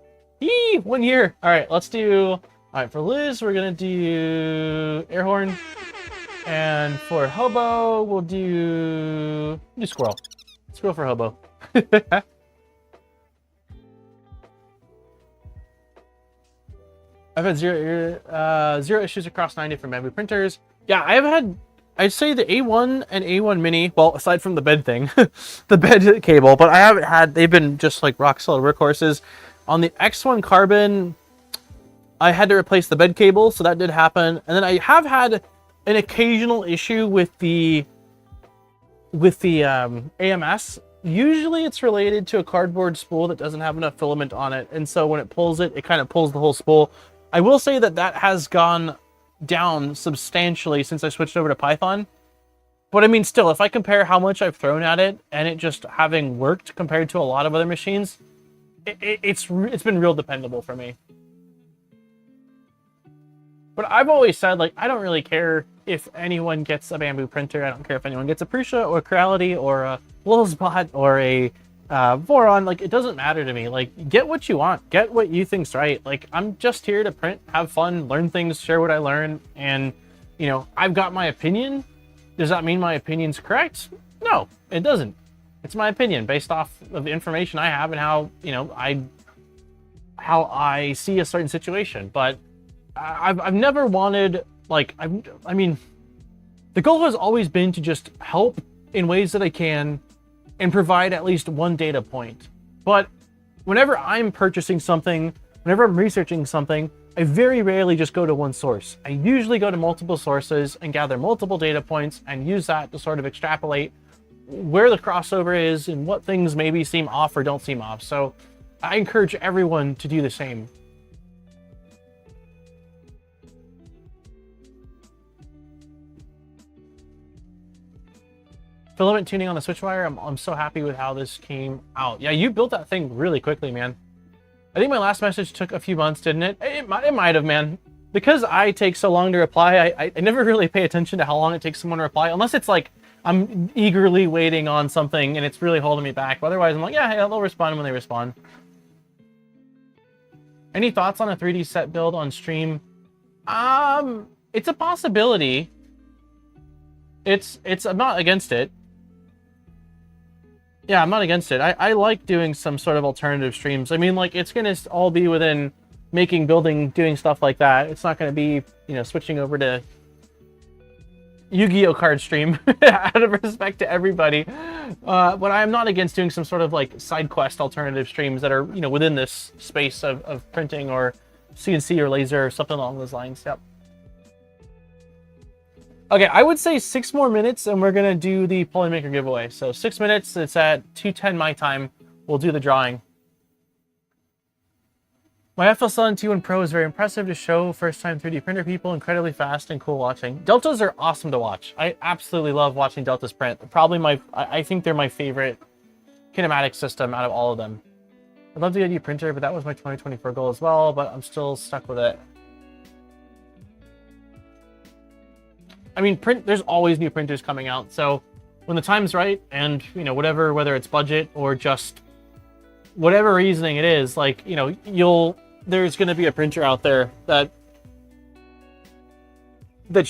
Yee, 1 year. All right, let's do... All right, for Liz, we're going to do air horn. And for Hobo, we'll do squirrel. Squirrel for Hobo. I've had zero issues across 9 different Bamboo printers. Yeah, I'd say the A1 and A1 Mini, well, aside from the bed thing, the bed cable, but I haven't had, they've been just like rock solid workhorses. On the X1 Carbon, I had to replace the bed cable, so that did happen. And then I have had an occasional issue with the AMS. Usually it's related to a cardboard spool that doesn't have enough filament on it, and so when it pulls it, it kind of pulls the whole spool. I will say that that has gone down substantially since I switched over to Python. But I mean, still, if I compare how much I've thrown at it and it just having worked compared to a lot of other machines, it's been real dependable for me. But I've always said, like, I don't really care if anyone gets a Bamboo printer. I don't care if anyone gets a Prusa or a Creality or a Lilspot or a Voron. Like, it doesn't matter to me. Like, get what you want. Get what you think's right. Like, I'm just here to print, have fun, learn things, share what I learn. And, you know, I've got my opinion. Does that mean my opinion's correct? No, it doesn't. It's my opinion based off of the information I have and how, you know, how I see a certain situation. But I've never wanted, like, I mean, the goal has always been to just help in ways that I can and provide at least one data point. But whenever I'm purchasing something, whenever I'm researching something, I very rarely just go to one source. I usually go to multiple sources and gather multiple data points and use that to sort of extrapolate where the crossover is and what things maybe seem off or don't seem off. So I encourage everyone to do the same. Filament tuning on the switchwire. I'm so happy with how this came out. Yeah, you built that thing really quickly, man. I think my last message took a few months, didn't it? It might have, man. Because I take so long to reply, I never really pay attention to how long it takes someone to reply, unless it's like I'm eagerly waiting on something and it's really holding me back. But otherwise, I'm like, yeah, they'll respond when they respond. Any thoughts on a 3D set build on stream? It's a possibility. I'm not against it. Yeah, I'm not against it. I like doing some sort of alternative streams. I mean, like, it's going to all be within making, building, doing stuff like that. It's not going to be, you know, switching over to Yu-Gi-Oh card stream out of respect to everybody. But I'm not against doing some sort of, like, side quest alternative streams that are, you know, within this space of printing or CNC or laser or something along those lines. Yep. Okay, I would say 6 more minutes and we're going to do the Polymaker giveaway. So 6 minutes, it's at 2:10 my time. We'll do the drawing. My FL7 T1 Pro is very impressive to show first-time 3D printer people, incredibly fast and cool watching. Deltas are awesome to watch. I absolutely love watching Deltas print. Probably I think they're my favorite kinematic system out of all of them. I'd love to get a new printer, but that was my 2024 goal as well, but I'm still stuck with it. I mean, there's always new printers coming out, so when the time's right and, you know, whether it's budget or just whatever reasoning it is, like, you know, there's going to be a printer out there that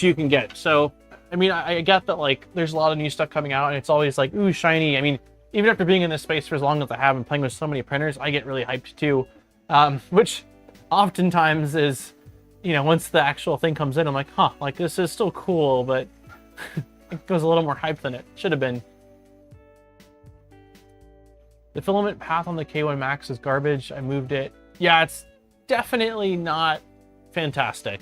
you can get. So, I mean, I get that, like, there's a lot of new stuff coming out and it's always like, ooh, shiny. I mean, even after being in this space for as long as I have and playing with so many printers, I get really hyped too. Which oftentimes is, you know, once the actual thing comes in, I'm like, huh, like, this is still cool, but it goes a little more hype than it should have been. The filament path on the K1 Max is garbage. I moved it. Yeah, it's definitely not fantastic.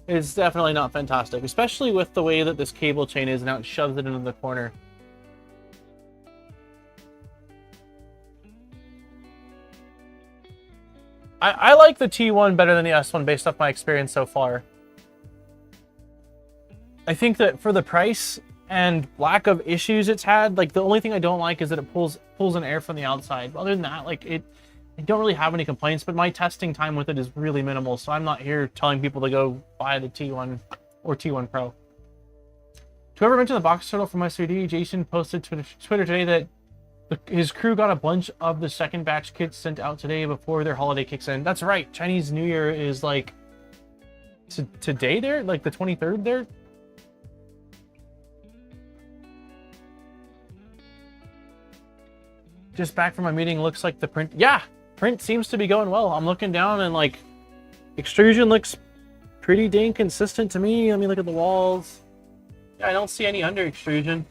It's definitely not fantastic, especially with the way that this cable chain is and how it shoves it into the corner. I like the T1 better than the S1 based off my experience so far. I think that for the price and lack of issues it's had, like, the only thing I don't like is that it pulls in air from the outside. But other than that, like, I don't really have any complaints, but my testing time with it is really minimal, so I'm not here telling people to go buy the T1 or T1 Pro. Whoever mentioned the box turtle from SRD, Jason posted to Twitter today that his crew got a bunch of the second batch kits sent out today before their holiday kicks in. That's right, Chinese New Year is like today there, like the 23rd there. Just back from my meeting, looks like the print, yeah, print seems to be going well. I'm looking down and, like, extrusion looks pretty dang consistent to me. Let me look at the walls. Yeah, I don't see any under extrusion.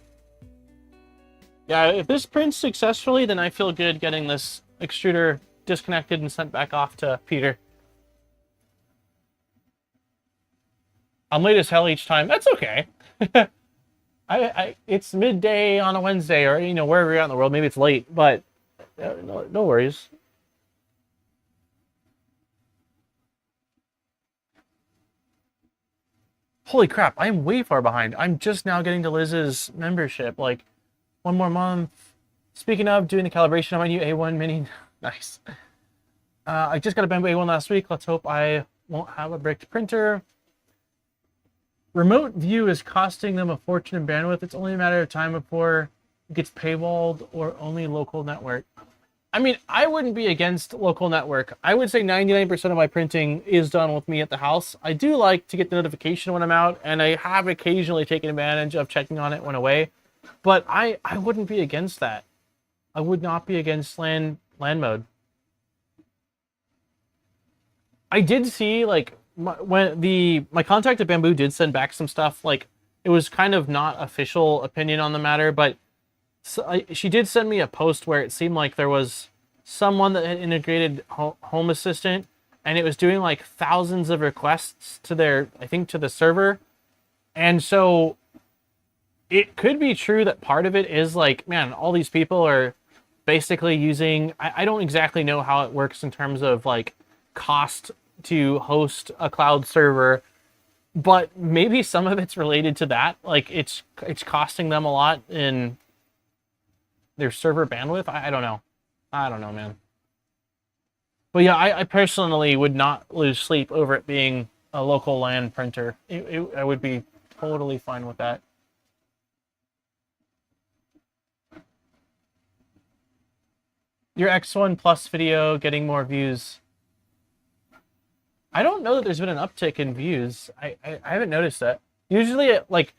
Yeah, if this prints successfully, then I feel good getting this extruder disconnected and sent back off to Peter. I'm late as hell each time. That's okay. It's midday on a Wednesday, or, you know, wherever you're at in the world, maybe it's late, but no worries. Holy crap, I am way far behind. I'm just now getting to Liz's membership. Like, one more month. Speaking of doing the calibration on my new A1 Mini, nice. I just got a Bamboo A1 last week. Let's hope I won't have a bricked printer. Remote view is costing them a fortune in bandwidth. It's only a matter of time before it gets paywalled or only local network. I mean, I wouldn't be against local network. I would say 99% of my printing is done with me at the house. I do like to get the notification when I'm out, and I have occasionally taken advantage of checking on it when away. But I wouldn't be against that. I would not be against LAN mode. I did see, like, when my contact at Bamboo did send back some stuff. Like, it was kind of not official opinion on the matter, but she did send me a post where it seemed like there was someone that had integrated Home Assistant, and it was doing like thousands of requests to their, I think, to the server. And so it could be true that part of it is like, man, all these people are basically using, I don't exactly know how it works in terms of like cost to host a cloud server, but maybe some of it's related to that. Like, it's costing them a lot in their server bandwidth. I don't know. I don't know, man. But yeah, I personally would not lose sleep over it being a local LAN printer. I would be totally fine with that. Your X1 Plus video getting more views. I don't know that there's been an uptick in views. I haven't noticed that. Usually, like,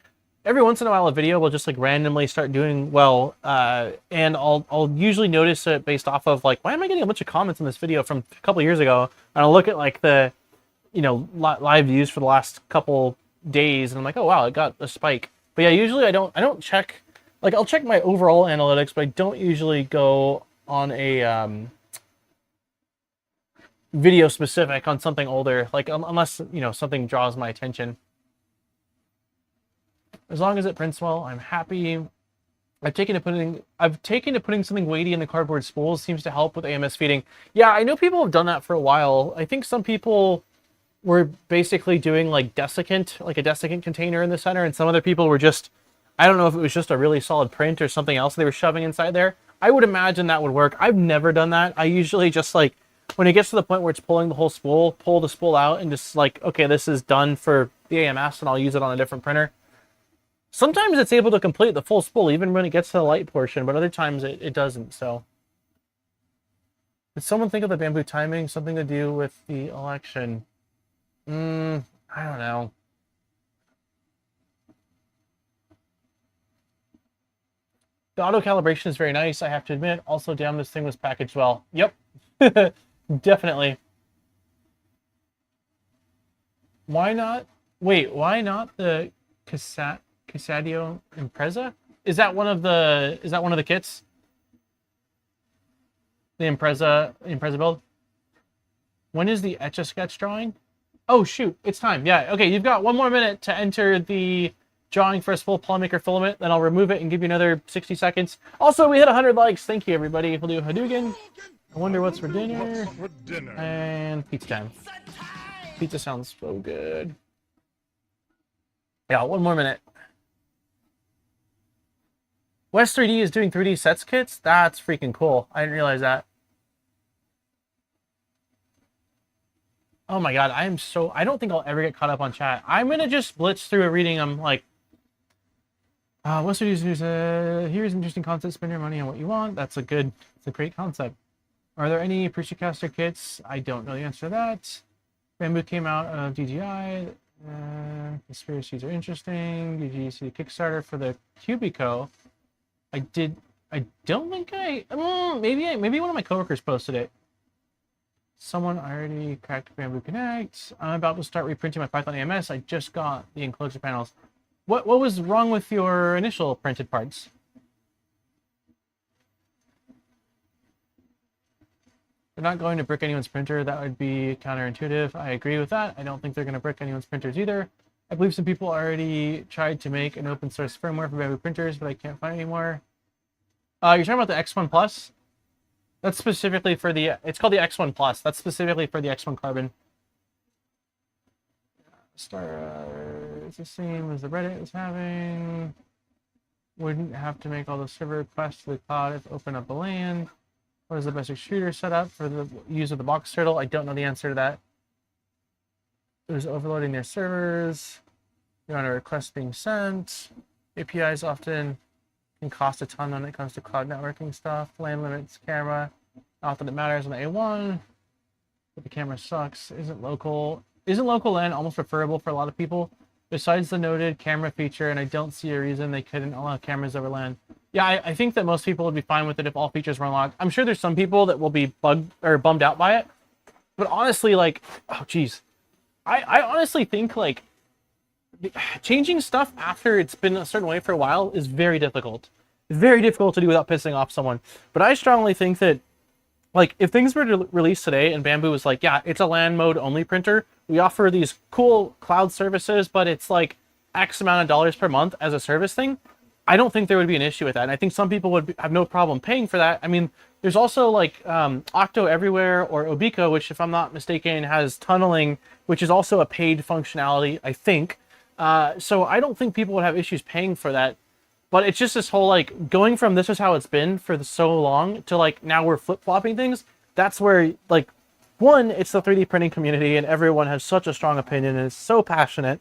every once in a while, a video will just like randomly start doing well, and I'll usually notice it based off of like, why am I getting a bunch of comments on this video from a couple years ago? And I'll look at like the, you know, live views for the last couple days, and I'm like, oh wow, it got a spike. But yeah, usually I don't check. Like, I'll check my overall analytics, but I don't usually go on a video specific on something older, like unless, you know, something draws my attention. As long as it prints well, I'm happy. I've taken to putting something weighty in the cardboard spools. Seems to help with AMS feeding. Yeah, I know people have done that for a while. I think some people were basically doing like desiccant, like a desiccant container in the center, and some other people were just, I don't know if it was just a really solid print or something else they were shoving inside there. I would imagine that would work. I've never done that. I usually just, like, when it gets to the point where it's pulling the whole spool, pull the spool out and just like, okay, this is done for the AMS and I'll use it on a different printer. Sometimes it's able to complete the full spool even when it gets to the light portion, but other times it doesn't, so. Did someone think of the bamboo timing? Something to do with the election? I don't know. The auto calibration is very nice, I have to admit. Also, damn, this thing was packaged well. Yep. Definitely. Why not? Wait, why not the Casadio Impreza? Is that one of the kits? The Impreza build? When is the Etch-a-Sketch drawing? Oh shoot, it's time. Yeah, okay, you've got 1 more minute to enter the drawing for a full Polymaker filament, then I'll remove it and give you another 60 seconds. Also, we hit 100 likes. Thank you, everybody. We'll do Hadouken. I wonder what's for dinner. And pizza time. Pizza sounds so good. Yeah, 1 more minute. West 3D is doing 3D sets kits? That's freaking cool. I didn't realize that. Oh my god, I don't think I'll ever get caught up on chat. I'm gonna just blitz through a reading. I'm like, West 3D is here's an interesting concept, spend your money on what you want. It's a great concept. Are there any Appreciacaster kits? I don't know the answer to that. Bamboo came out of DGI. Conspiracies are interesting. Did you see the Kickstarter for the Cubico? I don't think maybe one of my coworkers posted it. Someone already cracked Bamboo Connect. I'm about to start reprinting my Python AMS. I just got the enclosure panels. What was wrong with your initial printed parts? They're not going to brick anyone's printer. That would be counterintuitive. I agree with that. I don't think they're going to brick anyone's printers either. I believe some people already tried to make an open source firmware for Bamboo printers, but I can't find any more. You're talking about the X1 Plus? That's specifically for the, it's called the X1 Plus. That's specifically for the X1 Carbon. It's the same as the Reddit is having. Wouldn't have to make all the server requests to the cloud if open up a LAN. What is the best extruder setup for the use of the box turtle? I don't know the answer to that. It was overloading their servers. You're on a request being sent. APIs often can cost a ton when it comes to cloud networking stuff. LAN limits, camera. Not that it matters on the A1. But the camera sucks. Isn't local LAN almost preferable for a lot of people? Besides the noted camera feature, and I don't see a reason they couldn't allow cameras over LAN. Yeah, I think that most people would be fine with it if all features were unlocked. I'm sure there's some people that will be bugged or bummed out by it. But honestly, like, oh geez. I honestly think like changing stuff after it's been a certain way for a while is very difficult. It's very difficult to do without pissing off someone. But I strongly think that like if things were to release today and Bamboo was like, yeah, it's a LAN mode only printer. We offer these cool cloud services, but it's like X amount of dollars per month as a service thing. I don't think there would be an issue with that. And I think some people would have no problem paying for that. I mean, there's also like Octo Everywhere or Obico, which if I'm not mistaken has tunneling, which is also a paid functionality, I think. So I don't think people would have issues paying for that. But it's just this whole like going from this is how it's been for so long to like now we're flip-flopping things. That's where like one, it's the 3D printing community and everyone has such a strong opinion and is so passionate.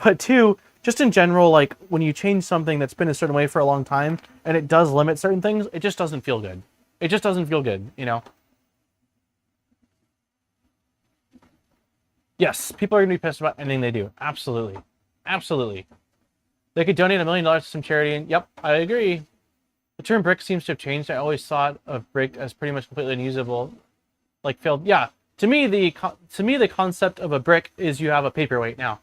But two, just in general, like when you change something that's been a certain way for a long time and it does limit certain things, it just doesn't feel good. It just doesn't feel good, you know? Yes, people are going to be pissed about anything they do. Absolutely. Absolutely. They could donate $1 million to some charity. And, yep, I agree. The term brick seems to have changed. I always thought of brick as pretty much completely unusable. Like failed. Yeah. To me, the concept of a brick is you have a paperweight now.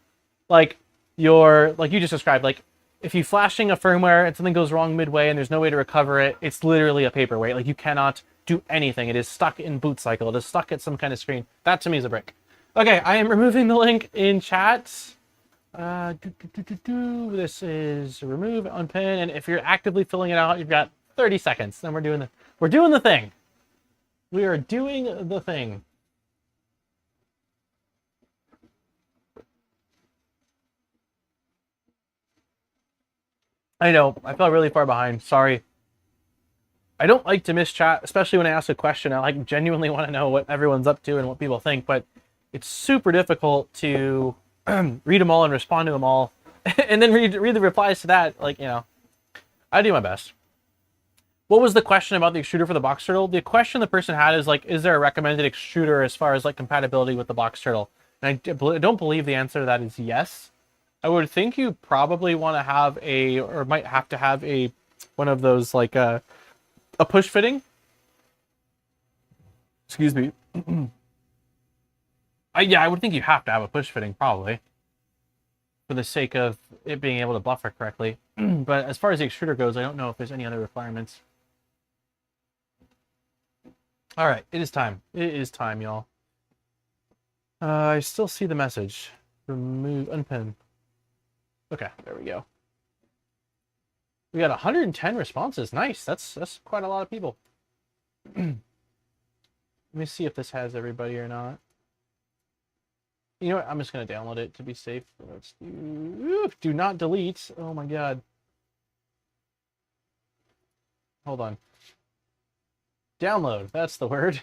Like like you just described, like if you flashing a firmware and something goes wrong midway and there's no way to recover it, it's literally a paperweight. Like you cannot do anything. It is stuck in boot cycle. It is stuck at some kind of screen. That to me is a brick. Okay, I am removing the link in chat. This is remove, unpin, and if you're actively filling it out, you've got 30 seconds. Then we're doing the thing. We are doing the thing. I know, I fell really far behind. Sorry. I don't like to miss chat, especially when I ask a question. I like genuinely want to know what everyone's up to and what people think, but it's super difficult to read them all and respond to them all and then read the replies to that. Like, you know, I do my best. What was the question about the extruder for the box turtle? The question the person had is like, is there a recommended extruder as far as like compatibility with the box turtle? And I don't believe the answer to that is yes. I would think you probably want to have a, or might have to have a, one of those like a push fitting. Excuse me. Yeah, I would think you have to have a push fitting probably, for the sake of it being able to buffer correctly. But as far as the extruder goes, I don't know if there's any other requirements. All right, it is time. It is time, y'all. I still see the message. Remove, unpin. Okay, there we go. We got 110 responses. Nice. That's quite a lot of people. Let me see if this has everybody or not. You know what? I'm just gonna download it to be safe. Let's do not delete. Oh my god. Hold on. Download. That's the word.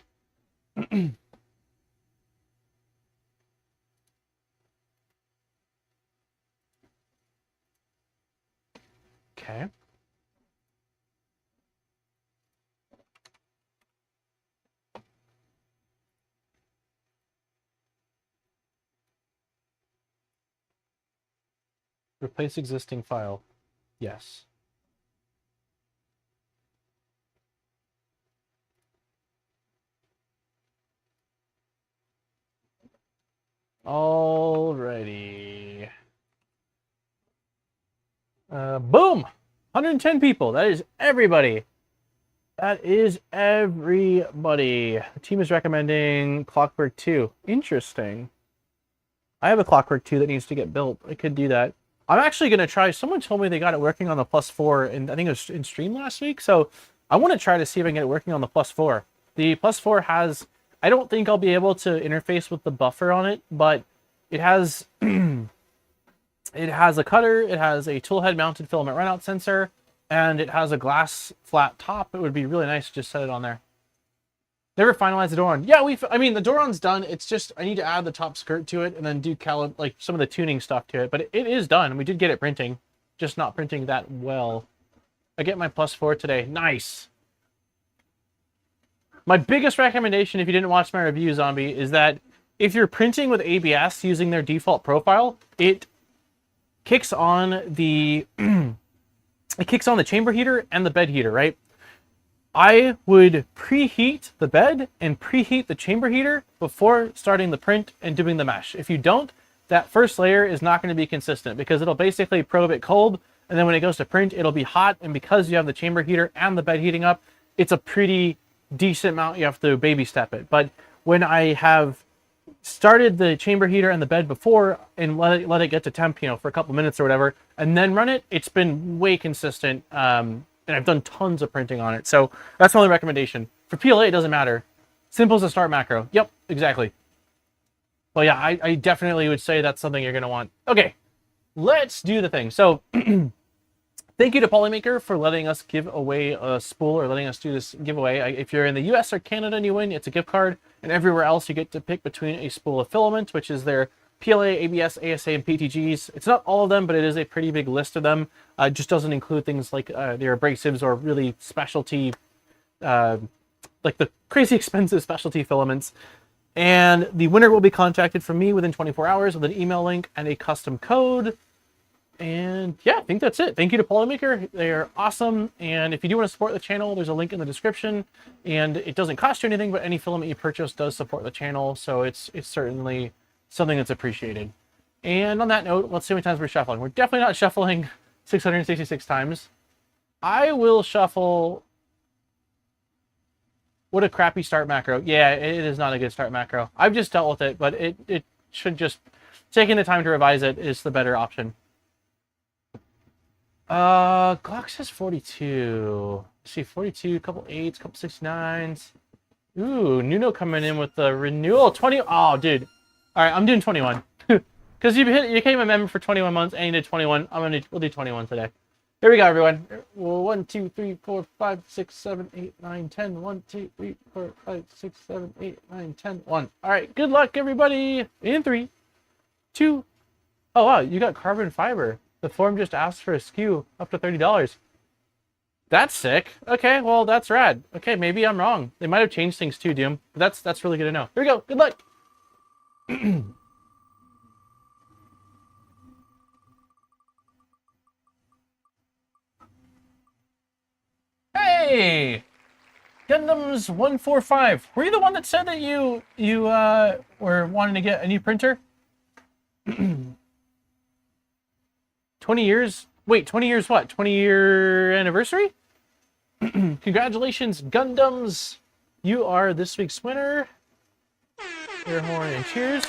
Okay. Replace existing file. Yes. Alrighty. Boom! 110 people. That is everybody. That is everybody. The team is recommending Clockwork 2. Interesting. I have a Clockwork 2 that needs to get built. I could do that. I'm actually going to try. Someone told me they got it working on the Plus 4, and I think it was in stream last week. So I want to try to see if I can get it working on the Plus 4. The Plus 4 has, I don't think I'll be able to interface with the buffer on it, but it has, it has a cutter, it has a tool head mounted filament runout sensor, and it has a glass flat top. It would be really nice to just set it on there. Never finalized the Doron. Yeah, I mean, the Doron's done. It's just, I need to add the top skirt to it and then do like some of the tuning stuff to it. But it is done. We did get it printing, just not printing that well. I get my Plus 4 today. Nice. My biggest recommendation, if you didn't watch my review, Zombie, is that if you're printing with ABS using their default profile, it kicks on the it kicks on the chamber heater and the bed heater, right? I would preheat the bed and preheat the chamber heater before starting the print and doing the mesh. If you don't, that first layer is not going to be consistent because it'll basically probe it cold, and then when it goes to print, it'll be hot, and because you have the chamber heater and the bed heating up, it's a pretty decent amount. You have to baby step it. But when I have started the chamber heater and the bed before and let it get to temp, you know, for a couple minutes or whatever, and then run it, it's been way consistent. And I've done tons of printing on it. So that's my only recommendation. For PLA, it doesn't matter. Simple as a start macro. Yep, exactly. Well, yeah, I definitely would say that's something you're going to want. Okay, let's do the thing. So thank you to Polymaker for letting us give away a spool, or letting us do this giveaway. If you're in the US or Canada and you win, it's a gift card. And everywhere else, you get to pick between a spool of filament, which is their PLA, ABS, ASA, and PTGs. It's not all of them, but it is a pretty big list of them. It just doesn't include things like their abrasives or really specialty, like the crazy expensive specialty filaments. And the winner will be contacted from me within 24 hours with an email link and a custom code. And yeah, I think that's it. Thank you to Polymaker. They're awesome. And if you do want to support the channel, there's a link in the description. And it doesn't cost you anything, but any filament you purchase does support the channel. So it's certainly something that's appreciated. And on that note, let's see how many times we're shuffling. We're definitely not shuffling 666 times. I will shuffle. What a crappy start macro. Yeah, it is not a good start macro. I've just dealt with it, but it should just, taking the time to revise it is the better option. Glock says 42. Let's see, 42, couple 8s, couple 69s. Ooh, Nuno coming in with the renewal. 20. Oh, dude. All right, I'm doing 21. Because you became a member for 21 months and you did 21. We'll do 21 today. Here we go, everyone. 1, 2, 3, 4, 5, 6, 7, 8, 9, 10. 1, 2, 3, 4, 5, 6, 7, 8, 9, 10. 1. All right, good luck, everybody. In 3, 2. Oh, wow, you got carbon fiber. The forum just asked for a SKU up to $30. That's sick. Okay, well, that's rad. Okay, maybe I'm wrong. They might have changed things too, Doom. But that's really good to know. Here we go. Good luck. Hey! Gundams 145. Were you the one that said that you were wanting to get a new printer? 20 years? Wait, 20 years what? 20-year anniversary? Congratulations, Gundams! You are this week's winner. Air horn and cheers.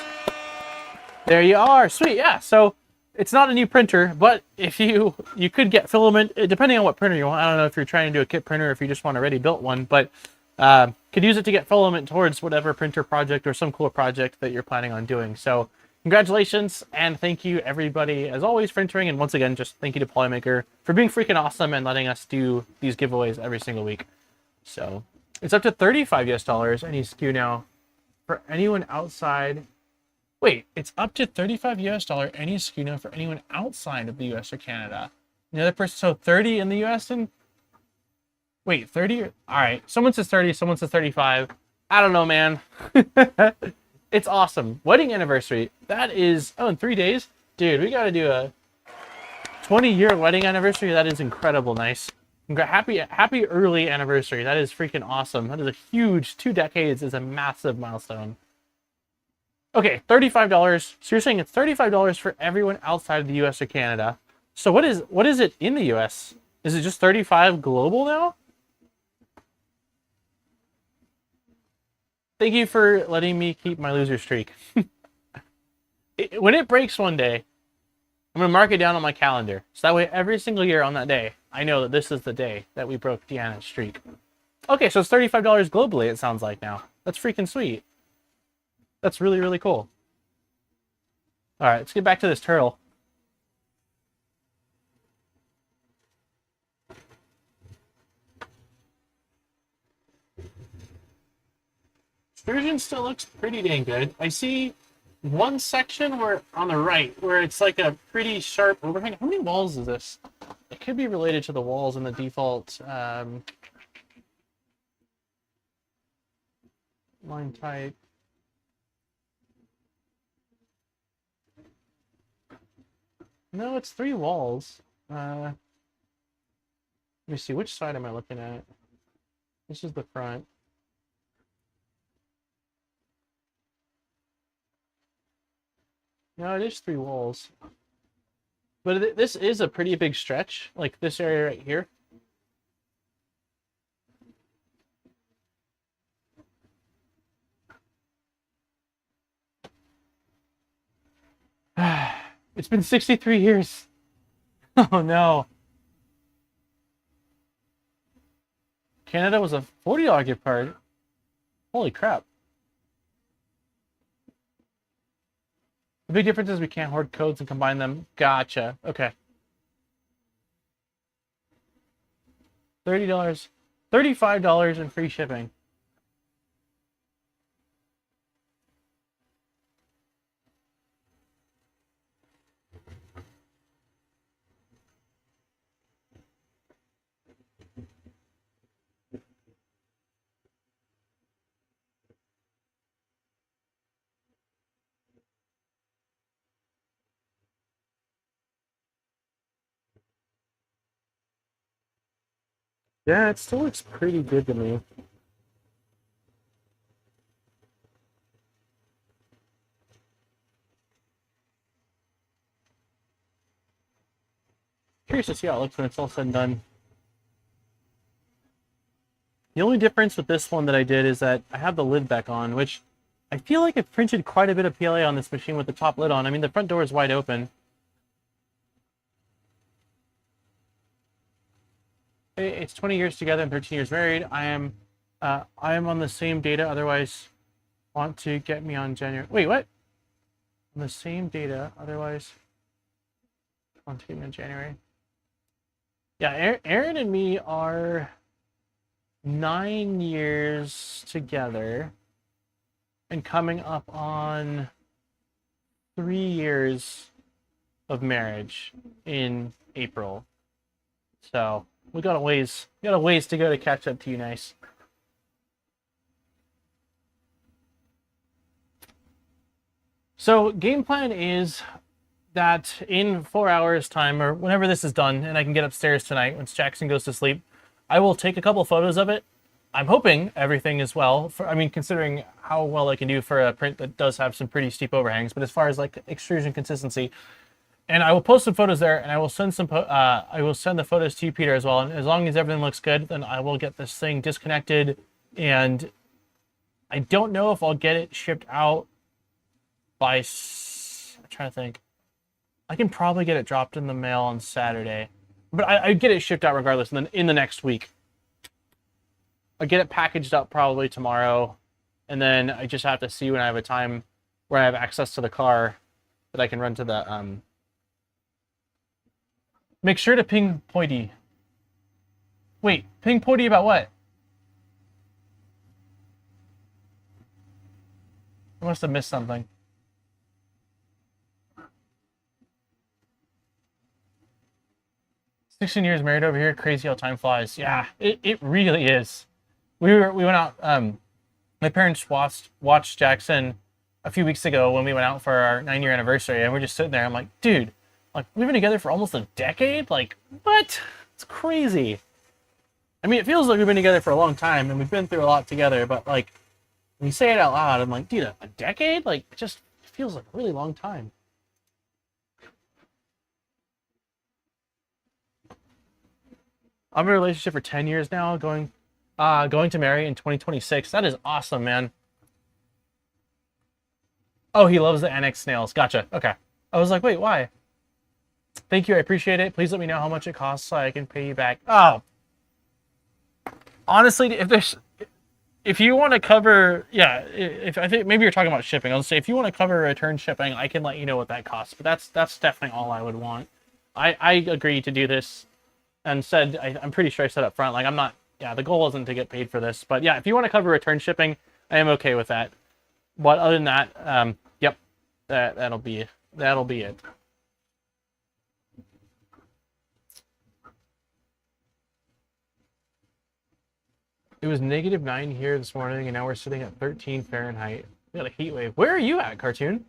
There you are. Sweet, yeah. So it's not a new printer, but if you could get filament, depending on what printer you want. I don't know if you're trying to do a kit printer or if you just want a ready built one, but could use it to get filament towards whatever printer project or some cool project that you're planning on doing. So congratulations, and thank you everybody as always for entering, and once again just thank you to Polymaker for being freaking awesome and letting us do these giveaways every single week. So it's up to $35 US any SKU now for anyone outside. Wait, it's up to $35 US any SKU now for anyone outside of the US or Canada. The other person, so 30 in the US and wait, 30? All right, someone says 30, someone says 35. I don't know, man. It's awesome. Wedding anniversary. That is, oh, in 3 days? Dude, we got to do a 20-year wedding anniversary. That is incredible nice. Happy early anniversary. That is freaking awesome. That is a huge, 2 decades is a massive milestone. Okay, $35. So you're saying it's $35 for everyone outside of the US or Canada. So what is it in the US? Is it just 35 global now? Thank you for letting me keep my loser streak. When it breaks one day, I'm going to mark it down on my calendar. So that way every single year on that day, I know that this is the day that we broke Deanna's streak. Okay, so it's $35 globally, it sounds like now. That's freaking sweet. That's really, really cool. All right, let's get back to this turtle. Extrusion still looks pretty dang good. I see one section where on the right where it's like a pretty sharp overhang. How many walls is this? It could be related to the walls in the default line type. No, it's 3 walls. Let me see, which side am I looking at? This is the front. No, it is 3 walls. But this is a pretty big stretch, like this area right here. It's been 63 years. Oh no. Canada was a $40 gift card. Holy crap. The big difference is we can't hoard codes and combine them. Gotcha. Okay. $30. $35 in free shipping. Yeah, it still looks pretty good to me. Curious to see how it looks when it's all said and done. The only difference with this one that I did is that I have the lid back on, which I feel like I've printed quite a bit of PLA on this machine with the top lid on. I mean, the front door is wide open. It's 20 years together and 13 years married. I am on the same data, otherwise want to get me on January. Wait, what? On the same data, otherwise want to get me on January. Yeah, Aaron and me are 9 years together and coming up on 3 years of marriage in April. So we got a ways to go to catch up to you nice. So game plan is that in 4 hours time, or whenever this is done and I can get upstairs tonight once Jackson goes to sleep, I will take a couple photos of it. I'm hoping everything is well. Considering how well I can do for a print that does have some pretty steep overhangs, but as far as like extrusion consistency, and I will post some photos there, and I will send the photos to you, Peter, as well. And as long as everything looks good, then I will get this thing disconnected, and I don't know if I'll get it shipped out by. I'm trying to think. I can probably get it dropped in the mail on Saturday, but I get it shipped out regardless. And then in the next week, I get it packaged up probably tomorrow, and then I just have to see when I have a time where I have access to the car that I can run to the. Make sure to ping Poity. Wait, ping Poity about what? I must have missed something. 16 years married over here. Crazy how time flies. Yeah, it really is. We went out. My parents watched Jackson a few weeks ago when we went out for our 9-year anniversary, and we're just sitting there. I'm like, dude, like we've been together for almost a decade. Like what? It's crazy. I mean, it feels like we've been together for a long time, and we've been through a lot together. But like, when you say it out loud, I'm like, dude, a decade? Like, it just feels like a really long time. I'm in a relationship for 10 years now, going to marry in 2026. That is awesome, man. Oh, he loves the annex snails. Gotcha. Okay. I was like, wait, why? Thank you. I appreciate it. Please let me know how much it costs so I can pay you back. Oh. Honestly, if you want to cover, yeah, if I think maybe you're talking about shipping. I'll say if you want to cover return shipping, I can let you know what that costs. But that's definitely all I would want. I agree to do this. And said, I'm pretty sure I said up front, like I'm not, yeah, the goal isn't to get paid for this. But yeah, if you want to cover return shipping, I am okay with that. But other than that, yep, that'll be it. It was -9 here this morning, and now we're sitting at 13 Fahrenheit. We got a heat wave. Where are you at, Cartoon?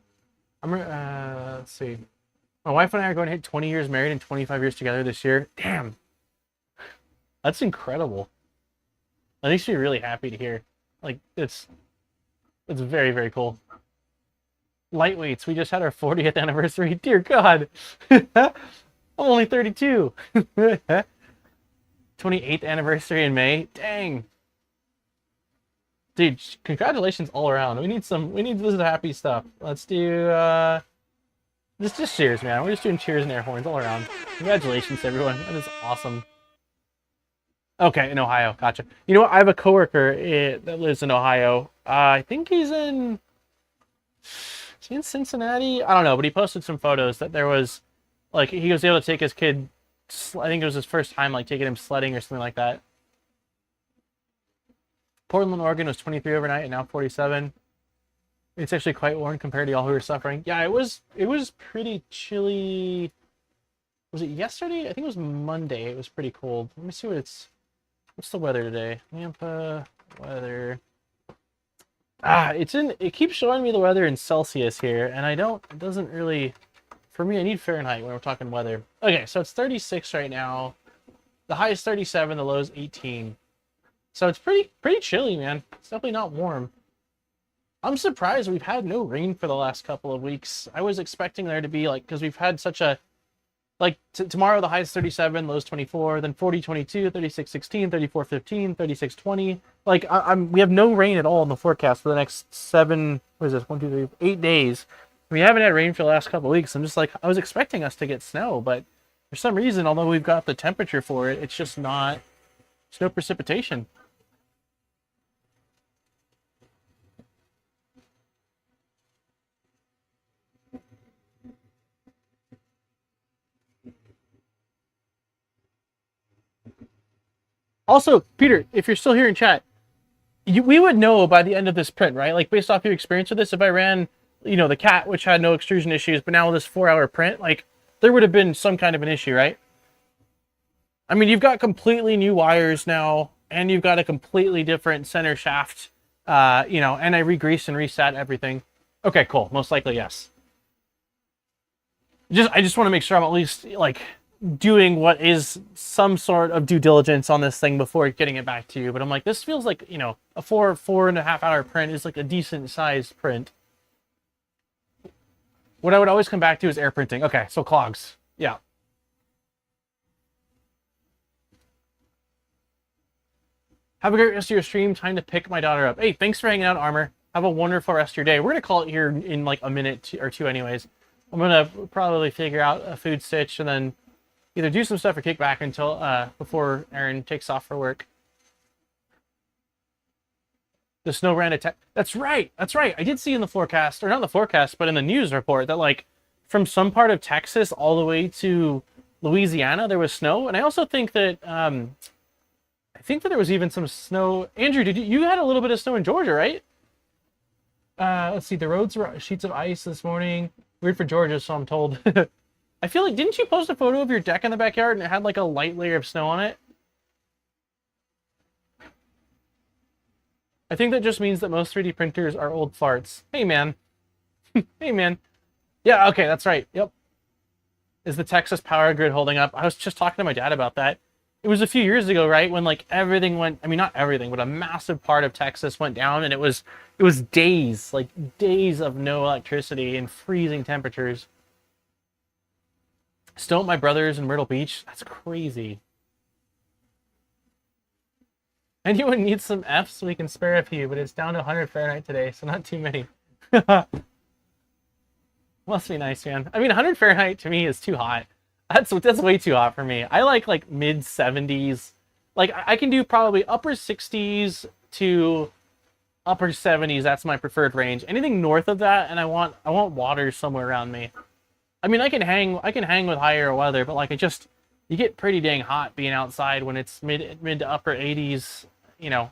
Let's see. My wife and I are going to hit 20 years married and 25 years together this year. Damn. That's incredible. That makes me really happy to hear. Like, it's very, very cool. Lightweights, we just had our 40th anniversary. Dear God. I'm only 32. 28th anniversary in May. Dang. Dude, congratulations all around. We need this happy stuff. Let's do, just cheers, man. We're just doing cheers and air horns all around. Congratulations, everyone. That is awesome. Okay, in Ohio. Gotcha. You know what? I have a coworker that lives in Ohio. I think he's in Cincinnati? I don't know, but he posted some photos that there was, like, he was able to take his kid, I think it was his first time, like, taking him sledding or something like that. Portland, Oregon was 23 overnight and now 47. It's actually quite warm compared to y'all who are suffering. Yeah, it was pretty chilly. Was it yesterday? I think it was Monday. It was pretty cold. Let me see what's the weather today? Tampa weather. It keeps showing me the weather in Celsius here, and it doesn't really, for me, I need Fahrenheit when we're talking weather. Okay, so it's 36 right now. The high is 37, the low is 18. So it's pretty chilly, man. It's definitely not warm. I'm surprised we've had no rain for the last couple of weeks. I was expecting there to be, like, because we've had such a, like, tomorrow the high is 37, low is 24, then 40, 22, 36, 16, 34, 15, 36, 20. Like, we have no rain at all in the forecast for the next 8 days. We haven't had rain for the last couple of weeks. I'm just like, I was expecting us to get snow, but for some reason, although we've got the temperature for it, it's just not, there's no precipitation. Also, Peter, if you're still here in chat, we would know by the end of this print, right? Like, based off your experience with this, if I ran, the cat, which had no extrusion issues, but now with this 4-hour print, like, there would have been some kind of an issue, right? I mean, you've got completely new wires now, and you've got a completely different center shaft, you know, and I re-greased and reset everything. Okay, cool. Most likely, yes. I just want to make sure I'm at least, like, doing what is some sort of due diligence on this thing before getting it back to you. But I'm like, this feels like, you know, a 4.5 hour print is like a decent sized print. What I would always come back to is air printing. Okay, so clogs. Yeah. Have a great rest of your stream. Time to pick my daughter up. Hey, thanks for hanging out, Armor. Have a wonderful rest of your day. We're going to call it here in like a minute or two anyways. I'm going to probably figure out a food stitch and then either do some stuff or kick back until before Aaron takes off for work. The snow ran attack. That's right. That's right. I did see in the forecast, or not in the forecast, but in the news report that like from some part of Texas all the way to Louisiana, there was snow. And I also think that there was even some snow. Andrew, you had a little bit of snow in Georgia, right? Let's see. The roads were sheets of ice this morning. Weird for Georgia, so I'm told. I feel like, didn't you post a photo of your deck in the backyard and it had like a light layer of snow on it? I think that just means that most 3D printers are old farts. Hey, man. Hey, man. Yeah, okay, that's right. Yep. Is the Texas power grid holding up? I was just talking to my dad about that. It was a few years ago, right, when like everything went, I mean, not everything, but a massive part of Texas went down, and it was days, like days of no electricity and freezing temperatures. Still at my brother's in Myrtle Beach? That's crazy. Anyone needs some Fs? We can spare a few, but it's down to 100 Fahrenheit today, so not too many. Must be nice, man. I mean, 100 Fahrenheit to me is too hot. That's way too hot for me. I like mid 70s. Like I can do probably upper 60s to upper 70s. That's my preferred range. Anything north of that, and I want water somewhere around me. I mean, I can hang with higher weather, but like you get pretty dang hot being outside when it's mid to upper 80s, you know.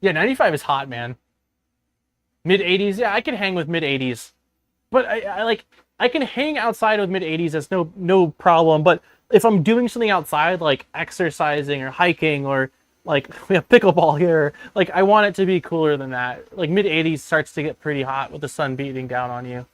Yeah, 95 is hot, man. Mid 80s, yeah, I can hang with mid 80s. But I can hang outside with mid 80s, that's no problem. But if I'm doing something outside, like exercising or hiking or like we have pickleball here, like I want it to be cooler than that. Like mid 80s starts to get pretty hot with the sun beating down on you.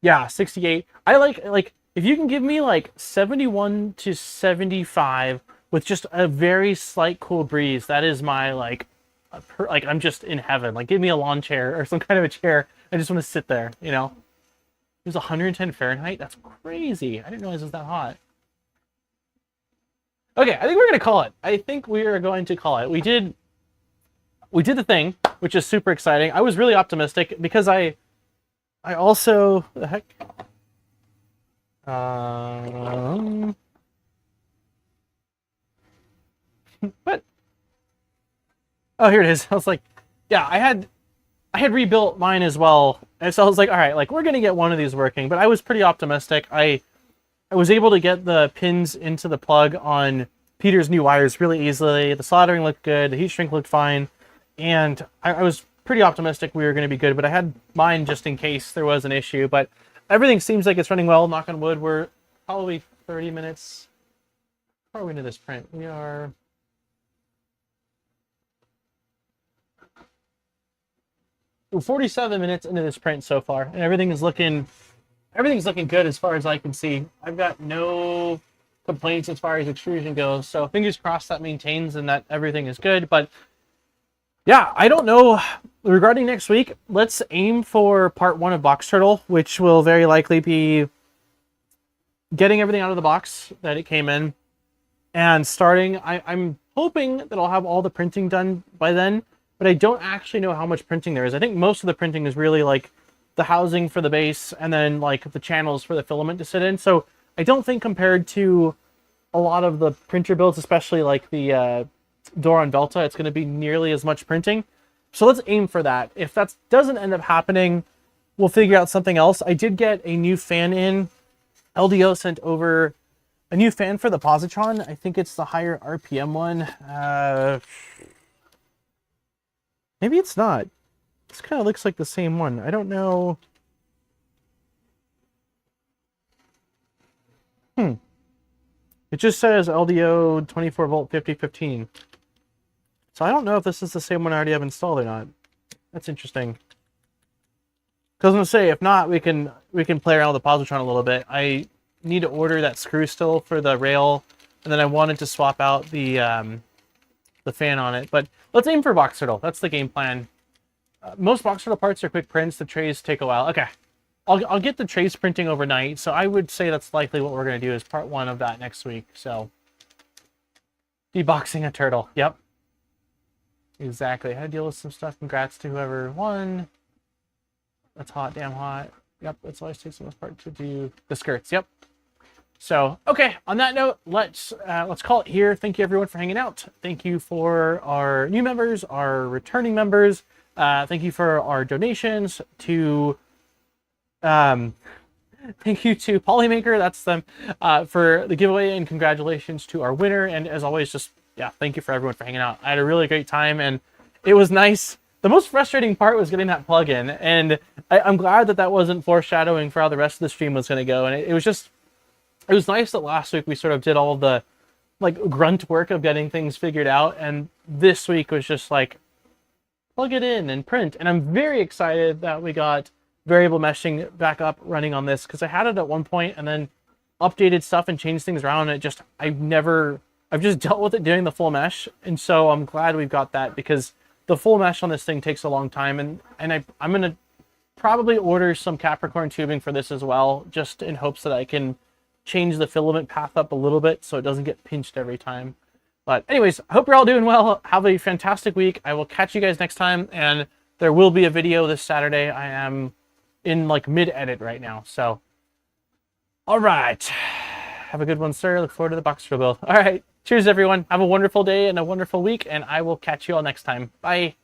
Yeah, 68. I like if you can give me like 71 to 75 with just a very slight cool breeze, that is my like I'm just in heaven. Like give me a lawn chair or some kind of a chair. I just want to sit there, you know. It was 110 Fahrenheit. That's crazy. I didn't realize it was that hot. Okay, I think we're gonna call it. I think we are going to call it. We did the thing, which is super exciting. I was really optimistic because I also the heck. What? Oh, here it is. I was like, yeah, I had rebuilt mine as well, and so I was like, all right, like we're gonna get one of these working. But I was pretty optimistic. I was able to get the pins into the plug on Peter's new wires really easily. The soldering looked good. The heat shrink looked fine, and I was pretty optimistic we were going to be good. But I had mine just in case there was an issue. But everything seems like it's running well. Knock on wood. We're probably 30 minutes. How are we into this print? We are. We're 47 minutes into this print so far, and everything's looking good as far as I can see. I've got no complaints as far as extrusion goes, so fingers crossed that maintains and that everything is good. But yeah, I don't know. Regarding next week, let's aim for part 1 of Box Turtle, which will very likely be getting everything out of the box that it came in and starting. I'm hoping that I'll have all the printing done by then, but I don't actually know how much printing there is. I think most of the printing is really like the housing for the base and then like the channels for the filament to sit in. So I don't think compared to a lot of the printer builds, especially like the Doron Velta, it's going to be nearly as much printing. So let's aim for that. If that doesn't end up happening, we'll figure out something else. I did get a new fan in. LDO sent over A new fan for the positron. I think it's the higher RPM one. Maybe it's not. This kind of looks like the same one. I don't know. It just says LDO 24 volt 5015. So I don't know if this is the same one I already have installed or not. That's interesting. Because I was gonna say, if not, we can play around with the positron a little bit. I need to order that screw still for the rail, and then I wanted to swap out the fan on it. But let's aim for box turtle. That's the game plan. Most box turtle parts are quick prints. The trays take a while. Okay, I'll get the trays printing overnight. So I would say that's likely what we're gonna do is part 1 of that next week. So deboxing a turtle. Yep. Exactly. I had to deal with some stuff. Congrats to whoever won. That's hot, damn hot. Yep, that's always takes the most part to do the skirts. Yep. So, okay, on that note, let's call it here. Thank you everyone for hanging out. Thank you for our new members, our returning members. Thank you for our donations to thank you to Polymaker, that's them, for the giveaway, and congratulations to our winner. And as always, just yeah, thank you for everyone for hanging out. I had a really great time, and it was nice. The most frustrating part was getting that plug in, and I'm glad that that wasn't foreshadowing for how the rest of the stream was going to go. And it was nice that last week we sort of did all of the like grunt work of getting things figured out, and this week was just like plug it in and print. And I'm very excited that we got variable meshing back up running on this, because I had it at one point and then updated stuff and changed things around, and I've just dealt with it doing the full mesh. And so I'm glad we've got that, because the full mesh on this thing takes a long time, and I'm going to probably order some Capricorn tubing for this as well, just in hopes that I can change the filament path up a little bit so it doesn't get pinched every time. But anyways, I hope you're all doing well. Have a fantastic week. I will catch you guys next time, and there will be a video this Saturday. I am in like mid-edit right now, so all right. Have a good one, sir. Look forward to the box drill build. All right. Cheers, everyone. Have a wonderful day and a wonderful week, and I will catch you all next time. Bye.